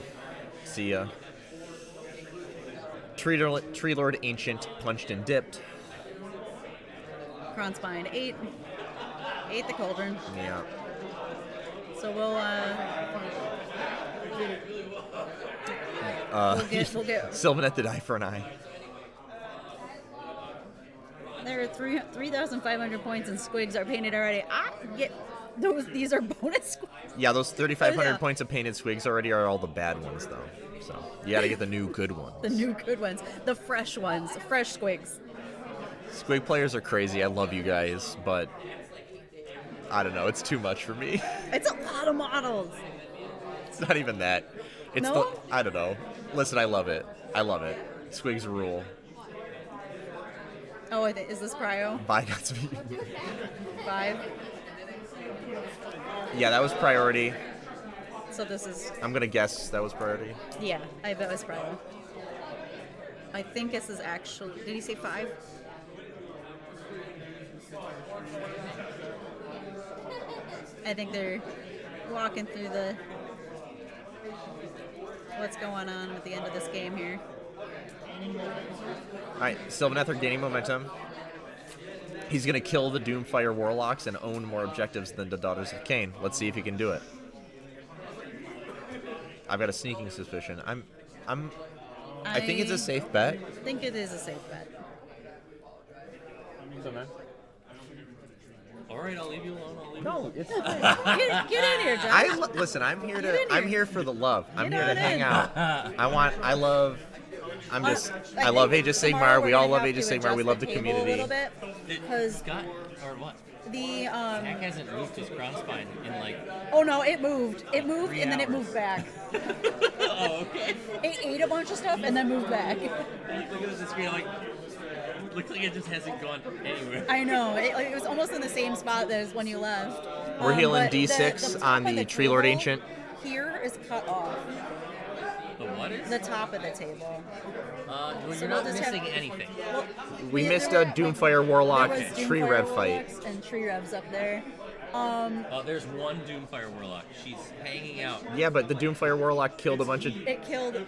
See ya. Tree Lord Ancient punched and dipped. Kronspine ate the cauldron. Yeah. So we'll get Sylvanet did eye for an eye. there are 3,500 points and squigs are painted already. These are bonus squigs. Yeah, those 3,500 Yeah. points of painted squigs already are all the bad ones though. So you gotta get the new good ones. The new good ones. The fresh ones. Fresh squigs. Squig players are crazy. I love you guys, but I don't know. It's too much for me. It's a lot of models. It's not even that. It's No? I don't know. Listen, I love it. Squigs rule. Oh, is this Prio? Bye, Godspeed. 5. Yeah, that was priority. So this is... I'm gonna guess that was priority. Yeah, I bet it was Prio. I think this is actually... Did he say 5? I think they're walking through the what's going on at the end of this game here. All right, Sylvaneth are gaining momentum. He's going to kill the Doomfire Warlocks and own more objectives than the Daughters of Cain. Let's see if he can do it. I've got a sneaking suspicion. I think it's a safe bet. I think it is a safe bet. All right, I'll leave you alone. No, it's Get in here, John. listen. I'm here Get in here. I'm here for the love. I'm Get here to on hang in. out. I love Age of Tomorrow Sigmar. we're We all gonna love have Age of to Sigmar. We adjust love the table community. a little bit because Scott, or what? the Jack hasn't moved his crown spine in like. oh no, it moved and then it moved back. Oh, okay. It ate a bunch of stuff and then moved back. Look at the screen, like, looks like it just hasn't gone anywhere. I know it was almost in the same spot as when you left. We're healing but D6 the top on of the Tree Lord table Ancient. Here is cut off. The what is? The top of the table. Well, So you're we'll not just have- missing anything. Well, We missed there a were, Doomfire Warlock there was Tree Doomfire Rev fight. Warlocks and tree revs up there. There's one Doomfire Warlock. She's hanging out. Yeah, but the Doomfire Warlock killed a bunch of. It killed. They're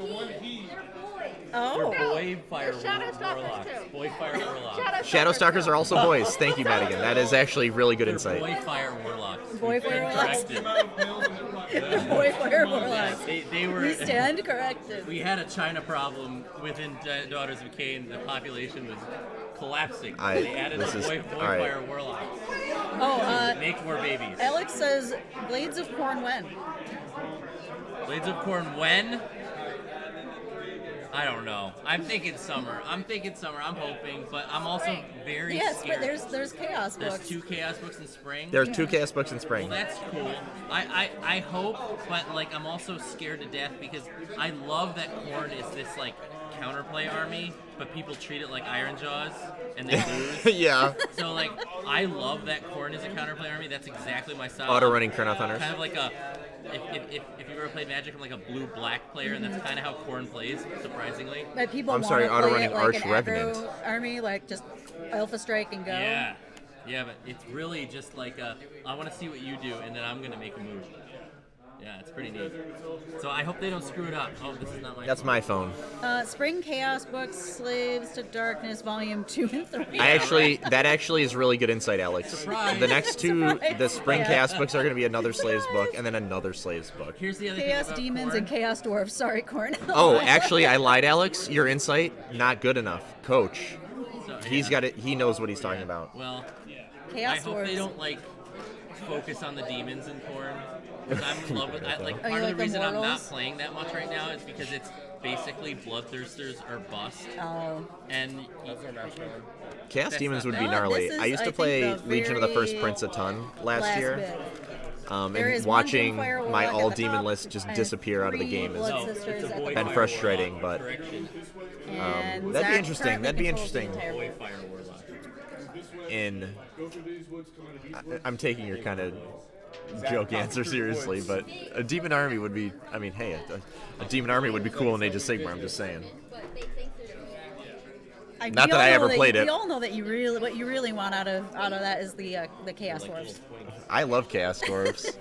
Oh, boy fire Shadow Stalkers, warlocks. too. Boy fire warlocks. Shadow Stalkers are also boys. Thank you, Madigan. That is actually really good They're insight. boy fire warlocks. Boy fire warlocks. Corrected. boy fire warlocks. They were. We stand corrected. We had a China problem within Daughters of Cain. The population was collapsing. I- They added this the is- boy all right. fire warlocks. Oh, Make more babies. Alex says Blades of Corn when? Blades of Corn when? I don't know. I'm thinking summer. I'm hoping, but I'm also very Yes, scared. but there's chaos There's books. 2 chaos books in spring. There's 2 Chaos books in Well, spring. that's cool. I hope, but like I'm also scared to death because I love that Korn is this like counterplay army, but people treat it like Iron Jaws and they lose. Yeah. So like I love that Korn is a counterplay army. That's exactly my style. Auto running Kurnoth Hunters. Kind of like a if you've ever played Magic, I'm like a blue-black player, and that's kind of how Korn plays, surprisingly. But people I'm want sorry, to play auto-running it like Arch an Revenant. aggro army, like just Alpha Strike and go. Yeah, but it's really just like I want to see what you do, and then I'm gonna make a move. Yeah, it's pretty neat. So I hope they don't screw it up. Oh, this is not my. That's my phone. Spring Chaos books, Slaves to Darkness, Volume 2 and 3. That actually is really good insight, Alex. Surprise. The next 2, Surprise. the Spring Yeah. Chaos books are going to be another Slaves book and then another Slaves book. Here's the other Chaos thing about Demons Korn. and Chaos Dwarves. Sorry, Corn. Oh, actually, I lied, Alex. Your insight, not good enough. Coach, So, he's yeah. got it. He knows what he's talking about. Well, Chaos I hope Dwarves. they don't like focus on the demons in Korn. Because I'm in love with Oh, like you part of like the the reason I'm not mortals? playing that much right now is because it's basically Bloodthirsters or bust, Oh. and Chaos That's Demons not would be bad. gnarly. This is, I used I to think, play the Legion of the First very Prince a ton last year. bit. There And is one watching Doomfire my Warlock at all the demon top list just and disappear out of the 3 game is Blood no, Sisters it's a at the boy been bottom. fire frustrating, warlock. but Correction. And that'd be Zach interesting, currently that'd be controls the interesting. entire Boy board. fire warlock. I'm taking your kind of joke answer seriously, but a demon army would be. I mean, hey, a demon army would be cool in Age of Sigmar. I'm just saying. Not We that all I know ever played it. We all know that what you really want out of that is the Chaos Dwarves. I love Chaos Dwarves.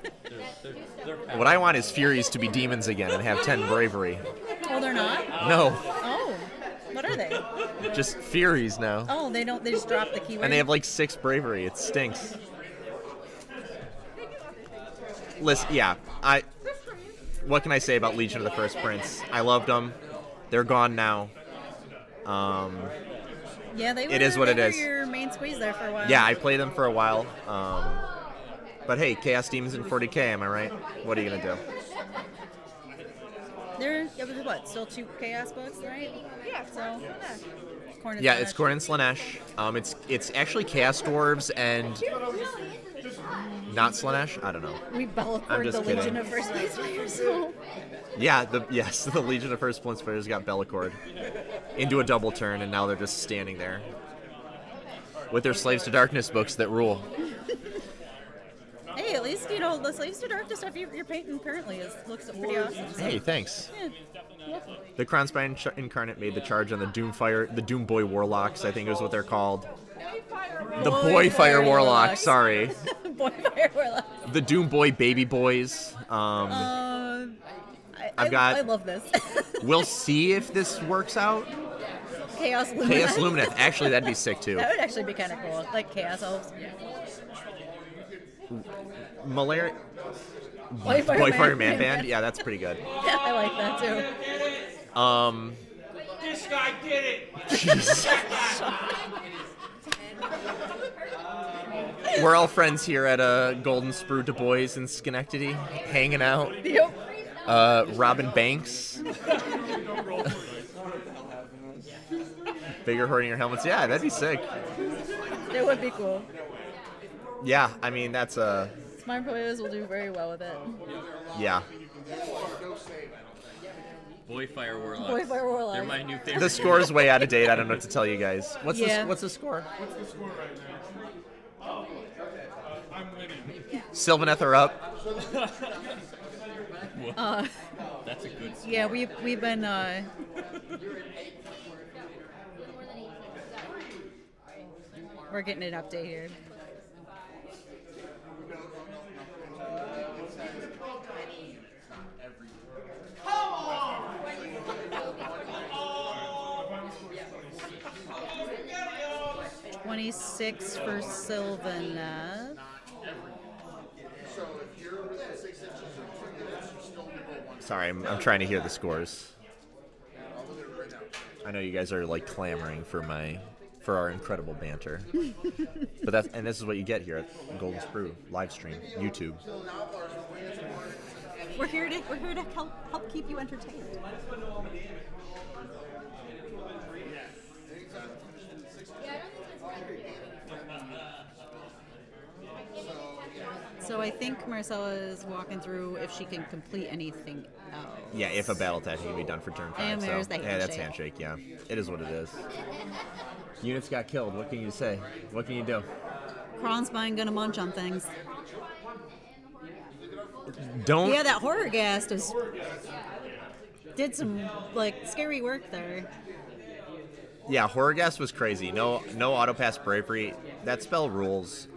What I want is Furies to be demons again and have 10 bravery. Oh, they're not. No, Oh, what are they? just Furies now. Oh, they don't. They just drop the keyword. And they have like 6 bravery. It stinks. Listen, yeah, what can I say about Legion of the First Prince? I loved them. They're gone now. Yeah, they were. It is what they it were is. Your main squeeze there for a while. Yeah, I played them for a while. But hey, Chaos Demons in 40k, am I right? What are you gonna do? They're what? Still 2 Chaos books, right? Yeah, So. Corn and Yeah, it's Slash. Corn and Slanesh. It's actually Chaos Dwarves and not Slanesh. I don't know. We I'm Bellacord just the Legion kidding. of First Place players. So. Yeah, the Legion of First Prince players got Bellacord into a double turn, and now they're just standing there with their Slaves to Darkness books that rule. Hey, at least the Slaves to Darkness stuff you're painting currently looks pretty awesome. Hey, thanks. Yeah. The Crownspine Incarnate made the charge on the Doom Boy Warlocks, I think is what they're called. The Boy Fire Warlocks, sorry. Boy Fire Warlock. The Doom Boy Baby Boys. I love this. We'll see if this works out. Chaos Lumineth. Chaos Lumineth. Actually, that'd be sick too. That would actually be kind of cool. Like Chaos Elves. Malaria. Boyfire Man Band. Yeah, that's pretty good. Yeah, I like that too. This guy did it. We're all friends here at Goldensprue DaBoyz in Schenectady, hanging out. Yep. Robin Banks. Bigger hurting your helmets. Yeah, that'd be sick. It would be cool. Yeah, I mean, that's Smart players will do very well with it. yeah. Boyfire Warlocks. Boyfire Warlocks. They're my new favorite. The score is way out of date. I don't know what to tell you guys. What's Yeah. the score? What's the score right now? I'm winning. Sylvaneth are up. That's a good score. Yeah, we've been we're getting an update here. Come on. 26 for Sylvaneth. Sorry, I'm trying to hear the scores. I know you guys are like clamoring for our incredible banter. But this is what you get here at Goldensprue live stream, YouTube. We're here to help keep you entertained. So I think Marcella is walking through if she can complete anything else. Yeah, if a battle attack can be done for turn 5. And there's the yeah, that's handshake. handshake. Yeah, it is what it is. Units got killed. What can you say? What can you do? Kronspine gonna munch on things. Don't. Yeah, that horror ghast did some like scary work there. Yeah, Horrorghast was crazy. No auto pass bravery. That spell rules.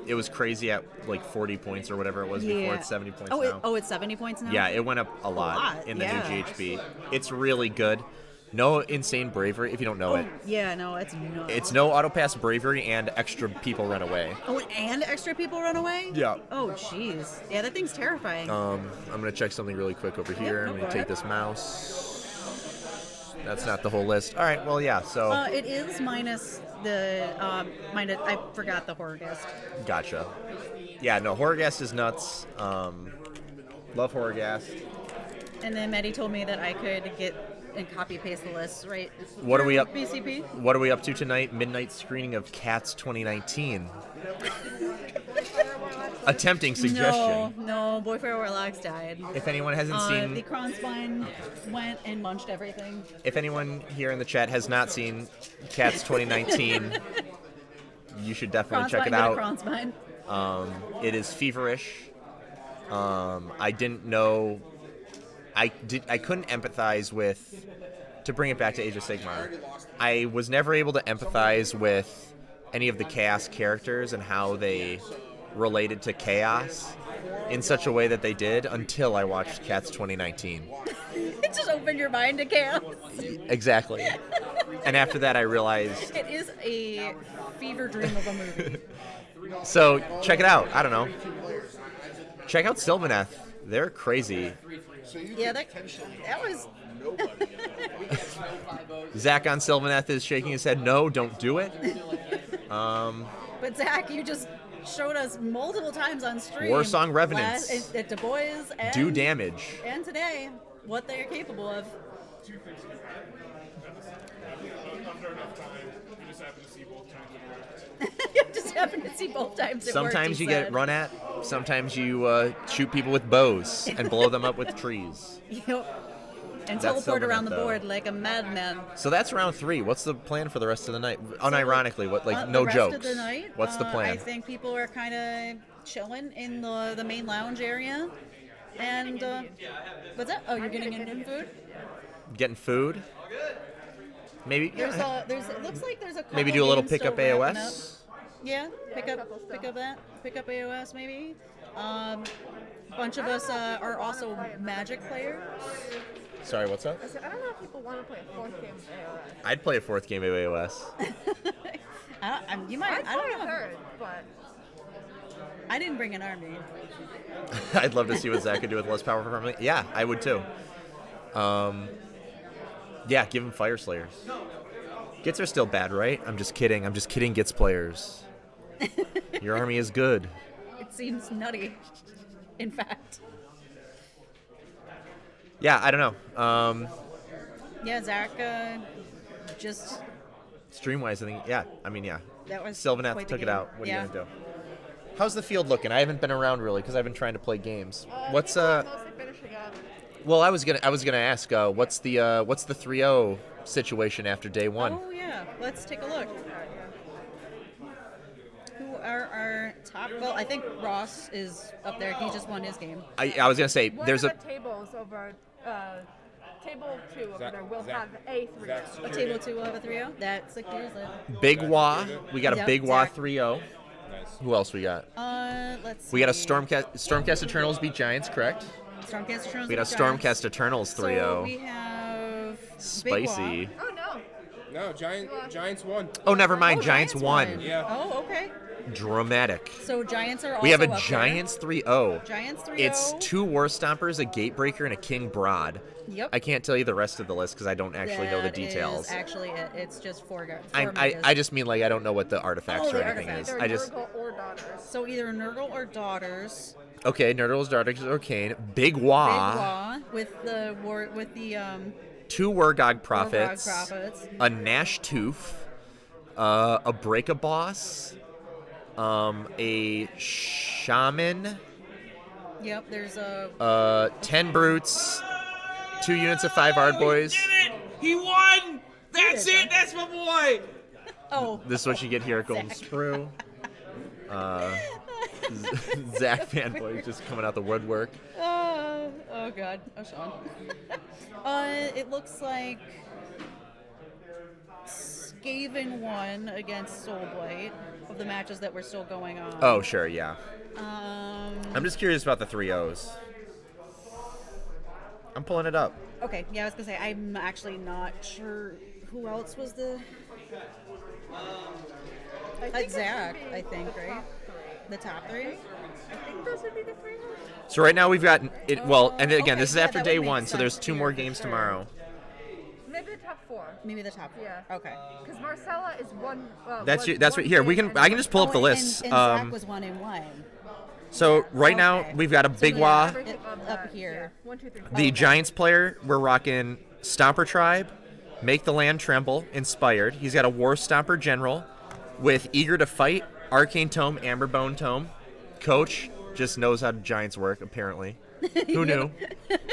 It was crazy at like 40 points or whatever it was before. It's 70 points now. It's 70 points now? Yeah, it went up a lot in the new GHB. It's really good. No insane bravery if you don't know it. Yeah, no, it's not. It's no auto pass bravery and extra people run away. Oh, and extra people run away? Yeah. Oh, jeez. Yeah, that thing's terrifying. I'm gonna check something really quick over here. I'm gonna take this mouse. That's not the whole list. All right. Well, yeah. So. It is minus the I forgot the horror guest. Gotcha. Yeah. No, Horrorghast is nuts. Love Horrorghast. And then Maddie told me that I could get and copy paste the list, right? What are we up? BCP. What are we up to tonight? Midnight screening of Cats 2019. A tempting suggestion. No, Boyfriend Warlocks died. If anyone hasn't seen, the Kronspine went and munched everything. If anyone here in the chat has not seen Cats 2019, you should definitely check it out. Kronspine. It is feverish. I didn't know. I couldn't empathize with. To bring it back to Age of Sigmar, I was never able to empathize with any of the Chaos characters and how they related to Chaos in such a way that they did until I watched Cats 2019. It just opened your mind to chaos. Exactly. And after that, I realized. It is a fever dream of a movie. So check it out. I don't know. Check out Sylvaneth. They're crazy. Yeah, that was. Zach on Sylvaneth is shaking his head. No, don't do it. But Zach, you just showed us multiple times on stream. Warsong Revenants. At DaBoyz and do damage. And today, what they are capable of. Two things can happen. After enough time, you just happen to see both times it worked. You just happen to see both times it worked, Sometimes he you said. get run at. Sometimes you shoot people with bows and blow them up with trees. Yep. And That's teleport around Sylvaneth, the though. board like a madman. So that's round 3. What's the plan for the rest of the night? Unironically, what no the rest jokes. Of the night, What's the plan? I think people are kind of chilling in the main lounge area. And what's that? Oh, you're getting in food? Getting food. Maybe. It looks like there's a couple Maybe do a little games still pickup wrapping AoS. up. Yeah, pick up AoS maybe. A bunch of us are also Magic players. Sorry, what's up? I said, I don't know if people want to play a 4th game of AoS. I'd play a 4th game of AoS. You might. I'd I don't play a know. 3rd, but I didn't bring an army. I'd love to see what Zach could do with less power from me. Yeah, I would too. Yeah, give him Fire Slayers. Gits are still bad, right? I'm just kidding. I'm just kidding, Gits players. Your army is good. It seems nutty. In fact. Yeah, I don't know. Yeah, Zach just Stream-wise, I think, yeah. I mean, yeah. that was Sylvaneth quite the took it game. out. What are Yeah. you going to do? How's the field looking? I haven't been around really because I've been trying to play games. What's people are mostly finishing up. Well, I was gonna ask what's the 3-0 situation after day 1? Oh yeah, let's take a look. Who are our top? Well, I think Ross is up there. He just won his game. I was gonna say One there's of a the tables over, table 2 over there will Zach- have a 3. A table 2 will have a 3-0. That's like here's it. Big Wah. We got a Yep, Big Wah Zach. 3-0. Who else we got? Let's. We got a see. Stormcast Eternals beat Giants, correct? Stormcast Eternals. We got a with Giants. Stormcast Eternals 3-0. So we have Spicy. Big Oh no. No, Giants won. Oh, never Wah. mind. Oh, Giants won. Yeah. Oh, okay. Dramatic. So Giants are also We have a up Giants 3-0. there. Giants 3-0. It's 2 War Stompers, a Gatebreaker, and a King Broad. Yep. I can't tell you the rest of the list because I don't actually know the That is details. actually it. It's just 4 guys. I just mean like I don't know what the artifacts Oh, or the anything artifacts. is. They're I just Nurgle or daughters. So either Nurgle or Daughters. okay. Nerdles, Dardics, Arcane, Big Big Wah, Wah with the 2 Wargog Wargog Prophets, Prophets. a Nash Tooth, a Break a Boss, a Shaman, Yep, there's a 10 Brutes, 2 units of 5 Ardboys. He won! That's it! That's my boy! oh. Oh. This is what you get here at Goldensprue. Zach fanboy just coming out the woodwork. Oh god. Oh Sean. It looks like Skaven won against Soulblight of the matches that were still going on. Oh, sure, yeah. Um I'm just curious about the 3-0s. I'm pulling it up. Okay, yeah, I was gonna say I'm actually not sure who else was the Zach, I think, right? The top 3? I think those would be the 3 ones. So right now we've got it. Well, and again, Okay, this is yeah, after that day would make 1, so there's sense 2 here more for games sure. tomorrow. Maybe the top 4. Maybe the top 4. Yeah. Okay. Because Marcella is one. That's was that's one right here. We game can and I can just pull up the Oh, list. And Zach was 1 and 1. So right now Okay. we've got a So Big yeah, Wah. everything Up that. here. Yeah. 1, 2, 3, 4. The Giants player, we're rocking Stomper Tribe, Make the Land Tremble, Inspired. He's got a War Stomper General with Eager to Fight, Arcane Tome, Amberbone Tome. Coach just knows how Giants work, apparently. Who knew?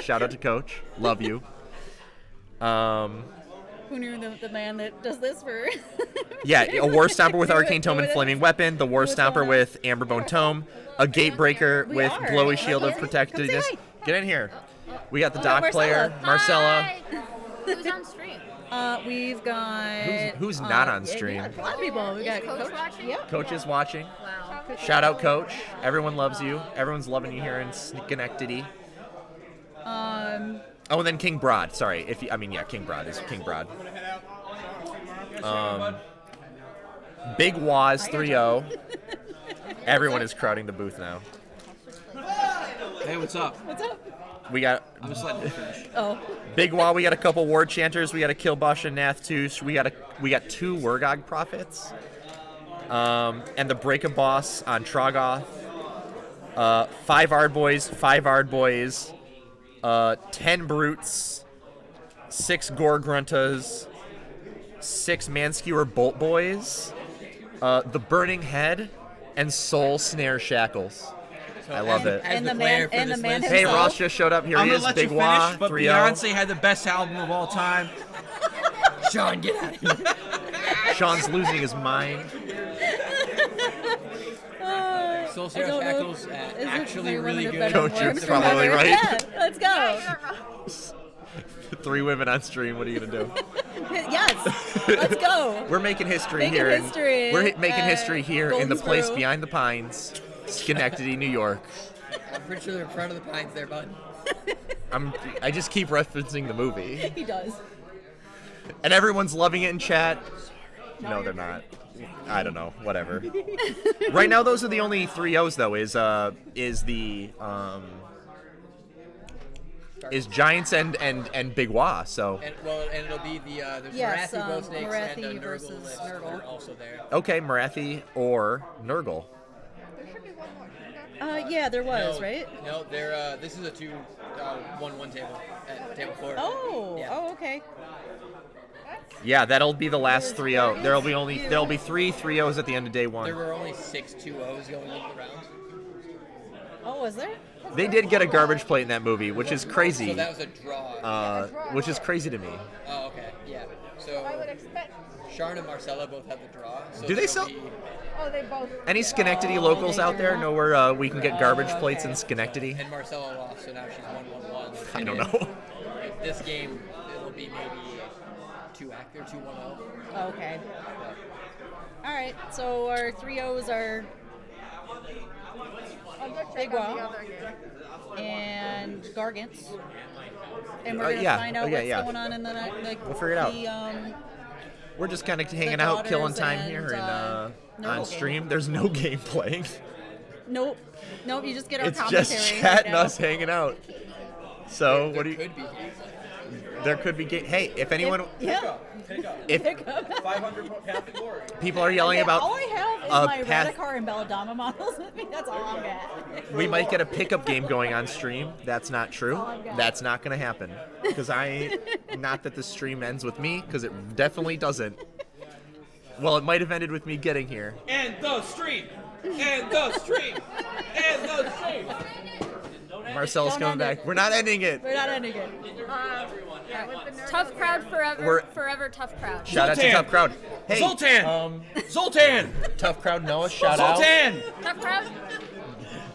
Shout out to Coach. Love you. Who knew the man that does this for? Yeah, a War Stomper with Do it, Arcane Tome do and it. Flaming Weapon, the War What's Stomper going on? with Amberbone Tome, a Gatebreaker We with are. Blowy Shield of Come Protected. say hi. Get in here. We got the Oh, Doc player, Marcella. Hi. Who's on stream? We've got. Who's not on yeah, stream? we got a lot of people. We got Coach watching? Yep. Coach is watching. Wow. Shout out, Coach. Everyone loves you. Everyone's loving you here in Schenectady. Oh, and then King Broad. Sorry, King Broad is King Broad. Big Waz 3-0. Everyone is crowding the booth now. Hey, what's up? What's up? We got I'm just letting you finish. Oh. Big Wah. We got a couple Ward Chanters. We got a Killbosh and Nathtush. We got 2 Wargog Prophets. And the Break a Boss on Trogoth. 5 Ardboys. 10 Brutes. 6 Gore Gruntas. 6 Manskewer Bolt Boys. The Burning Head. And Soul Snare Shackles. I love it. And the man Hey, himself. Ross just showed up. Here I'm he gonna is. let Big you Wah finish, but 3-0. Beyonce had the best album of all time. Sean, get out of here. Sean's losing his mind. Soul I Sarah don't know Shackles, if- is it actually one really of the good. better Coach, you're ones probably ever? right. Yeah, let's go. 3 women on stream. What are you gonna do? Yes, let's go. We're making history Making here. history We're making at history here in the place Goldensprue. behind the pines. Schenectady, New York. I'm pretty sure they're in front of the Pines there, bud. I just keep referencing the movie. He does. And everyone's loving it in chat. No, they're not. I don't know. Whatever. Right now, those are the only 3-0s though. Is Giants and Big Wah. So. And it'll be the there's Yes, Marathi Bow Snakes Marathi and versus Nurgle that Nurgle. are also there. Okay, Marathi or Nurgle. There should be one more. Yeah, there was, No, right? No, they're this is a 2-1-1 table at table 4. Oh, Yeah. oh, okay. Yeah, that'll be the last 3-0. There'll be 3 3-0s at the end of day There 1. were only 6 2-0s going into the round. Oh, was there? They did get a garbage plate in that movie, which is crazy. So that was a draw. Which is crazy to me. Oh, okay. Yeah. So I would expect. Sharn and Marcella both had the draw. So Do they there'll sell- be- Oh, they both. Any Schenectady locals out there know where we can get garbage plates in Schenectady? And Marcella lost, so now she's 1-1-1. I don't And know. This game, it'll be maybe 2-act or 2-1-0. Okay. All right. So our 3-0s are I'll go check Big on the Wah. other game. and Gargants. And we're gonna Yeah. find out Okay, what's yeah. going on in the night. Like, We'll figure it out. The, We're just kind of hanging The out, killing daughters time and, here and Nurgle on game. stream. There's no game playing. nope. Nope. You just get our It's commentary. just right chat and now. us hanging out. So what do you? Could be. There could be game. Hey, if anyone, Yeah. if 500 Catholic glory. people are yelling Okay, about, all I have is my Path- Radikar and Belladonna models with me. That's all I'm at. we might get a pickup game going on stream. That's not true. all I've got. That's not going to happen. Because not that the stream ends with me, because it definitely doesn't. Well, it might have ended with me getting here. And the stream. And the stream. And the stream. Marcel's Don't coming end it. back. We're not ending it. We're not ending it. Yeah, with the nerd. Tough crowd forever. We're- Forever tough crowd. Shout out to Zoltan. Tough Crowd. Hey, Zoltan. Zoltan. Tough Crowd Noah, shout out. Zoltan. Tough crowd?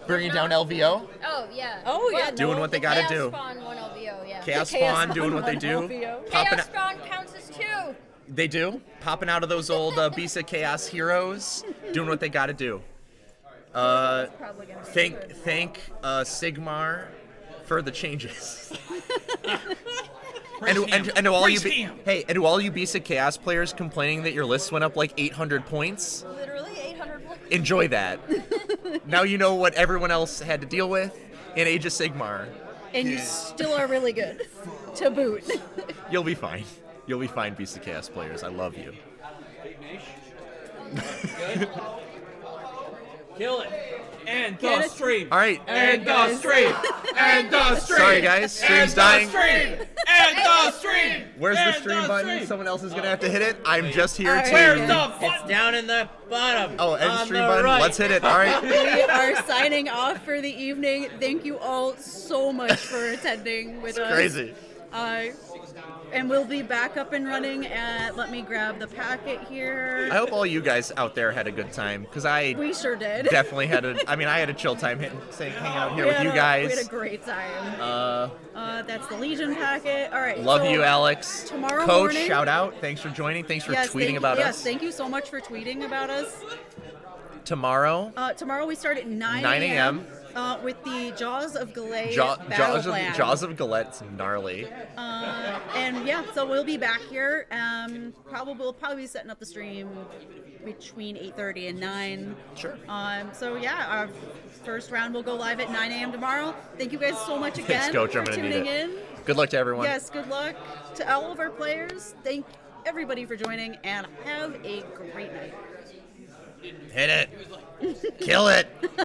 Bringing down LVO. Oh, yeah. Oh, yeah. Doing what they gotta Chaos do. Spawn 1 LVO, yeah. Chaos Chaos Spawn doing what they Spawn do. 1 LVO. Popping Chaos out, Spawn counts as 2. they do. Popping out of those old Bisa Chaos heroes. Doing what they gotta do. Probably gonna be Thank Sigmar for the changes. and to all you to all you Bisa Chaos players complaining that your list went up like 800 points, Literally 800 points. enjoy that. Now you know what everyone else had to deal with in Age of Sigmar. And you still are really good. To boot. You'll be fine. You'll be fine, Bisa Chaos players. I love you. Kill it. And Get the it. stream. All right. And the stream. And the stream. Sorry, guys. Stream's dying. And the stream. Where's the And stream button? stream. Someone else is gonna have to hit it. I'm just here All right. to. Where's the It's button? down in the bottom. Oh, end on stream the button. right. Let's hit it. All right. We are signing off for the evening. Thank you all so much for attending with us. Crazy. And we'll be back up and running. Let me grab the packet here. I hope all you guys out there had a good time, because I We sure did. definitely had I had a chill time hanging out here We with had you We guys. had a great time. That's the Legion packet. All right. Love so you, Alex. tomorrow Coach, morning- shout out. Thanks for joining. Thanks for Yes, tweeting thank- about yes, us. thank you so much for tweeting about us. Tomorrow, Tomorrow we start at 9 a.m. With the Jaws of Galay Jaws battle of plan. Galette's gnarly. And yeah, so we'll be back here. We'll probably be setting up the stream between 8:30 and 9. Sure. So yeah, our first round will go live at 9 a.m. tomorrow. Thank you guys so much again Coach. for I'm gonna need tuning it. in. Good luck to everyone. Yes, good luck to all of our players. Thank everybody for joining, and have a great night. Hit it. Kill it.